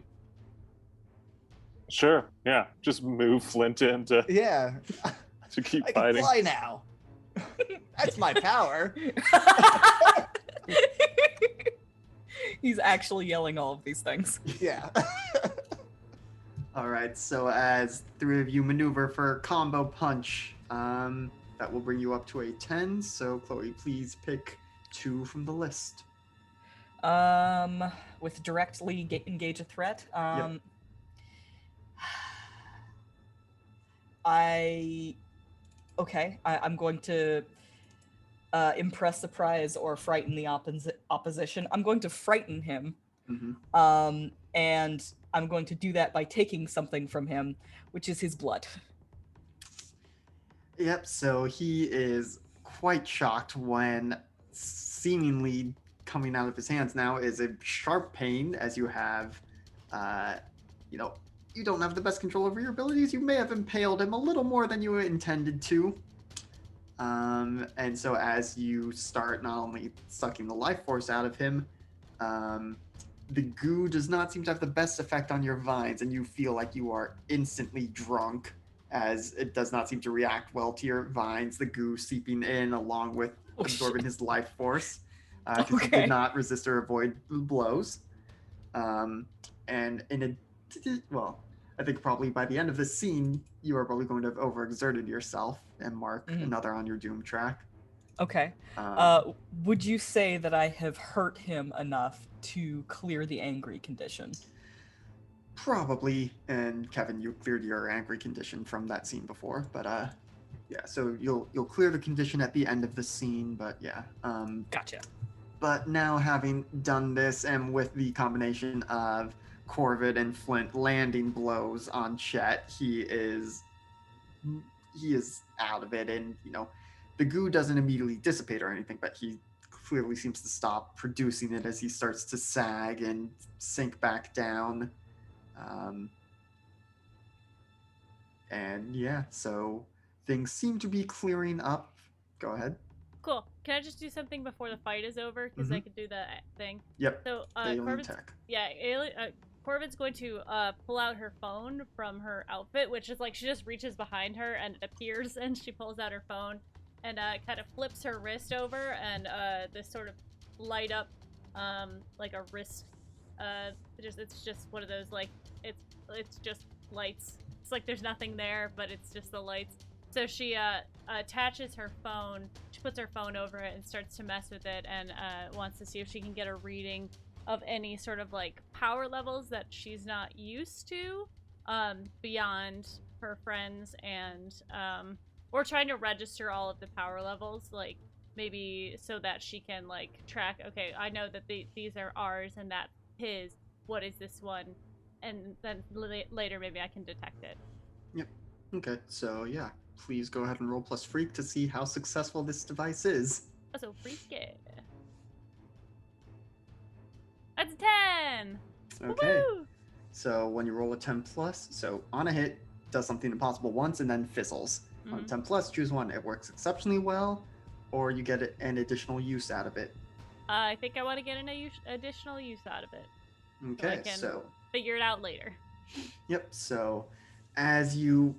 S3: Sure, yeah. Just move Flint in to
S4: Yeah,
S3: keep
S4: I can
S3: fighting.
S4: fly now. That's my power.
S2: He's actually yelling all of these things.
S4: Yeah.
S1: All right, so as three of you maneuver for combo punch, that will bring you up to a 10. So Chloe, please pick 2 from the list.
S2: With directly engage a threat.
S1: Yep.
S2: I'm going to impress, surprise, or frighten the opposition. I'm going to frighten him.
S1: Mm-hmm.
S2: And I'm going to do that by taking something from him, which is his blood.
S1: Yep, so he is quite shocked when seemingly coming out of his hands now is a sharp pain, as you have, you don't have the best control over your abilities. You may have impaled him a little more than you intended to. And so as you start not only sucking the life force out of him, the goo does not seem to have the best effect on your vines, and you feel like you are instantly drunk, as it does not seem to react well to your vines, the goo seeping in along with absorbing his life force, because he did not resist or avoid blows. And I think probably by the end of this scene, you are probably going to have overexerted yourself and mark another on your doom track.
S2: Okay. Would you say that I have hurt him enough to clear the angry condition?
S1: Probably. And Kevin, you cleared your angry condition from that scene before, but yeah. So you'll clear the condition at the end of the scene, but yeah.
S2: Gotcha.
S1: But now, having done this, and with the combination of Corvid and Flint landing blows on Chet, he is out of it, and the goo doesn't immediately dissipate or anything, but he clearly seems to stop producing it as he starts to sag and sink back down. And yeah, so things seem to be clearing up. Go ahead.
S5: Cool. Can I just do something before the fight is over? Because I could do that thing.
S1: Yep.
S5: So,
S1: Alien tech.
S5: Yeah, Corvid's going to pull out her phone from her outfit, which is like she just reaches behind her and it appears, and she pulls out her phone and kind of flips her wrist over, and this sort of light up, like a wrist. It's just one of those, like, it's just lights. It's like there's nothing there, but it's just the lights. So she attaches her phone. She puts her phone over it and starts to mess with it, and wants to see if she can get a reading of any sort of like power levels that she's not used to, beyond her friends, and or trying to register all of the power levels, like maybe so that she can like track, okay, I know that these are ours and that's his, what is this one, and then later maybe I can detect it.
S1: Yep. Okay, so yeah, please go ahead and roll plus freak to see how successful this device is.
S5: Oh, so freaky. That's a 10!
S1: Okay.
S5: Woo!
S1: So when you roll a 10 plus, so on a hit, does something impossible once and then fizzles. On 10 plus, choose one. It works exceptionally well, or you get an additional use out of it.
S5: I think I want to get an additional use out of it.
S1: Okay,
S5: so I can
S1: so
S5: figure it out later.
S1: Yep. So as you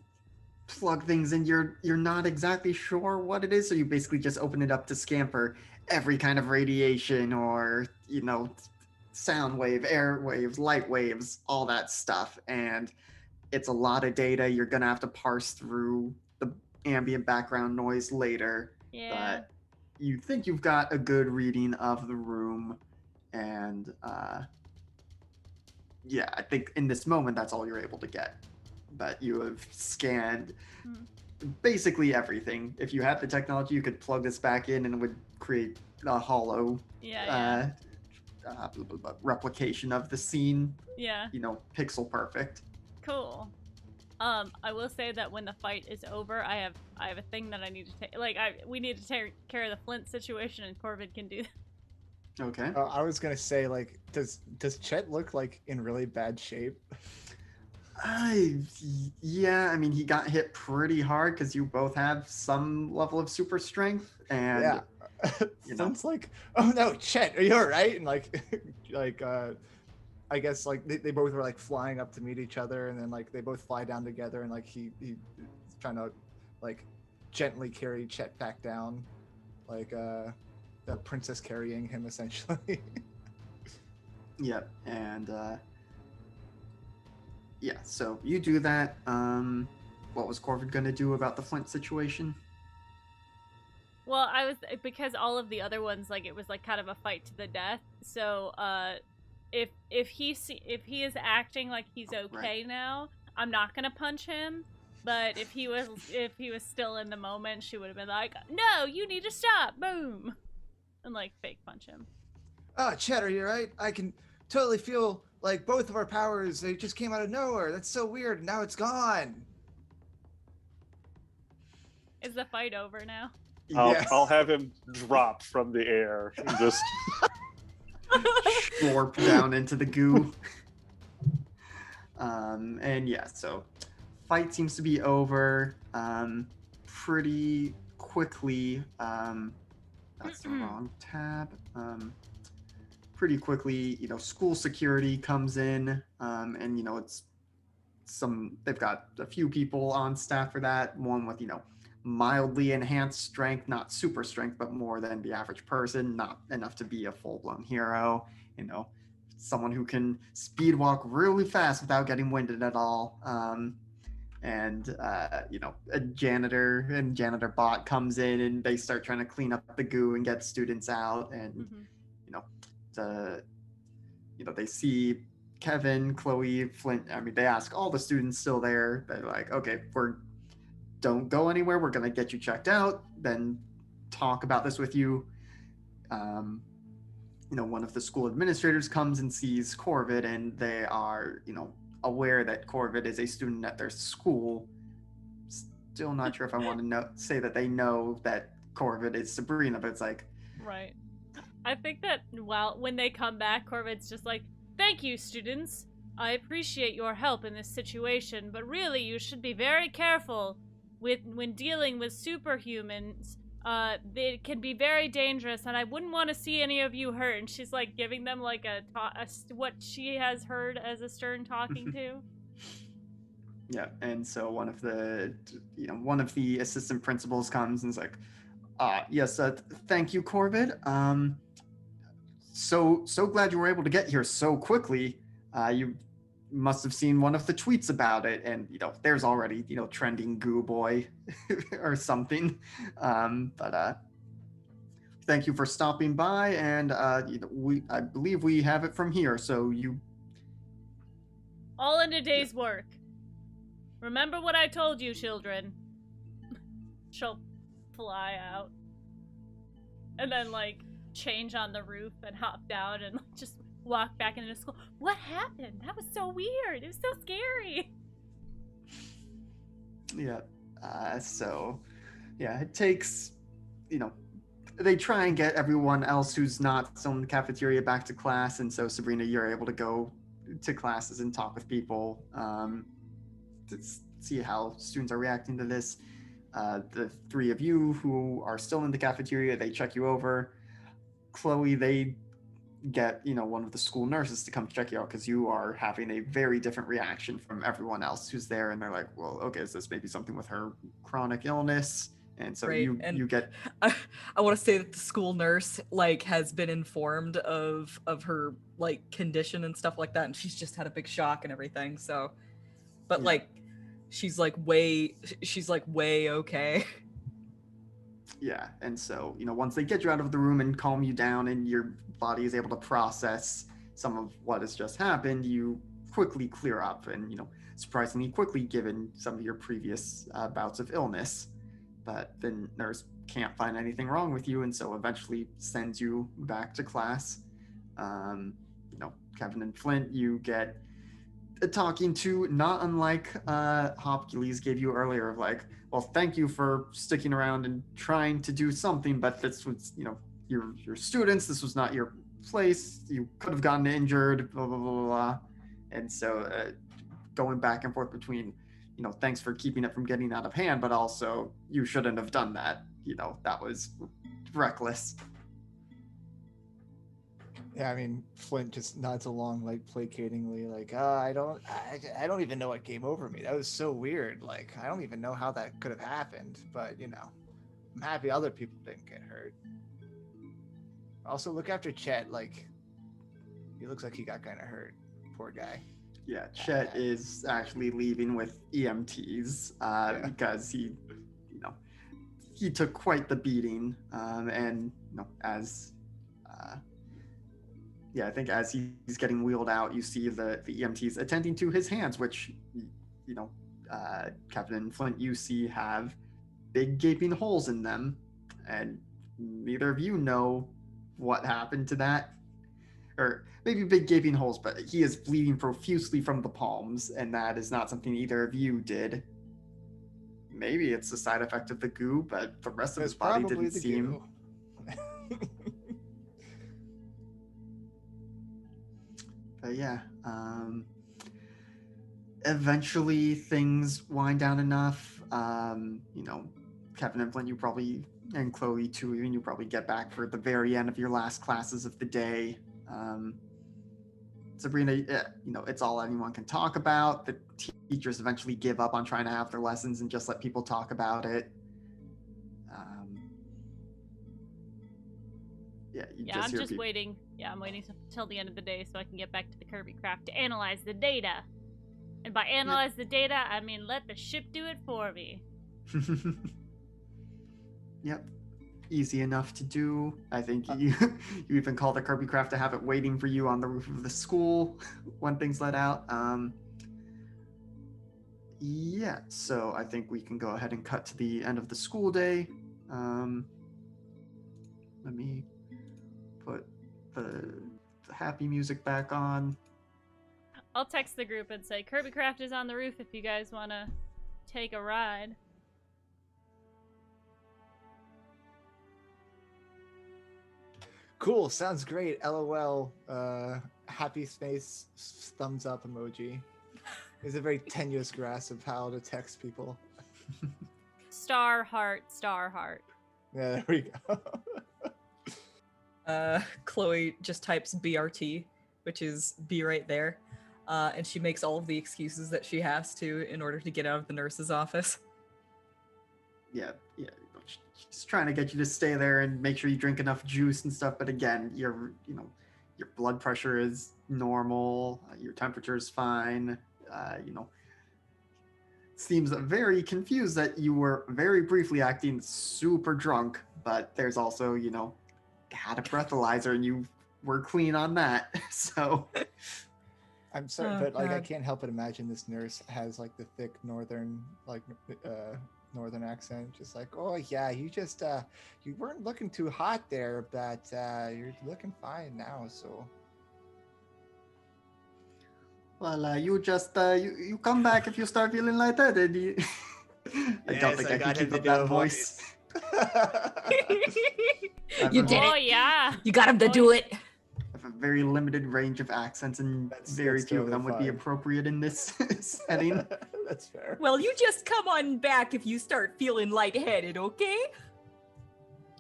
S1: plug things in, you're not exactly sure what it is, so you basically just open it up to scan for every kind of radiation or sound wave, air waves, light waves, all that stuff, and it's a lot of data. You're gonna have to parse through the ambient background noise later.
S5: Yeah.
S1: But you think you've got a good reading of the room, and yeah, I think in this moment that's all you're able to get. But you have scanned basically everything. If you had the technology, you could plug this back in and it would create a hollow replication of the scene.
S5: Yeah.
S1: Pixel perfect.
S5: Cool. I will say that when the fight is over, I have a thing that I need to take. Like, we need to take care of the Flint situation, and Corvid can do that.
S1: Okay.
S4: I was gonna say, like, does Chet look like in really bad shape?
S1: Yeah, I mean, he got hit pretty hard because you both have some level of super strength, and
S4: Yeah.
S1: you know,
S4: Flint's like, oh no, Chet, are you all right? And like, like, I guess like they both were like flying up to meet each other, and then like they both fly down together, and like he's trying to like gently carry Chet back down, like the princess carrying him essentially.
S1: yeah, and yeah. So you do that. What was Corvid gonna do about the Flint situation?
S5: Well, I was because all of the other ones like it was like kind of a fight to the death. So if he is acting like he's okay now, I'm not gonna punch him. But if he was still in the moment, she would have been like, "No, you need to stop!" Boom, and like fake punch him.
S4: Oh, Chet, are you right? I can totally feel like both of our powers, they just came out of nowhere. That's so weird. Now it's gone.
S5: Is the fight over now?
S4: Yes.
S3: I'll have him drop from the air and just
S1: Warp down into the goo. And yeah, so fight seems to be over pretty quickly. That's the wrong tab. Pretty quickly, school security comes in, and they've got a few people on staff for that. One with mildly enhanced strength, not super strength, but more than the average person, not enough to be a full-blown hero. Someone who can speed walk really fast without getting winded at all. And a janitor and janitor bot comes in, and they start trying to clean up the goo and get students out. And they see Kevin, Chloe, Flint. I mean, they ask all the students still there. They're like, okay, don't go anywhere. We're going to get you checked out, then talk about this with you. One of the school administrators comes and sees Corvid, and they are, aware that Corvid is a student at their school. Still not sure if I want to say that they know that Corvid is Subrina, but it's like...
S5: Right. I think that, when they come back, Corvid's just like, "Thank you, students. I appreciate your help in this situation, but really you should be very careful when dealing with superhumans. They can be very dangerous, and I wouldn't want to see any of you hurt." And she's like giving them like what she has heard as a stern talking to.
S1: Yeah, and so one of the assistant principals comes and is like, "Yes, thank you, Corvid. So glad you were able to get here so quickly. You must have seen one of the tweets about it, and there's already trending goo boy or something. But thank you for stopping by, and I believe we have it from here. So you
S5: all in a day's work. Remember what I told you, children." She'll fly out and then like change on the roof and hop down and just walk back into school. What happened? That was so weird. It was so scary.
S1: Yeah. It takes, they try and get everyone else who's not still in the cafeteria back to class. And so, Sabrina, you're able to go to classes and talk with people to see how students are reacting to this. The three of you who are still in the cafeteria, they check you over. Chloe, they get one of the school nurses to come check you out because you are having a very different reaction from everyone else who's there, and they're like, well, okay, is this maybe something with her chronic illness? And so you get
S2: I want to say that the school nurse like has been informed of her like condition and stuff like that, and she's just had a big shock and everything. So but
S1: Yeah.
S2: like she's way okay.
S1: Yeah, and so once they get you out of the room and calm you down and your body is able to process some of what has just happened, you quickly clear up, and surprisingly quickly given some of your previous bouts of illness. But the nurse can't find anything wrong with you, and so eventually sends you back to class. Kevin and Flint, you get talking to, not unlike Hopkins gave you earlier, of like, well, thank you for sticking around and trying to do something, but this was, your students, this was not your place, you could have gotten injured, blah, blah, blah, blah. And so going back and forth between, thanks for keeping it from getting out of hand, but also you shouldn't have done that. That was reckless.
S4: Yeah, I mean, Flint just nods along, like placatingly, like, I don't even know what came over me. That was so weird. Like, I don't even know how that could have happened. But I'm happy other people didn't get hurt. Also, look after Chet. Like, he looks like he got kind of hurt. Poor guy.
S1: Yeah, Chet is actually leaving with EMTs because he took quite the beating, and as. I think as he's getting wheeled out, you see the EMTs attending to his hands, which, Captain Flint, you see have big gaping holes in them, and neither of you know what happened to that. Or maybe big gaping holes, but he is bleeding profusely from the palms, and that is not something either of you did. Maybe it's a side effect of the goo, but the rest of his body didn't seem... But yeah, eventually things wind down enough. Captain and Flint, you probably, and Chloe too, even you probably get back for the very end of your last classes of the day. Subrina, it's all anyone can talk about. The teachers eventually give up on trying to have their lessons and just let people talk about it.
S5: I'm just waiting. Yeah, I'm waiting till the end of the day so I can get back to the Kirby craft to analyze the data. And by analyze the data, I mean let the ship do it for me.
S1: Yep. Easy enough to do. I think you even call the Kirby craft to have it waiting for you on the roof of the school when things let out. So I think we can go ahead and cut to the end of the school day. Let me put the happy music back on.
S5: I'll text the group and say, Kirby craft is on the roof if you guys want to take a ride.
S4: Cool, sounds great. LOL, happy face, thumbs up emoji. It's a very tenuous grasp of how to text people.
S5: Star heart, star heart.
S4: Yeah, there we go.
S2: Chloe just types BRT, which is be right there. And she makes all of the excuses that she has to in order to get out of the nurse's office.
S1: Yeah. She's trying to get you to stay there and make sure you drink enough juice and stuff. But again, your blood pressure is normal. Your temperature is fine. Seems very confused that you were very briefly acting super drunk, but there's also, had a breathalyzer and you were clean on that. So
S4: I'm sorry, but I can't help but imagine this nurse has like the thick northern accent, just like, oh yeah, you just you weren't looking too hot there, but you're looking fine now. So
S1: well, you just you come back if you start feeling lightheaded. I don't think I can keep up that voice.
S2: You did it.
S5: Oh yeah,
S2: you got him to do it.
S1: I have a very limited range of accents, and very few of them would be appropriate in this setting.
S4: That's fair.
S2: Well, you just come on back if you start feeling lightheaded, okay?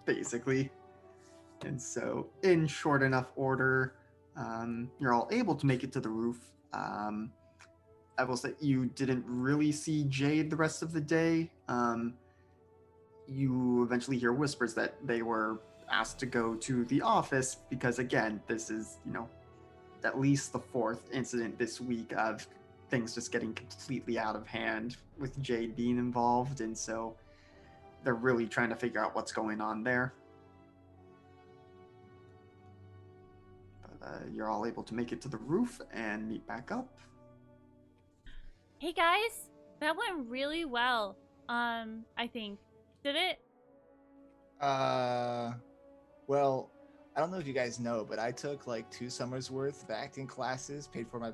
S1: Basically. And so, in short enough order, you're all able to make it to the roof. I will say you didn't really see Jade the rest of the day. You eventually hear whispers that they were asked to go to the office because, again, this is, at least the fourth incident this week of things just getting completely out of hand with Jade being involved. And so they're really trying to figure out what's going on there. But you're all able to make it to the roof and meet back up.
S5: Hey guys, that went really well. I think. Did it?
S4: Well, I don't know if you guys know, but I took like 2 summers worth of acting classes paid for my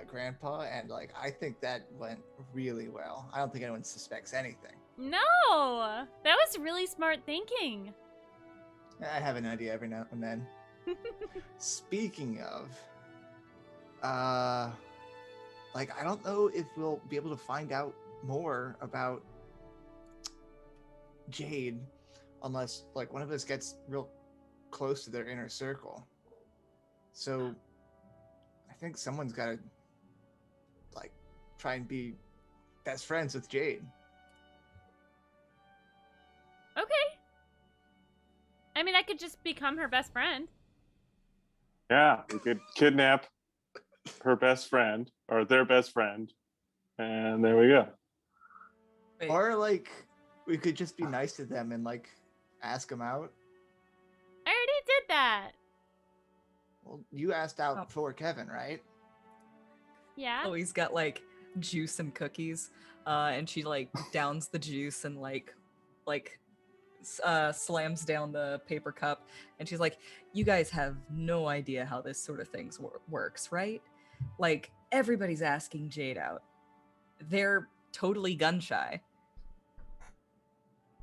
S4: grandpa, and like I think that went really well. I don't think anyone suspects anything.
S5: No, that was really smart thinking.
S4: I have an idea every now and then. like, I don't know if we'll be able to find out more about Jade unless, like, one of us gets real close to their inner circle. So I think someone's got to, like, try and be best friends with Jade.
S5: Okay. I mean, I could just become her best friend.
S3: Yeah, we could kidnap her best friend or their best friend, and there we go.
S2: Wait,
S4: Or, like, we could just be nice to them and, like, ask them out.
S5: I already did that.
S4: Well, you asked out
S2: Oh.
S4: for Kevin, right?
S5: Yeah.
S2: Chloe's got like juice and cookies, and she like downs the juice and slams down the paper cup, and she's like, "You guys have no idea how this sort of things works, right? Like everybody's asking Jade out. They're totally gun shy.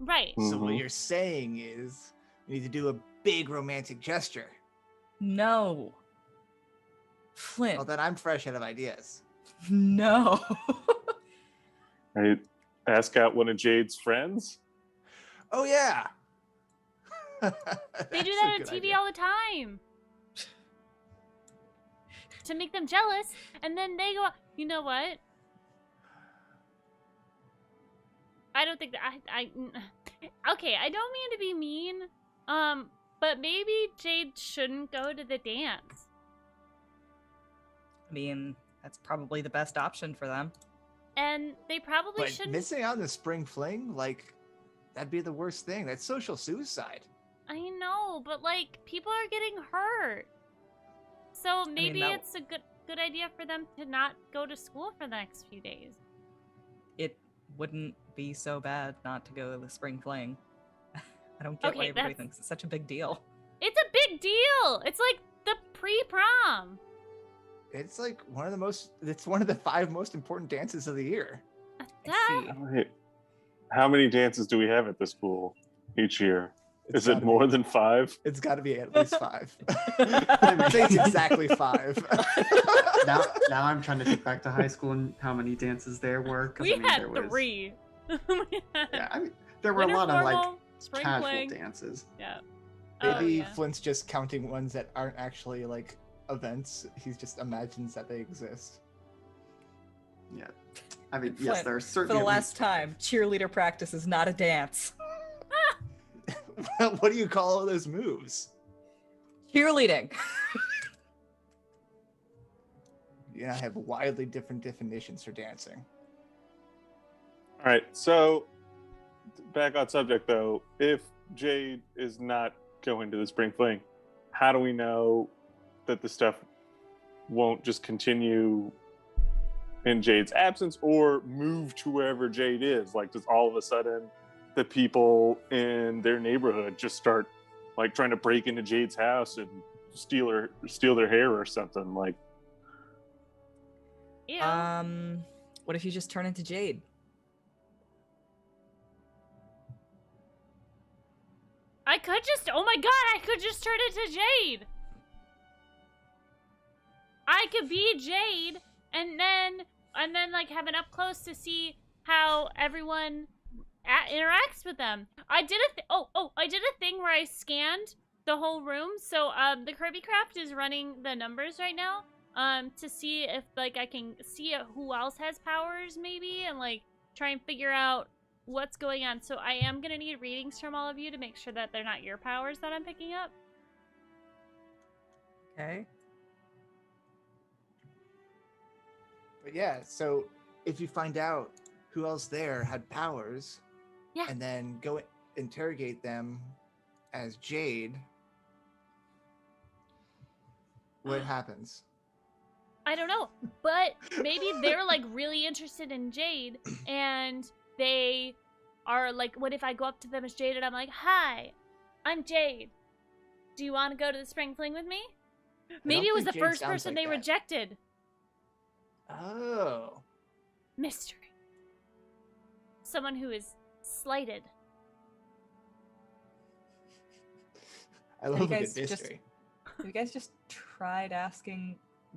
S5: Right.
S4: So what
S3: Mhm.
S4: you're saying is we need to do a big romantic gesture.
S2: No, Flint,
S4: Well, then I'm fresh out of ideas.
S2: no."
S3: Right? Ask out one of Jade's friends.
S4: Oh, yeah.
S5: They do that on TV all the time. To make them jealous, and then they go, you know what? I don't think that okay, I don't mean to be mean, but maybe Jade shouldn't go to the dance.
S2: I mean, that's probably the best option for them.
S5: And they probably
S4: But
S5: shouldn't.
S4: missing out on the spring fling, like, that'd be the worst thing. That's social suicide.
S5: I know, but like people are getting hurt. So maybe
S2: that-
S5: it's a good idea for them to not go to school for the next few days.
S2: It wouldn't be so bad not to go to the spring fling. I don't get why
S5: Okay,
S2: everybody
S5: that's-
S2: thinks it's such a big deal.
S5: It's a big deal. It's like the pre-prom.
S4: It's like it's one of the 5 most important dances of the year.
S2: I
S5: Duh.
S2: see.
S3: Wait, how many dances do we have at the school each year? Is it
S4: gotta
S3: more
S4: be-
S3: than 5?
S4: It's got to be at least 5. I'd say it's exactly 5.
S1: Now I'm trying to think back to high school and how many dances there were. 'Cause,
S5: We
S1: I mean,
S5: had
S1: there was,
S5: 3.
S1: Yeah, I mean, there were
S5: Winter
S1: a lot of like
S5: formal, spring
S1: casual
S5: fling.
S1: dances.
S5: Yeah.
S4: Maybe
S5: yeah.
S4: Flint's just counting ones that aren't actually, like, events. He just imagines that they exist.
S1: Yeah, I mean, yes,
S2: Flint,
S1: there are
S2: For
S1: certainly.
S2: the
S1: at
S2: last time, cheerleader practice is not a dance.
S4: What do you call all those moves?
S2: Cheerleading.
S4: You know, I have widely different definitions for dancing.
S3: All right, so back on subject though, if Jade is not going to the spring fling, how do we know that the stuff won't just continue in Jade's absence or move to wherever Jade is? Like, does all of a sudden the people in their neighborhood just start like trying to break into Jade's house and steal their hair or something? Like,
S5: Ew.
S2: What if you just turn into Jade?
S5: I could just, oh my god, I could just turn into Jade. I could be Jade and then like have it up close to see how everyone interacts with them. I did I did a thing where I scanned the whole room. So the Kirby Craft is running the numbers right now to see if like I can see who else has powers maybe and like try and figure out what's going on. So I am gonna need readings from all of you to make sure that they're not your powers that I'm picking up.
S2: Okay.
S4: But yeah, so if you find out who else there had powers,
S5: Yeah.
S4: and then go interrogate them as Jade, what happens?
S5: I don't know, but maybe they're like really interested in Jade, and they are like, what if I go up to them as Jade and I'm like, "Hi, I'm Jade. Do you want to go to the spring fling with me?" Maybe it was the
S4: think Jade
S5: first
S4: sounds
S5: person
S4: like
S5: they
S4: that.
S5: rejected.
S4: Oh.
S5: Mystery. Someone who is slighted.
S4: I love
S2: you
S4: a good
S2: guys just-
S4: mystery.
S2: Have you guys just tried asking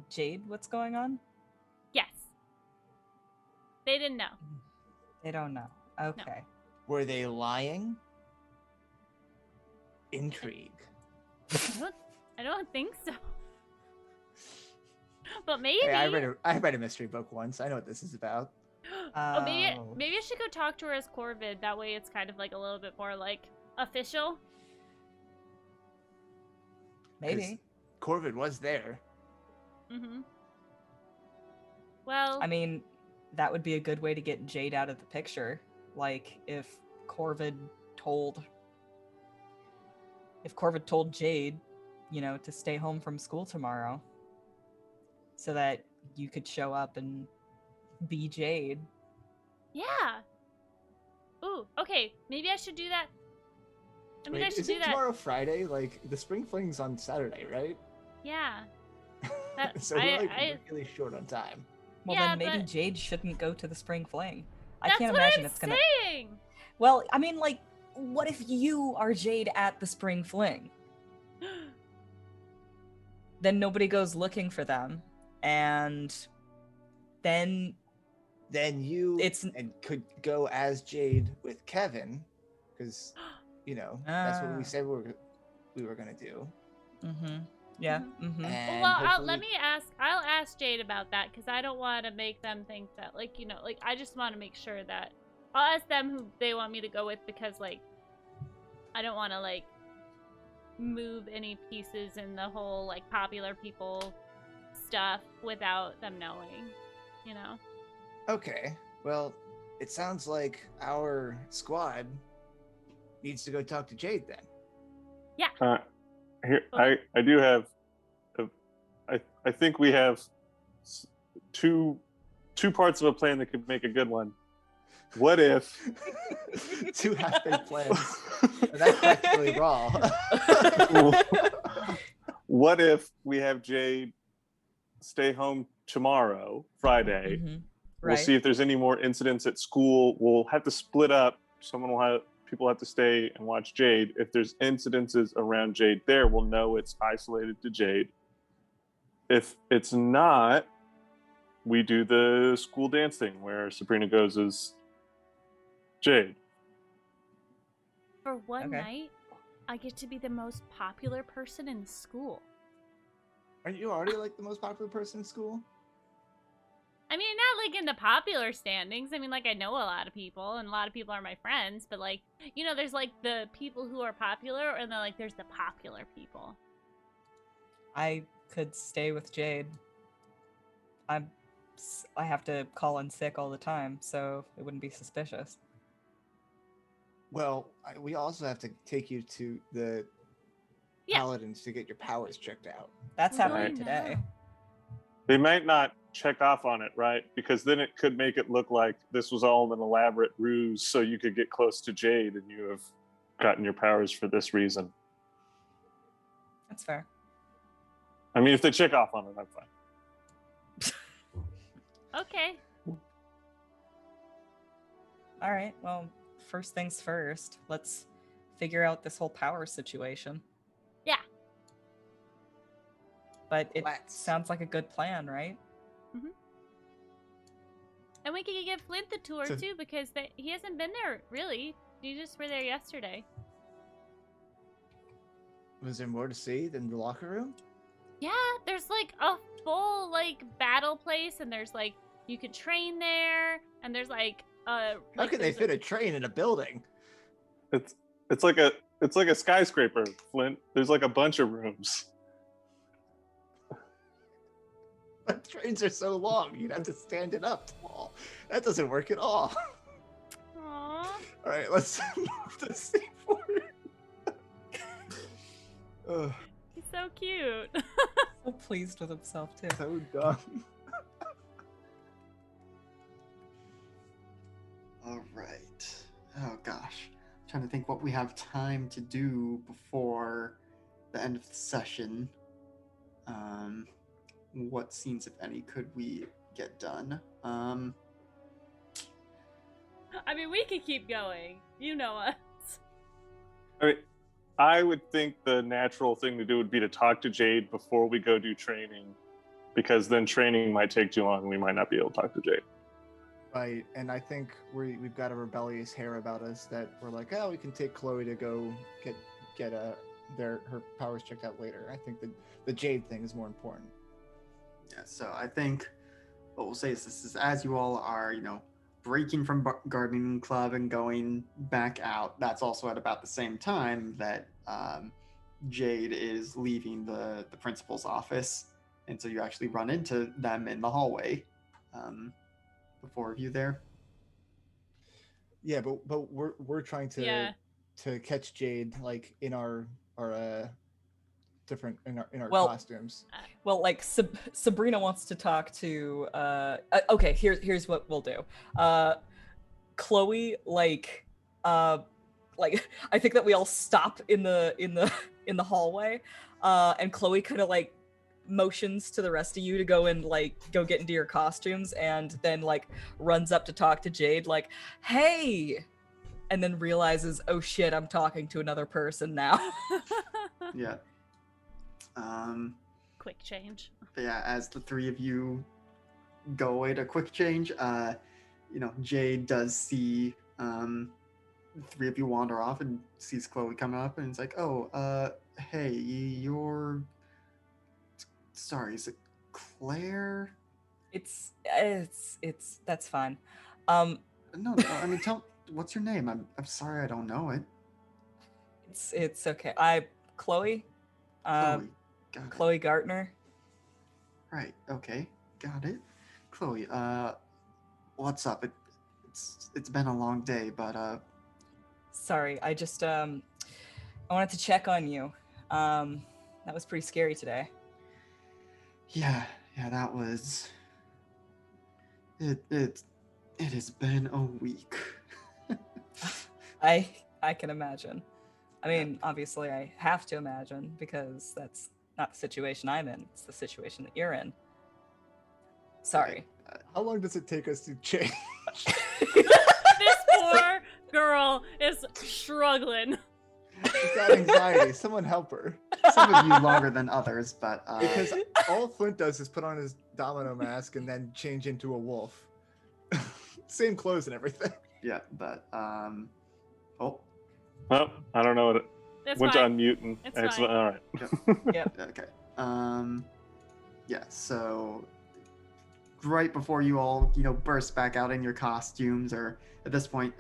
S2: Jade what's going on?
S5: Yes. They didn't know.
S2: They don't know. Okay.
S4: Were they lying? Intrigue.
S5: I don't think so. But maybe.
S4: Hey, I read a mystery book once. I know what this is about.
S5: Oh, maybe I should go talk to her as Corvid. That way it's kind of like a little bit more like official.
S2: Maybe.
S4: Corvid was there.
S5: Mm-hmm. Well,
S2: I mean, that would be a good way to get Jade out of the picture. Like, if Corvid told Jade, to stay home from school tomorrow so that you could show up and be Jade.
S5: yeah. Ooh, okay. Maybe I should do that. I mean, I should do
S4: isn't
S5: that.
S4: tomorrow Friday? Like, the spring fling's on Saturday, right?
S5: Yeah.
S4: So we're really short on time.
S2: Well,
S5: Yeah,
S2: then maybe
S5: but-
S2: Jade shouldn't go to the spring fling. I
S5: That's
S2: can't
S5: what
S2: imagine
S5: I'm
S2: it's gonna.
S5: saying.
S2: Well, I mean, like, what if you are Jade at the spring fling? Then nobody goes looking for them, and then
S4: You
S2: It's-
S4: could go as Jade with Kevin, because that's what we said we were gonna do.
S2: Yeah.
S4: And
S5: Well,
S4: hopefully-
S5: I'll ask Jade about that because I don't want to make them think that, I just want to make sure that I'll ask them who they want me to go with because, I don't want to, move any pieces in the whole, popular people stuff without them knowing,
S4: Okay, well, it sounds like our squad needs to go talk to Jade then.
S3: Here, I do have. I think we have two parts of a plan that could make a good one. What if?
S4: Two half-baked plans. That's practically raw.
S3: What if we have Jade stay home tomorrow, Friday?
S2: Right.
S3: We'll see if there's any more incidents at school. We'll have to split up. People have to stay and watch Jade. If there's incidences around Jade there, we'll know it's isolated to Jade. If it's not, we do the school dance thing where Subrina goes as Jade.
S5: For one
S2: Okay.
S5: night, I get to be the most popular person in school.
S4: Aren't you already like the most popular person in school?
S5: I mean, not in the popular standings. I mean, I know a lot of people, and a lot of people are my friends, but there's the people who are popular, and then there's the popular people.
S2: I could stay with Jade. I have to call in sick all the time, so it wouldn't be suspicious.
S4: Well, we also have to take you to the
S5: Yeah.
S4: paladins to get your powers checked out.
S2: That's
S5: Oh,
S2: happening
S5: no.
S2: today.
S3: They might not check off on it, right? Because then it could make it look like this was all an elaborate ruse so you could get close to Jade and you have gotten your powers for this reason.
S2: That's fair.
S3: I mean, if they check off on it, I'm fine.
S5: Okay.
S2: All right. Well, first things first. Let's figure out this whole power situation.
S5: Yeah.
S2: But it
S4: Let's.
S2: sounds like a good plan, right?
S5: And we could give Flint the tour,
S4: So-
S5: too, because he hasn't been there, really. You just were there yesterday.
S4: Was there more to see than the locker room?
S5: Yeah, there's, a full, battle place, and there's, you could train there, and there's,
S4: How could they fit a train in a building?
S3: It's like a skyscraper, Flint. There's a bunch of rooms.
S4: But trains are so long, you'd have to stand it up tall. That doesn't work at all.
S5: Aww.
S4: All right, let's move the scene forward. Ugh,
S5: He's so cute.
S2: So pleased with himself, too.
S4: so dumb.
S1: All right. Oh gosh, trying to think what we have time to do before the end of the session. What scenes, if any, could we get done?
S5: I mean, we could keep going. You know us.
S3: I mean, I would think the natural thing to do would be to talk to Jade before we go do training, because then training might take too long and we might not be able to talk to Jade.
S4: Right, and I think we've got a rebellious hair about us that we're like, oh, we can take Chloe to go get her powers checked out later. I think the Jade thing is more important.
S1: Yeah, so I think what we'll say is this is as you all are, breaking from gardening club and going back out. That's also at about the same time that Jade is leaving the principal's office, and so you actually run into them in the hallway. The four of you there.
S4: Yeah, but we're trying
S5: Yeah.
S4: to catch Jade like in our different in our
S2: Well-
S4: costumes.
S2: Well, like Subrina wants to talk to. Okay, here's what we'll do. Chloe, like I think that we all stop in the hallway, and Chloe kind of like motions to the rest of you to go get into your costumes, and then like runs up to talk to Jade, like, "Hey," and then realizes, "Oh shit, I'm talking to another person now."
S1: Yeah.
S5: Quick change.
S1: But yeah, as the three of you go away to quick change, Jade does see the three of you wander off and sees Chloe coming up, and it's like, "Oh, hey, you're sorry, is it Claire?"
S2: It's that's fine.
S1: No, I mean, what's your name? I'm sorry, I don't know it.
S2: It's okay. Chloe.
S1: Chloe. Got it.
S2: Chloe Gartner.
S1: Right. Okay. Got it. Chloe. What's up? It's been a long day, but
S2: Sorry, I just I wanted to check on you. That was pretty scary today.
S1: yeah, that was. It has been a week.
S2: I can imagine. I mean, obviously I have to imagine because that's not the situation I'm in. It's the situation that you're in. Sorry.
S4: How long does it take us to change?
S5: This poor girl is struggling.
S4: She's got anxiety. Someone help her.
S1: Some of you longer than others, but
S4: Because all Flint does is put on his domino mask and then change into a wolf. Same clothes and everything.
S1: yeah, but oh,
S3: Well, I don't know what it
S5: That's
S3: went to
S5: fine.
S3: unmute and
S5: It's
S3: excellent.
S5: fine.
S3: All right.
S2: Yep.
S1: okay. Yeah. So right before you all, burst back out in your costumes, or at this point,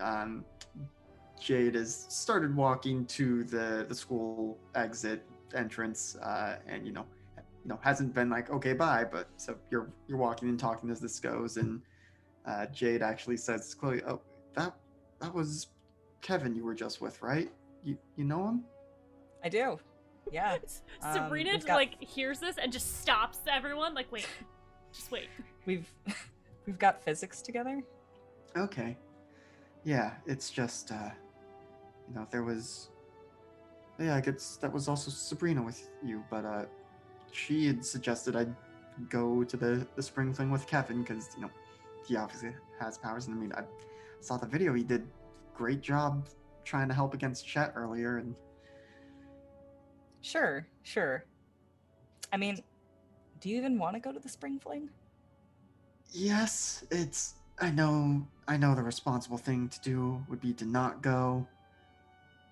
S1: Jade has started walking to the school exit entrance, and hasn't been like, okay, bye, but so you're walking and talking as this goes, and Jade actually says, Chloe, "Oh, that was Kevin you were just with, right? You know him?"
S2: I do. Yeah.
S5: Sabrina
S2: we've got-
S5: hears this and just stops everyone. Like, wait, just wait.
S2: We've got physics together.
S1: Okay. Yeah, it's just there was. Yeah, I guess that was also Subrina with you, but she had suggested I'd go to the spring fling with Kevin because he obviously has powers, and I mean I saw the video. He did great job trying to help against Chet earlier, and
S2: Sure. I mean, do you even want to go to the spring fling?
S1: yes, I know the responsible thing to do would be to not go,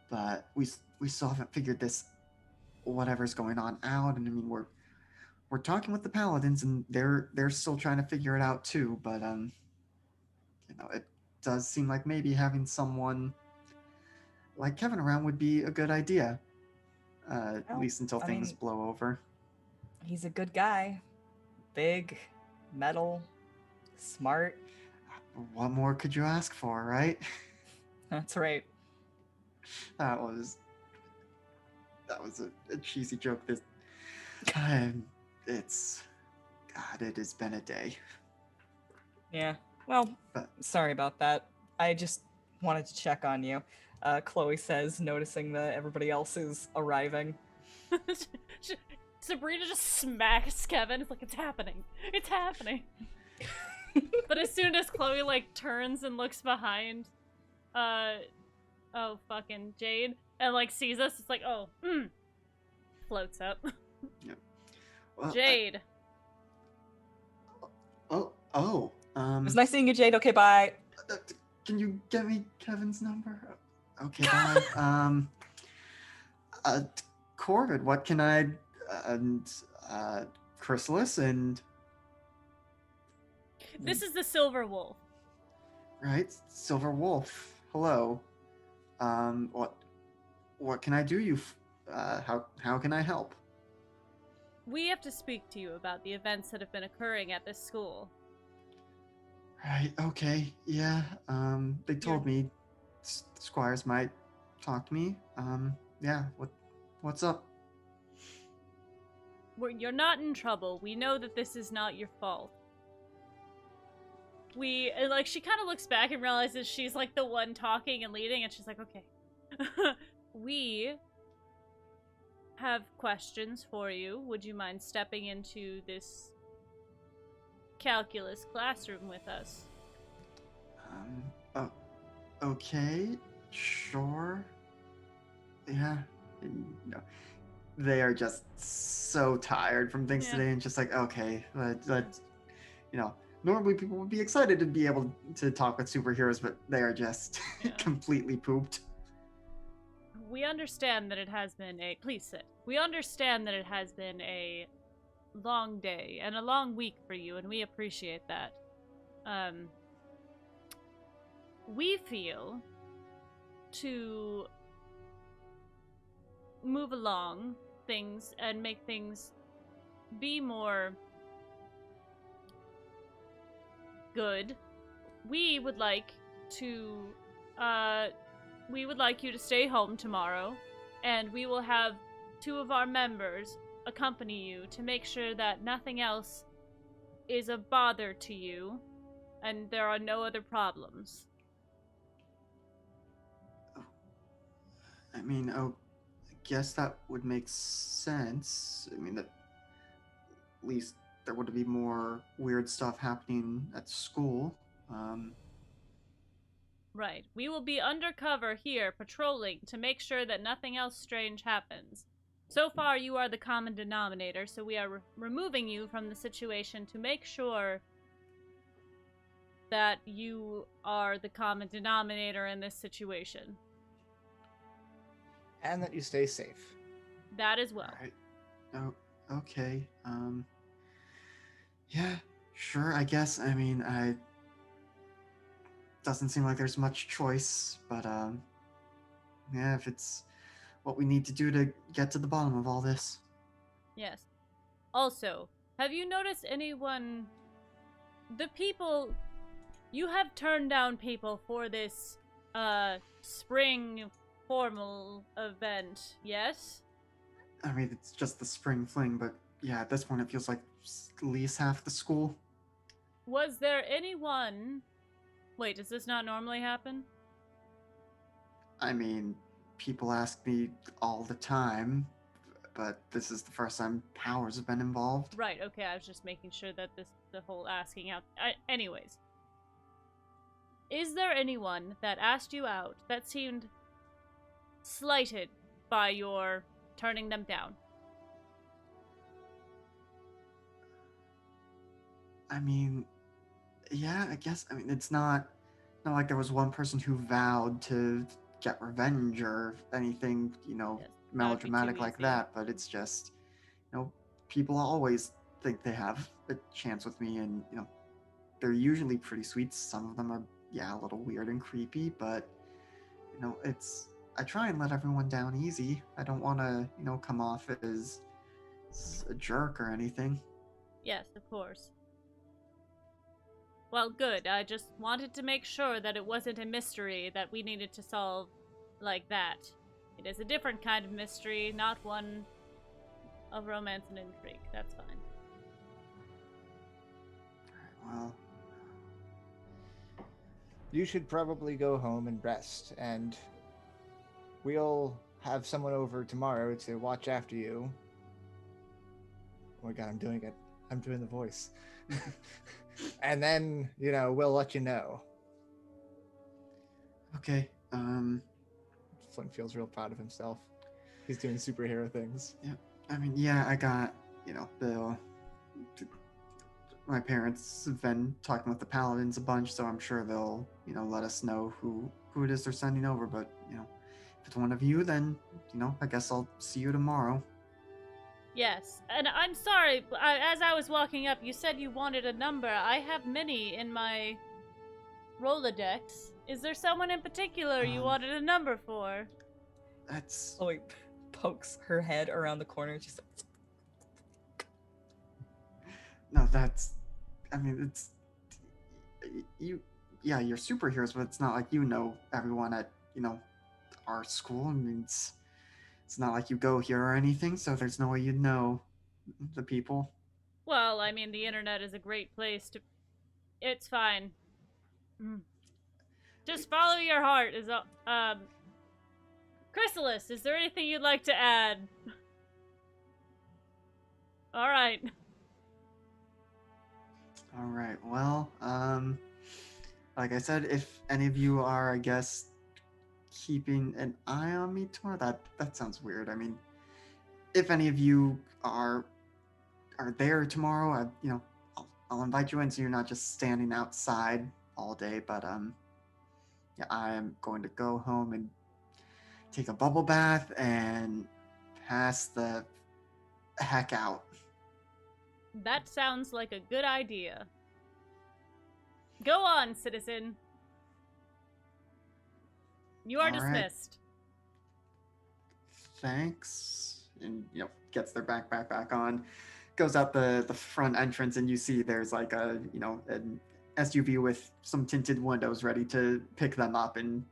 S1: but we still haven't figured this whatever's going on out, and I mean we're talking with the paladins, and they're still trying to figure it out too, but it does seem like maybe having someone like Kevin around would be a good idea, at
S2: Well,
S1: least until
S2: I
S1: things
S2: mean-
S1: blow over.
S2: He's a good guy. Big, metal, smart.
S1: What more could you ask for, right?
S2: That's right.
S1: that was a cheesy joke. It has been a day.
S2: Yeah. Well,
S1: But-
S2: sorry about that. I just wanted to check on you. Chloe says, noticing that everybody else is arriving.
S5: Sabrina just smacks Kevin. It's like, it's happening. It's happening. But as soon as Chloe turns and looks behind, fucking Jade, and sees us, it's like, floats up.
S1: Well,
S5: Jade.
S1: Oh,
S2: It was nice seeing you, Jade. Okay, bye.
S1: Can you get me Kevin's number? Okay, bye. Corvid, what can I, and, Chrysalis, and,
S5: This is the Silver Wolf.
S1: right, Silver Wolf, hello. What can I do how can I help?
S5: We have to speak to you about the events that have been occurring at this school.
S1: Right, okay, yeah, they told me Squires might talk to me, yeah, what's up?
S5: You're not in trouble. We know that this is not your fault. She kind of looks back and realizes she's, like, the one talking and leading, and she's like, okay. We have questions for you. Would you mind stepping into this calculus classroom with us?
S1: Oh, okay, sure. Yeah, no. They are just so tired from things today, and just like, okay, let's, normally people would be excited to be able to talk with superheroes, but they are just completely pooped.
S5: We understand that it has been please sit. We understand that it has been a long day and a long week for you, and we appreciate that. We feel to move along things and make things be more good. We would like you to stay home tomorrow, and we will have 2 of our members accompany you to make sure that nothing else is a bother to you and there are no other problems.
S1: I mean, I guess that would make sense. I mean, that at least there would be more weird stuff happening at school.
S5: Right. We will be undercover here, patrolling, to make sure that nothing else strange happens. So far, you are the common denominator, so we are removing you from the situation to make sure that you are the common denominator in this situation.
S4: And that you stay safe.
S5: That as well.
S1: Right. Oh, okay. Yeah, sure, I guess. I mean, doesn't seem like there's much choice, but, yeah, if it's what we need to do to get to the bottom of all this.
S5: Yes. Also, have you noticed anyone... You have turned down people for this, spring formal event, yes?
S1: I mean, it's just the spring fling, but yeah, at this point it feels like at least half the school.
S5: Was there anyone... Wait, does this not normally happen?
S1: I mean, people ask me all the time, but this is the first time powers have been involved.
S5: Right, okay, I was just making sure that the whole asking out... anyways. Is there anyone that asked you out that seemed slighted by your turning them down?
S1: I mean, yeah, I guess. I mean, it's not like there was one person who vowed to get revenge or anything,
S5: Yes,
S1: melodramatic
S5: too
S1: like
S5: easy.
S1: that, but it's just, people always think they have a chance with me, and, they're usually pretty sweet. Some of them are, a little weird and creepy, but, I try and let everyone down easy. I don't want to, come off as a jerk or anything.
S5: Yes, of course. Well, good. I just wanted to make sure that it wasn't a mystery that we needed to solve like that. It is a different kind of mystery, not one of romance and intrigue. That's fine.
S1: Well,
S4: You should probably go home and rest, and we'll have someone over tomorrow to watch after you. Oh my god, I'm doing it. I'm doing the voice. And then, we'll let you know.
S1: okay.
S4: Flint feels real proud of himself. He's doing superhero things.
S1: I mean, yeah, I got, the my parents have been talking with the paladins a bunch, so I'm sure they'll, let us know who it is they're sending over. But, if it's one of you, then, I guess I'll see you tomorrow.
S5: Yes, and I'm sorry, as I was walking up, you said you wanted a number. I have many in my Rolodex. Is there someone in particular you wanted a number for?
S1: That's...
S2: Chloe pokes her head around the corner. Just
S1: No, that's... I mean, it's... You... Yeah, you're superheroes, but it's not like you know everyone at, our school. I mean, it's not like you go here or anything, so there's no way you'd know the people.
S5: Well, I mean, the internet is a great place to... It's fine. Just follow your heart is all. Chrysalis, is there anything you'd like to add? All right.
S1: All right. Well, like I said, if any of you are, I guess, keeping an eye on me tomorrow, that sounds weird. I mean, if any of you are there tomorrow, I'll invite you in so you're not just standing outside all day. But yeah, I am going to go home and take a bubble bath and pass the heck out.
S5: That sounds like a good idea. Go on, citizen. You are
S1: All right.
S5: dismissed.
S1: Thanks. And, gets their backpack back on, goes out the front entrance, and you see there's like an SUV with some tinted windows ready to pick them up and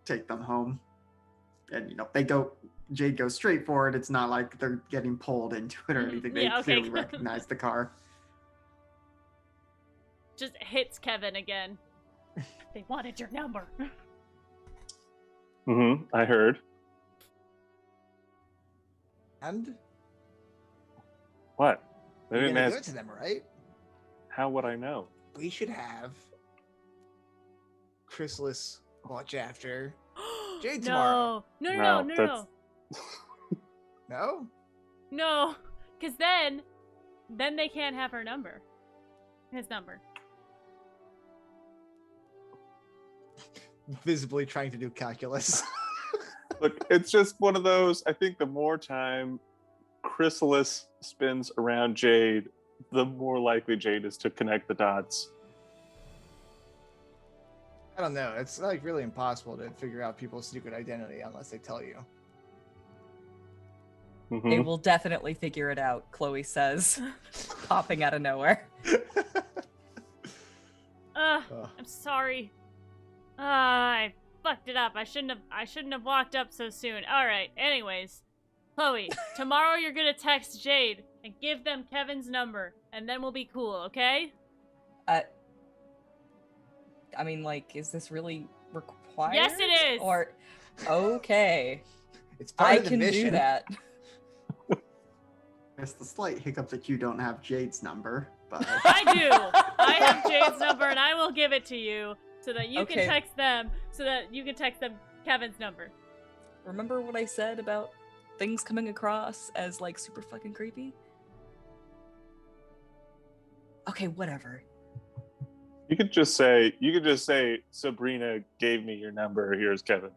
S1: take them home. And, Jade goes straight for it. It's not like they're getting pulled into it or anything. They clearly recognize the car.
S5: Just hits Kevin again. They wanted your number.
S3: I heard.
S4: And
S3: What? They
S4: you're
S3: didn't
S4: gonna
S3: ask.
S4: give it to them, right?
S3: How would I know?
S4: We should have Chrysalis watch after Jade tomorrow.
S5: No.
S3: that's-
S4: No?
S5: No, because then they can't have her number. His number.
S4: Visibly trying to do calculus.
S3: Look, it's just one of those. I think the more time Chrysalis spins around Jade, the more likely Jade is to connect the dots.
S4: I don't know. It's like really impossible to figure out people's secret identity unless they tell you.
S2: they will definitely figure it out, Chloe says, popping out of nowhere.
S4: Ugh.
S5: I'm sorry. I fucked it up. I shouldn't have walked up so soon. All right. Anyways, Chloe, tomorrow you're gonna text Jade and give them Kevin's number, and then we'll be cool, okay?
S2: I mean, like, is this really required?
S5: Yes, it is.
S2: Or, okay,
S4: It's part
S2: I
S4: of the
S2: can
S4: mission.
S2: do that.
S1: It's the slight hiccup that you don't have Jade's number, but
S5: I do. I have Jade's number, and I will give it to you so that you
S2: Okay.
S5: can text them. So that you can text them Kevin's number.
S2: Remember what I said about things coming across as, like, super fucking creepy? Okay, whatever.
S3: You could just say, Subrina gave me your number. Here's Kevin.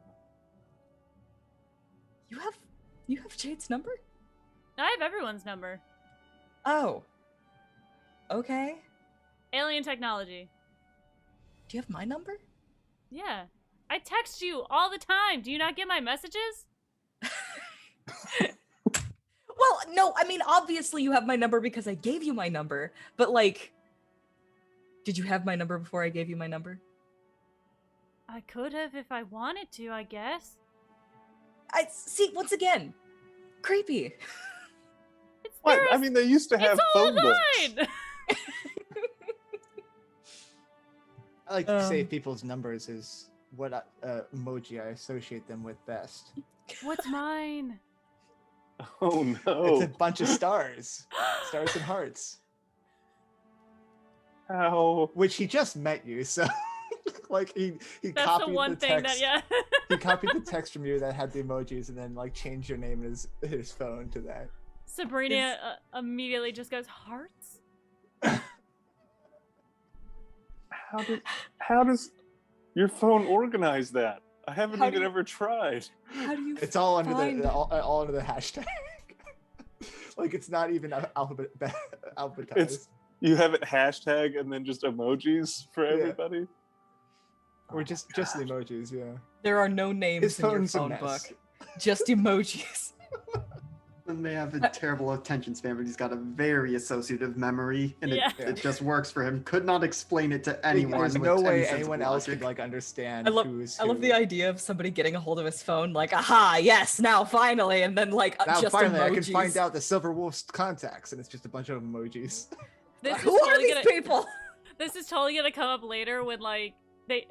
S2: You have Jade's number?
S5: I have everyone's number.
S2: Oh. Okay.
S5: Alien technology.
S2: Do you have my number?
S5: Yeah. I text you all the time. Do you not get my messages?
S2: Well, no, I mean, obviously you have my number because I gave you my number, but, like, did you have my number before I gave you my number?
S5: I could have if I wanted to, I guess.
S2: I see, once again, creepy.
S5: It's
S3: What?
S5: there
S3: I
S5: is-
S3: mean, they used to have
S5: it's all
S3: phone books.
S5: mine.
S4: I like to say people's numbers is what emoji I associate them with best.
S5: What's mine?
S3: Oh
S4: It's
S3: no!
S4: a bunch of stars. Stars and hearts.
S3: How?
S4: Which he just met you, so like he
S5: That's
S4: copied
S5: the one thing
S4: text.
S5: that, yeah.
S4: He copied the text from you that had the emojis and then like changed your name in his phone to that.
S5: Sabrina immediately just goes, hearts?
S3: How does your phone organize that? I haven't
S2: How do
S3: even
S2: you-
S3: ever tried.
S2: How do you
S4: It's all under
S2: find...
S4: the all under the hashtag. Like it's not even alphabetized.
S3: You have it hashtag and then just emojis for
S4: Yeah.
S3: everybody?
S4: Or just the emojis, yeah.
S2: There are no names
S4: His
S2: in your
S4: phone's a
S2: phone
S4: mess.
S2: book. Just emojis.
S1: And they have a terrible attention span, but he's got a very associative memory, and
S5: Yeah.
S1: it just works for him. Could not explain it to anyone.
S4: There's
S1: with
S4: no
S1: any
S4: way
S1: sense of
S4: anyone else
S1: logic.
S4: could like understand
S2: I love
S4: who's
S2: I love
S4: who.
S2: the idea of somebody getting a hold of his phone, like, aha, yes, now finally, and then like
S4: Now
S2: just
S4: finally
S2: emojis.
S4: I can find out the Silver Wolf's contacts, and it's just a bunch of emojis.
S5: This
S2: Who
S5: is
S2: are
S5: totally
S2: these
S5: gonna,
S2: people?
S5: This is totally gonna come up later when like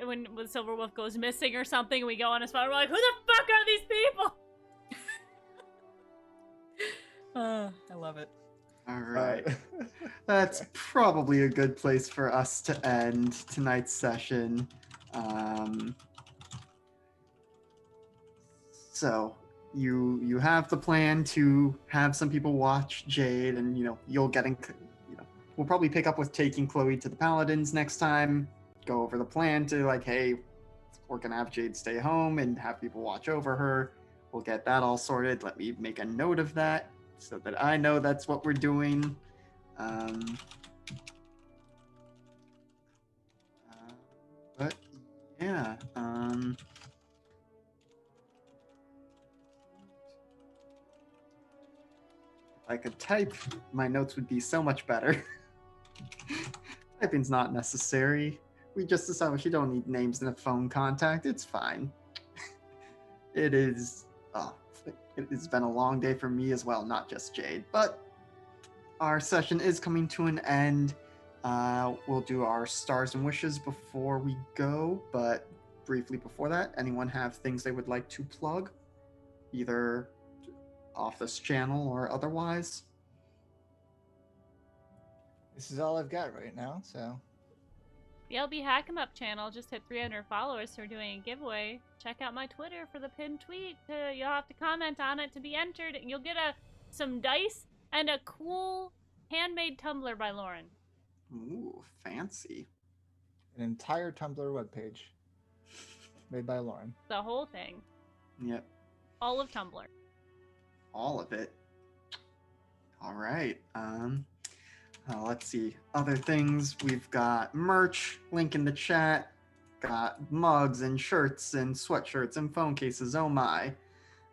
S5: when Silver Wolf goes missing or something, and we go on his phone. We're like, who the fuck are these people?
S2: I love it.
S1: All right. That's probably a good place for us to end tonight's session. So you have the plan to have some people watch Jade, and you'll get in. We'll probably pick up with taking Chloe to the Paladins next time. Go over the plan to like, hey, we're gonna have Jade stay home and have people watch over her. We'll get that all sorted. Let me make a note of that so that I know that's what we're doing. But yeah. If I could type, my notes would be so much better. Typing's not necessary. We just established you don't need names in a phone contact. It's fine. It is. It has been a long day for me as well, not just Jade. But our session is coming to an end. We'll do our stars and wishes before we go. But briefly before that, anyone have things they would like to plug? Either off this channel or otherwise?
S4: This is all I've got right now, so.
S5: The LB Hack 'em Up channel just hit 300 followers, so we're doing a giveaway. Check out my Twitter for the pinned tweet. You'll have to comment on it to be entered. You'll get some dice and a cool handmade tumbler by Lauren.
S1: Ooh, fancy.
S4: An entire Tumblr webpage made by Lauren.
S5: The whole thing.
S1: Yep.
S5: All of Tumblr.
S1: All of it. All right. Let's see. Other things. We've got merch. Link in the chat. Got mugs and shirts and sweatshirts and phone cases. Oh my.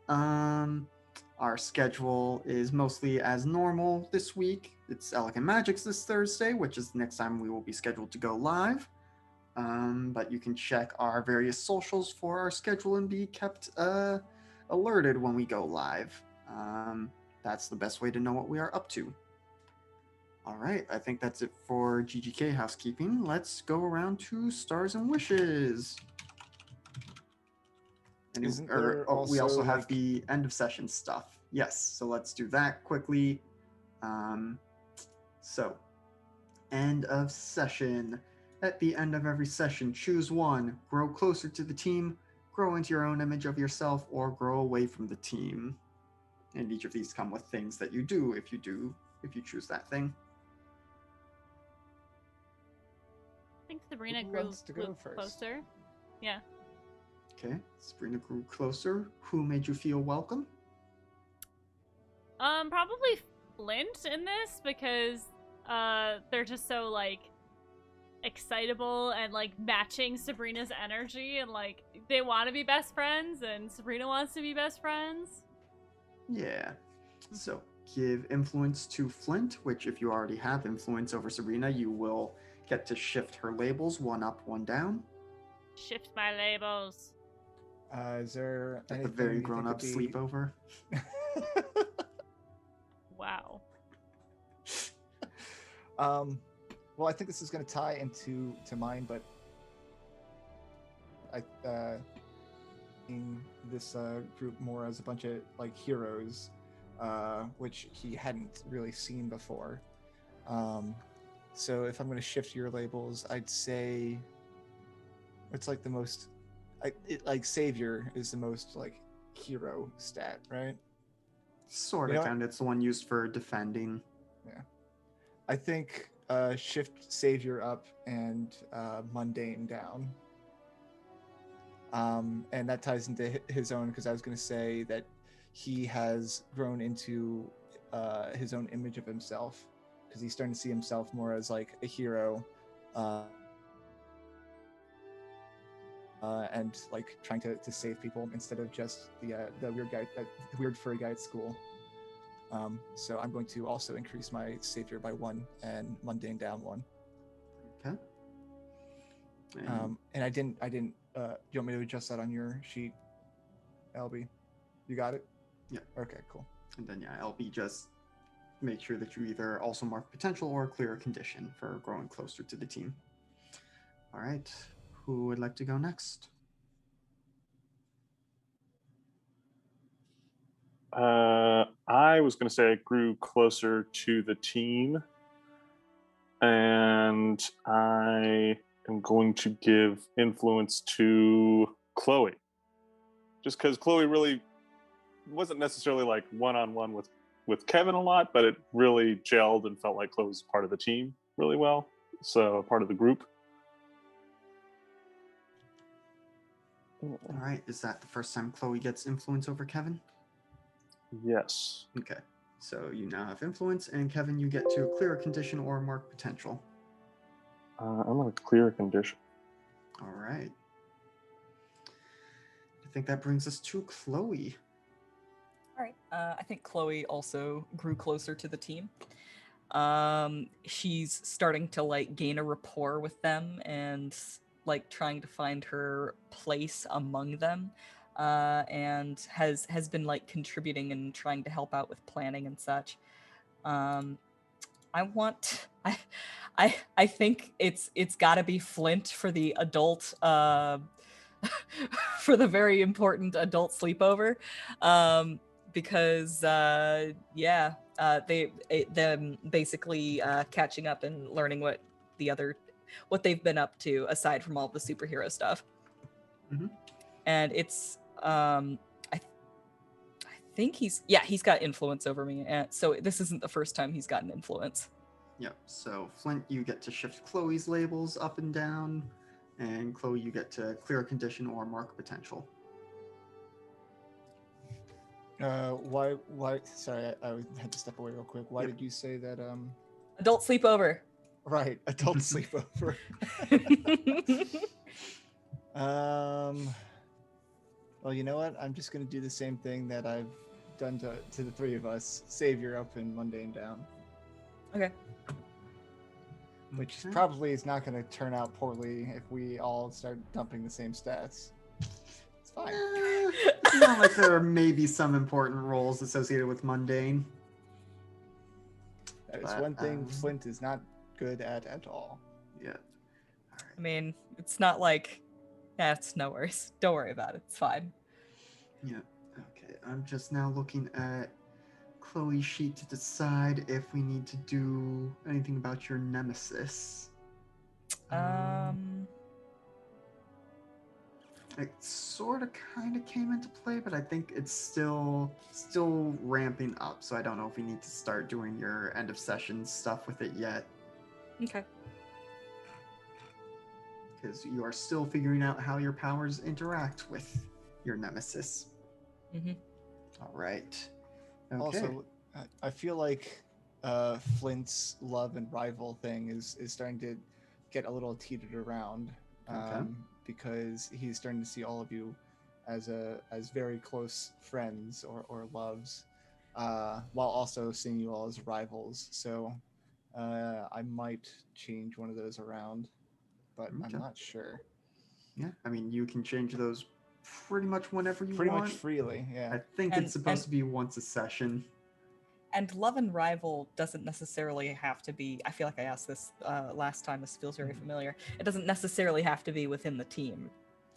S1: Our schedule is mostly as normal this week. It's Elegant Magics this Thursday, which is the next time we will be scheduled to go live. But you can check our various socials for our schedule and be kept alerted when we go live. That's the best way to know what we are up to. All right, I think that's it for GGK housekeeping. Let's go around to stars and wishes.
S4: Isn't there
S1: we also
S4: also,
S1: have
S4: like-
S1: the end of session stuff. Yes, so let's do that quickly. So, end of session. At the end of every session, choose one. Grow closer to the team, grow into your own image of yourself, or grow away from the team. And each of these come with things that you do if you choose that thing.
S5: I think Sabrina
S4: Who
S5: grew
S4: wants to go first?
S5: closer. Yeah.
S1: Okay, Sabrina grew closer. Who made you feel welcome?
S5: Probably Flint in this because they're just so like excitable and like matching Sabrina's energy, and like they want to be best friends and Sabrina wants to be best friends.
S1: Yeah. So give influence to Flint, which if you already have influence over Sabrina, you will get to shift her labels, one up, one down.
S5: Shift my labels.
S4: Is there
S1: Like a
S4: anything
S1: very
S4: you think
S1: grown up
S4: would be-
S1: sleepover.
S5: Wow.
S4: Well, I think this is going to tie into mine, but I in this group more as a bunch of like heroes, which he hadn't really seen before. So if I'm going to shift your labels, I'd say it's like the most, like savior is the most like hero stat, right?
S1: Sort
S4: You
S1: of,
S4: know-
S1: and it's the one used for defending.
S4: I think shift savior up and mundane down. And that ties into his own, because I was going to say that he has grown into his own image of himself, because he's starting to see himself more as like a hero, and like trying to save people instead of just the weird guy, that weird furry guy at school. So I'm going to also increase my savior by 1 and mundane down 1.
S1: Okay.
S4: And I didn't. Do you want me to adjust that on your sheet, LB? You got it?
S1: Yeah.
S4: Okay, cool.
S1: And then yeah, LB just make sure that you either also mark potential or clear a condition for growing closer to the team. All right. Who would like to go next?
S3: I was going to say I grew closer to the team, and I am going to give influence to Chloe. Just because Chloe really wasn't necessarily like one-on-one with Kevin a lot, but it really gelled and felt like Chloe was part of the team really well. So part of the group.
S1: All right. Is that the first time Chloe gets influence over Kevin?
S3: Yes.
S1: Okay. So you now have influence, and Kevin, you get to clear a condition or mark potential.
S3: I'm going to clear a condition.
S1: All right. I think that brings us to Chloe.
S2: All right. I think Chloe also grew closer to the team. She's starting to like gain a rapport with them and like trying to find her place among them, and has been like contributing and trying to help out with planning and such. I think it's got to be Flint for the adult for the very important adult sleepover, because them basically catching up and learning what they've been up to aside from all the superhero stuff.
S1: Mm-hmm.
S2: And it's I think he's got influence over me, and so this isn't the first time he's gotten influence.
S1: Yep. So Flint, you get to shift Chloe's labels up and down, and Chloe, you get to clear a condition or mark potential.
S4: Why? Sorry, I had to step away real quick. Why did you say that?
S2: Adult sleepover.
S4: Right, adult sleepover. Well, you know what? I'm just gonna do the same thing that I've done to the three of us. Savior up and mundane down.
S2: Okay.
S4: Which probably is not going to turn out poorly if we all start dumping the same stats. It's fine.
S1: It's not like there are maybe some important roles associated with mundane.
S4: That is one thing Flint is not good at all.
S1: Yeah. All
S2: right. I mean, it's not like... Yeah, it's no worries. Don't worry about it. It's fine.
S1: Yeah. Okay. I'm just now looking at Chloe's sheet to decide if we need to do anything about your nemesis. It sort of kind of came into play, but I think it's still ramping up, so I don't know if we need to start doing your end of session stuff with it yet.
S2: Okay.
S1: Because you are still figuring out how your powers interact with your nemesis.
S2: Mm-hmm.
S1: All right. Okay.
S4: Also, I feel like Flint's love and rival thing is starting to get a little teetered around, because he's starting to see all of you as very close friends or loves, while also seeing you all as rivals. So I might change one of those around, but I'm not sure.
S1: Yeah, I mean, you can change those pretty much whenever you want.
S4: Pretty much freely, yeah.
S1: I think it's supposed to be once a session.
S2: And love and rival doesn't necessarily have to be... I feel like I asked this last time. This feels very familiar. It doesn't necessarily have to be within the team.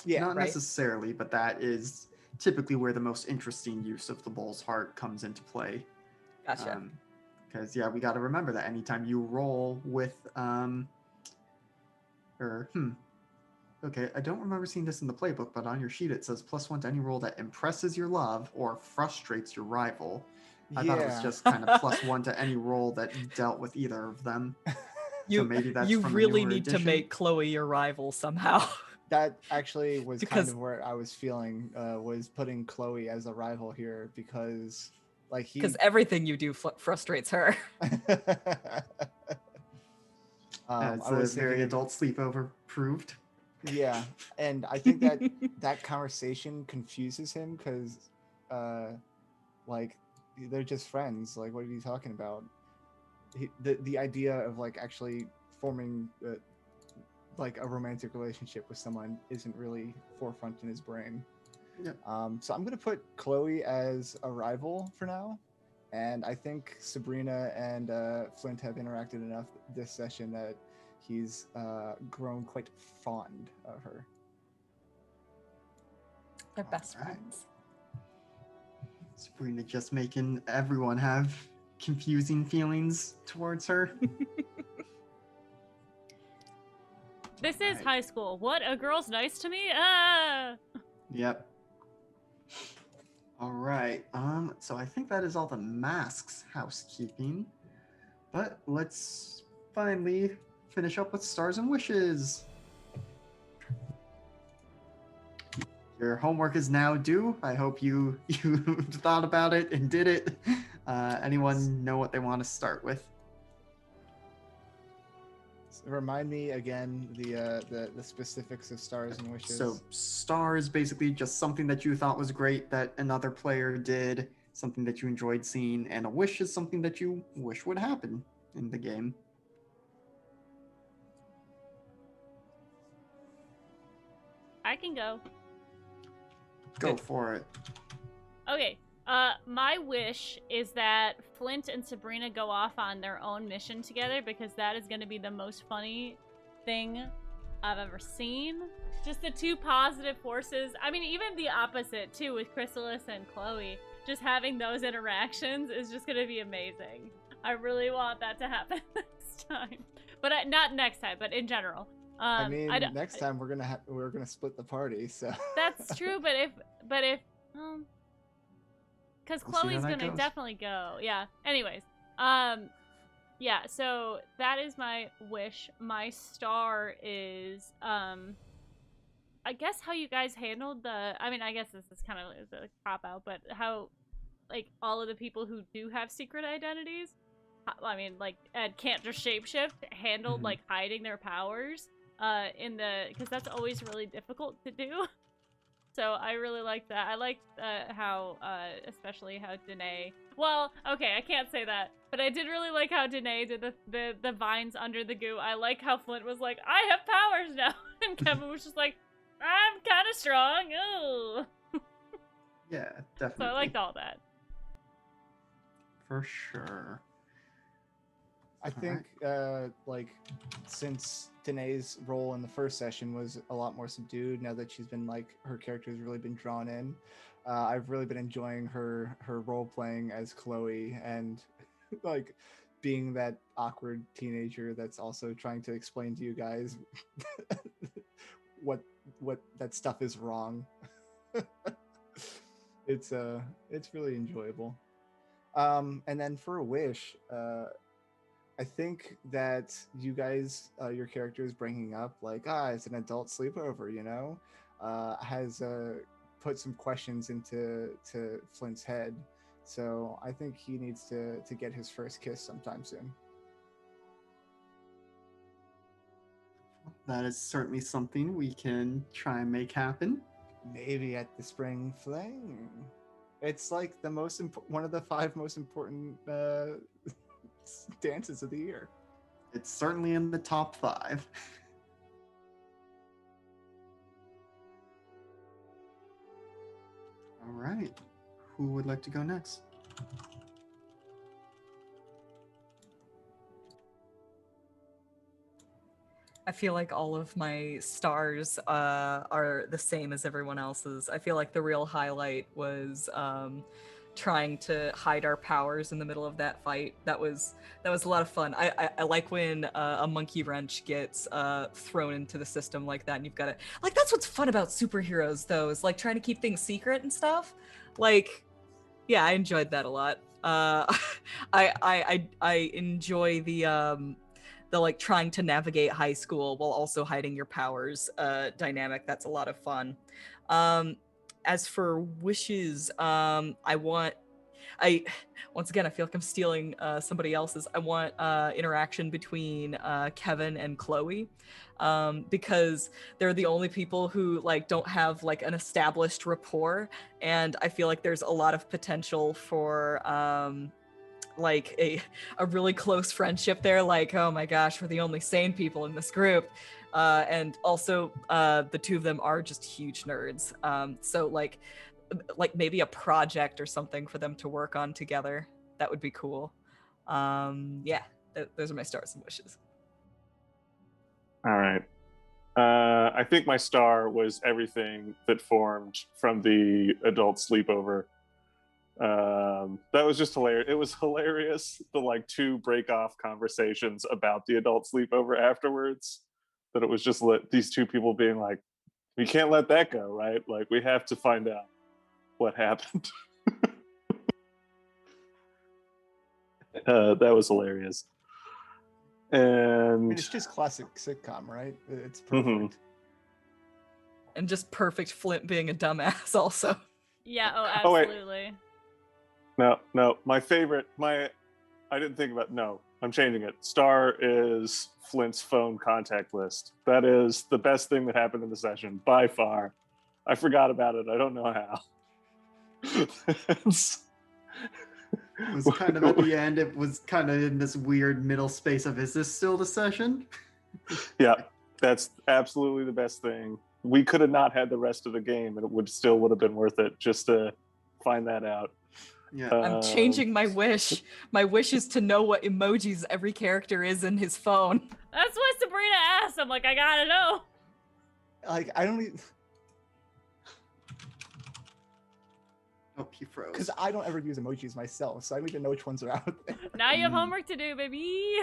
S1: Yeah, not necessarily, but that is typically where the most interesting use of the bull's heart comes into play.
S2: Gotcha.
S1: Because, we got to remember that anytime you roll with... Okay, I don't remember seeing this in the playbook, but on your sheet it says +1 to any roll that impresses your love or frustrates your rival. I thought it was just kind of +1 to any roll that dealt with either of them.
S2: You
S1: maybe that's
S2: you
S1: from a
S2: really
S1: newer
S2: need to
S1: edition?
S2: make Chloe your rival somehow.
S4: That actually was kind
S2: Because-
S4: of where I was feeling, was putting Chloe as a rival here because, like, he.
S2: Because everything you do frustrates her.
S1: It's
S4: I was
S1: a very
S4: thinking,
S1: adult sleepover proved.
S4: yeah, and I think that that conversation confuses him because, like, they're just friends. Like, what are you talking about? The idea of like actually forming like a romantic relationship with someone isn't really forefront in his brain.
S1: Yep.
S4: So I'm gonna put Chloe as a rival for now, and I think Subrina and Flint have interacted enough this session that he's grown quite fond of her.
S2: They're best
S1: Alright.
S2: friends.
S1: Sabrina just making everyone have confusing feelings towards her.
S5: This is
S1: Alright.
S5: high school. What? A girl's nice to me? Ah!
S1: Yep. All right. So I think that is all the masks housekeeping. But let's finally finish up with stars and wishes. Your homework is now due. I hope you thought about it and did it. Anyone know what they want to start with?
S4: Remind me again the specifics of stars and wishes.
S1: So star is basically just something that you thought was great that another player did, something that you enjoyed seeing, and a wish is something that you wish would happen in the game.
S5: I can go.
S1: Go for it.
S5: Okay. My wish is that Flint and Subrina go off on their own mission together because that is going to be the most funny thing I've ever seen. Just the two positive forces. I mean, even the opposite too with Chrysalis and Chloe. Just having those interactions is just going to be amazing. I really want that to happen next time, but not next time, but in general.
S4: I mean, next time we're gonna split the party. So
S5: that's true, but if because
S1: We'll see how
S5: Chloe's
S1: that
S5: gonna
S1: goes.
S5: definitely go. Yeah. Anyways, yeah. So that is my wish. My star is I guess how you guys handled the. I mean, I guess this is kind of a cop out, but how like all of the people who do have secret identities. I mean, like, and can't just shapeshift, handled
S1: Mhm.
S5: like hiding their powers, because that's always really difficult to do. So I really like that. I like how, especially how Danae. Well, okay, I can't say that, but I did really like how Danae did the vines under the goo. I like how Flint was like, I have powers now, and Kevin was just like, I'm kind of strong. Ooh.
S1: Yeah,
S5: So
S1: definitely.
S5: I liked all that.
S1: For sure.
S4: I think like since Danae's role in the first session was a lot more subdued, now that she's been like her character's really been drawn in, I've really been enjoying her role playing as Chloe and like being that awkward teenager that's also trying to explain to you guys what that stuff is wrong. It's really enjoyable. And then for a wish, I think that you guys, your characters bringing up like, it's an adult sleepover, you know, has put some questions into Flint's head. So I think he needs to get his first kiss sometime soon.
S1: That is certainly something we can try and make happen.
S4: Maybe at the spring fling. It's like the one of the 5 most important dances of the year.
S1: It's certainly in the top 5. All right. Who would like to go next?
S2: I feel like all of my stars are the same as everyone else's. I feel like the real highlight was trying to hide our powers in the middle of that fight. That was a lot of fun. I like when a monkey wrench gets thrown into the system like that, and you've got to like. That's what's fun about superheroes, though, is like trying to keep things secret and stuff. Like, yeah, I enjoyed that a lot. I enjoy the the like trying to navigate high school while also hiding your powers dynamic. That's a lot of fun. As for wishes, I once again I feel like I'm stealing somebody else's. I want interaction between Kevin and Chloe, because they're the only people who like don't have like an established rapport, and I feel like there's a lot of potential for like a really close friendship there. Like, oh my gosh, we're the only sane people in this group. And also the two of them are just huge nerds. So like maybe a project or something for them to work on together. That would be cool. Yeah, those are my stars and wishes.
S3: All right. I think my star was everything that formed from the adult sleepover. That was just hilarious. It was hilarious, the like 2 break-off conversations about the adult sleepover afterwards. That it was just these 2 people being like, we can't let that go, right? Like, we have to find out what happened. That was hilarious. And
S4: I mean, it's just classic sitcom, right? It's perfect.
S3: Mhm.
S2: And just perfect Flint being a dumbass also.
S5: Yeah, oh,
S3: Oh, wait.
S5: absolutely.
S3: No, my favorite, I didn't think about, no, I'm changing it. Star is Flint's phone contact list. That is the best thing that happened in the session, by far. I forgot about it. I don't know how.
S1: It was kind of at the end, it was kind of in this weird middle space of, is this still the session?
S3: Yeah, that's absolutely the best thing. We could have not had the rest of the game, and it would have been worth it just to find that out.
S1: Yeah.
S2: I'm changing my wish. My wish is to know what emojis every character is in his phone.
S5: That's what Subrina asked. I'm like, I gotta know.
S4: Like, I don't even...
S1: Oh, he froze.
S4: Because I don't ever use emojis myself, so I don't even know which ones are out there.
S5: Now you have homework to do, baby.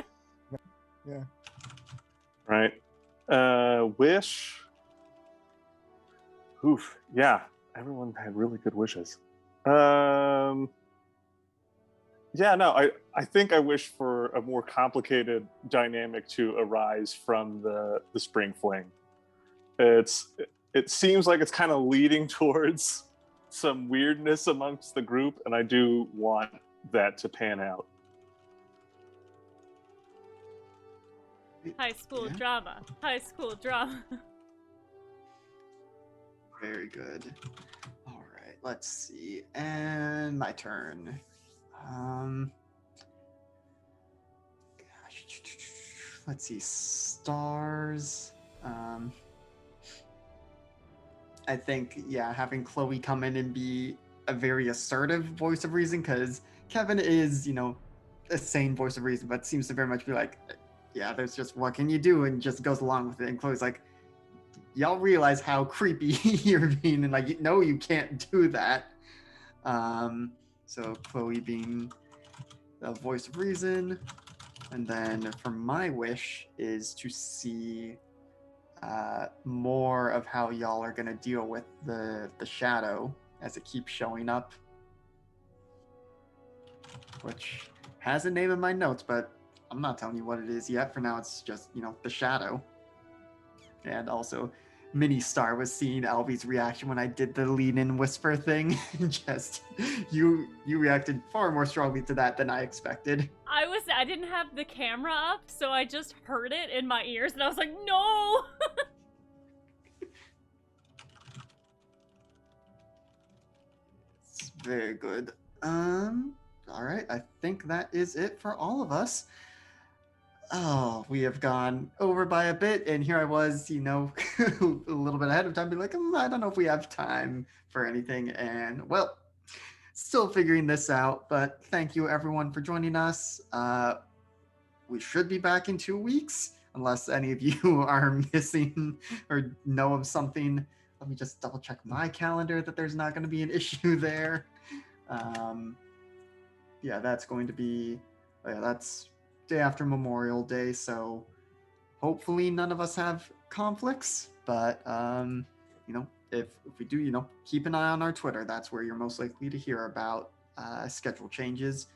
S4: Yeah.
S3: Right. Wish. Oof. Yeah. Everyone had really good wishes. Yeah, no, I think I wish for a more complicated dynamic to arise from the spring fling. It seems like it's kind of leading towards some weirdness amongst the group, and I do want that to pan out.
S5: High school
S1: Yeah.
S5: drama. High school drama.
S1: Very good. All right, let's see. And my turn. Let's see. Stars. I think, yeah, having Chloe come in and be a very assertive voice of reason, because Kevin is, a sane voice of reason, but seems to very much be like, yeah, there's just, what can you do? And just goes along with it. And Chloe's like, y'all realize how creepy you're being, and like, no, you can't do that. So Chloe being the voice of reason. And then for my wish is to see more of how y'all are gonna deal with the shadow as it keeps showing up, which has a name in my notes, but I'm not telling you what it is yet. For now, it's just the shadow. And also, Mini Star was seeing Albie's reaction when I did the lean-in whisper thing. Just you reacted far more strongly to that than I expected.
S5: I didn't have the camera up, so I just heard it in my ears, and I was like, no.
S1: It's very good. All right, I think that is it for all of us. Oh, we have gone over by a bit, and here I was, a little bit ahead of time, be like, I don't know if we have time for anything, and well, still figuring this out, but thank you everyone for joining us. We should be back in 2 weeks, unless any of you are missing or know of something. Let me just double check my calendar that there's not going to be an issue there. Yeah, that's going to be, that's day after Memorial Day, so hopefully none of us have conflicts, but if we do, keep an eye on our Twitter. That's where you're most likely to hear about schedule changes.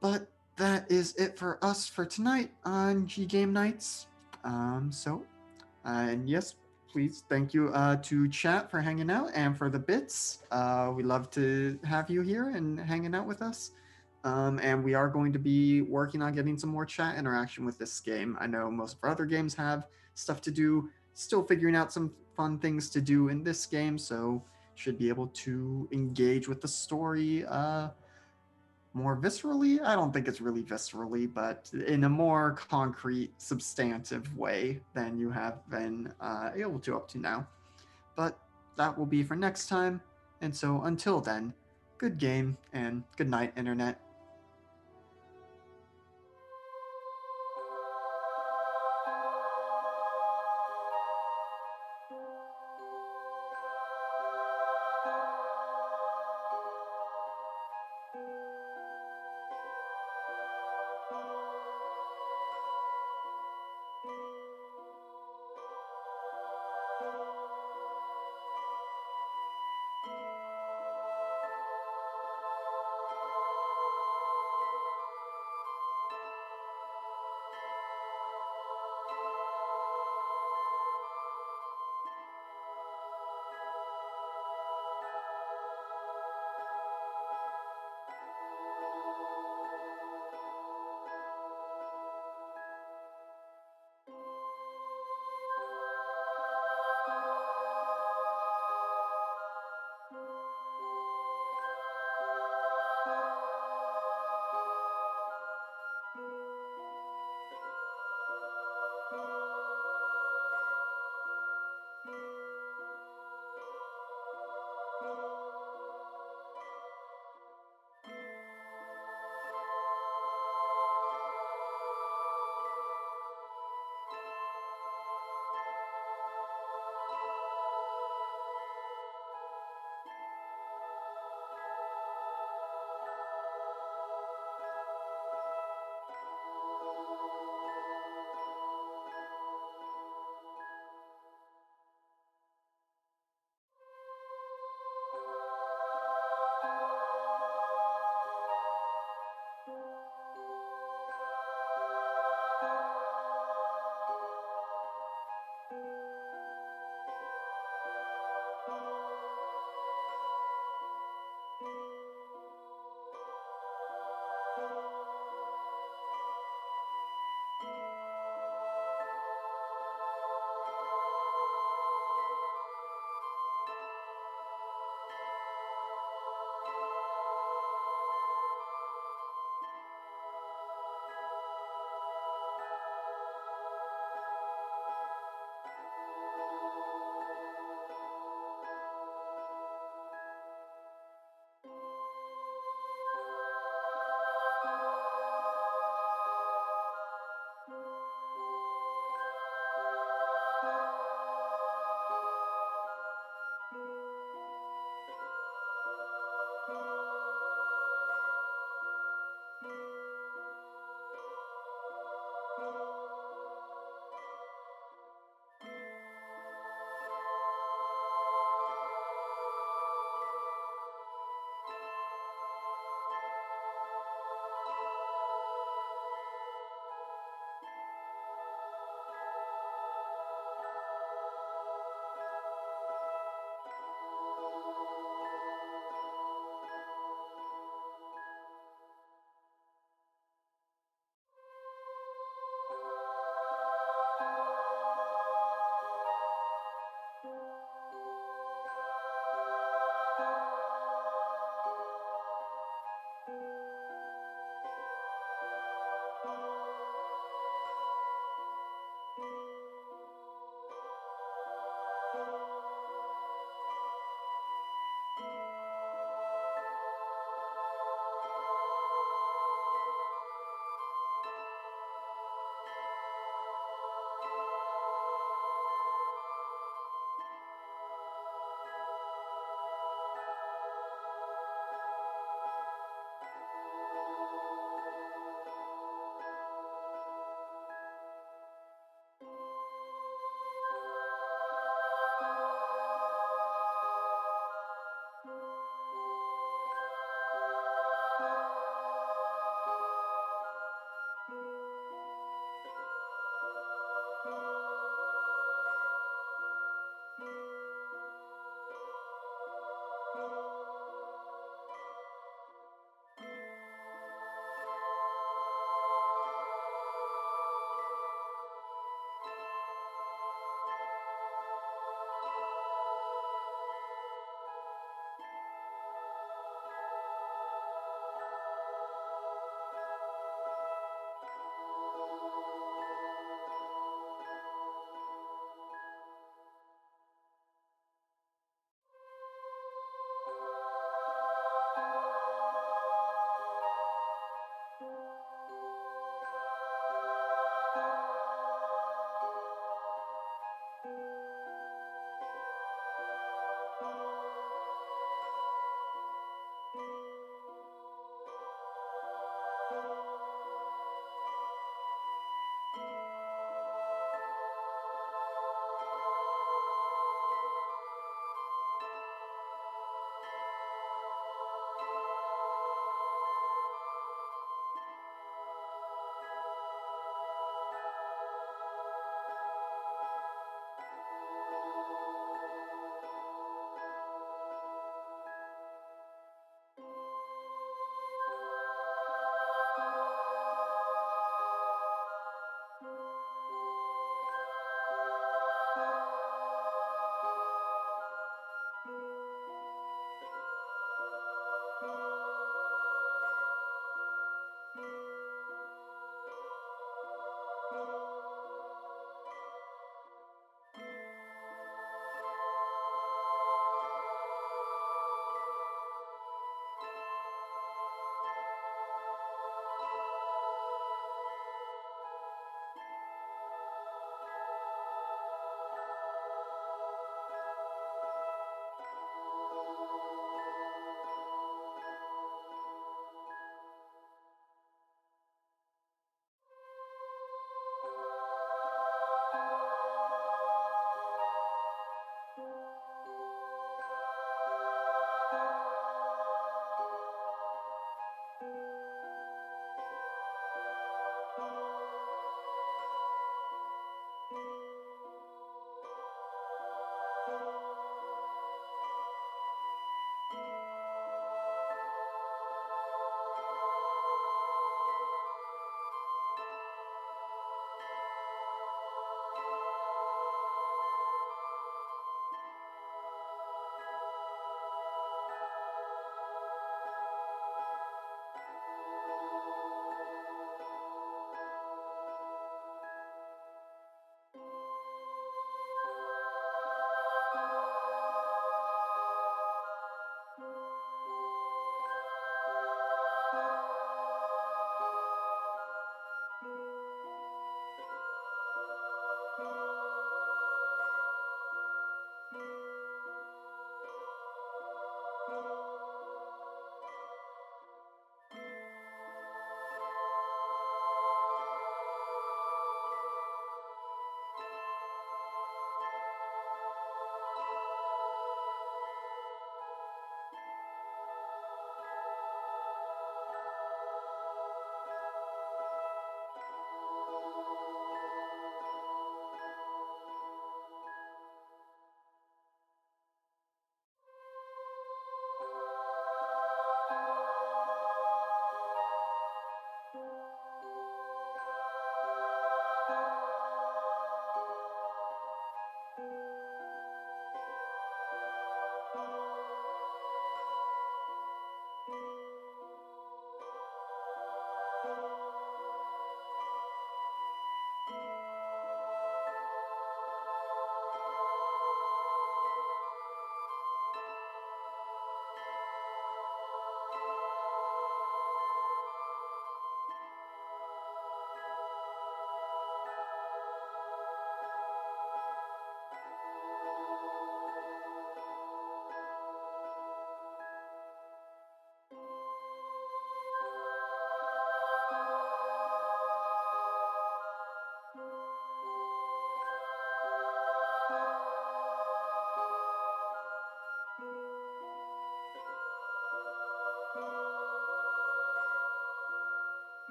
S1: But that is it for us for tonight on G Game Nights. And yes, please thank you to chat for hanging out and for the bits. We love to have you here and hanging out with us. And we are going to be working on getting some more chat interaction with this game. I know most of our other games have stuff to do, still figuring out some fun things to do in this game, so should be able to engage with the story more viscerally. I don't think it's really viscerally, but in a more concrete, substantive way than you have been able to up to now. But that will be for next time. And so until then, good game and good night, Internet.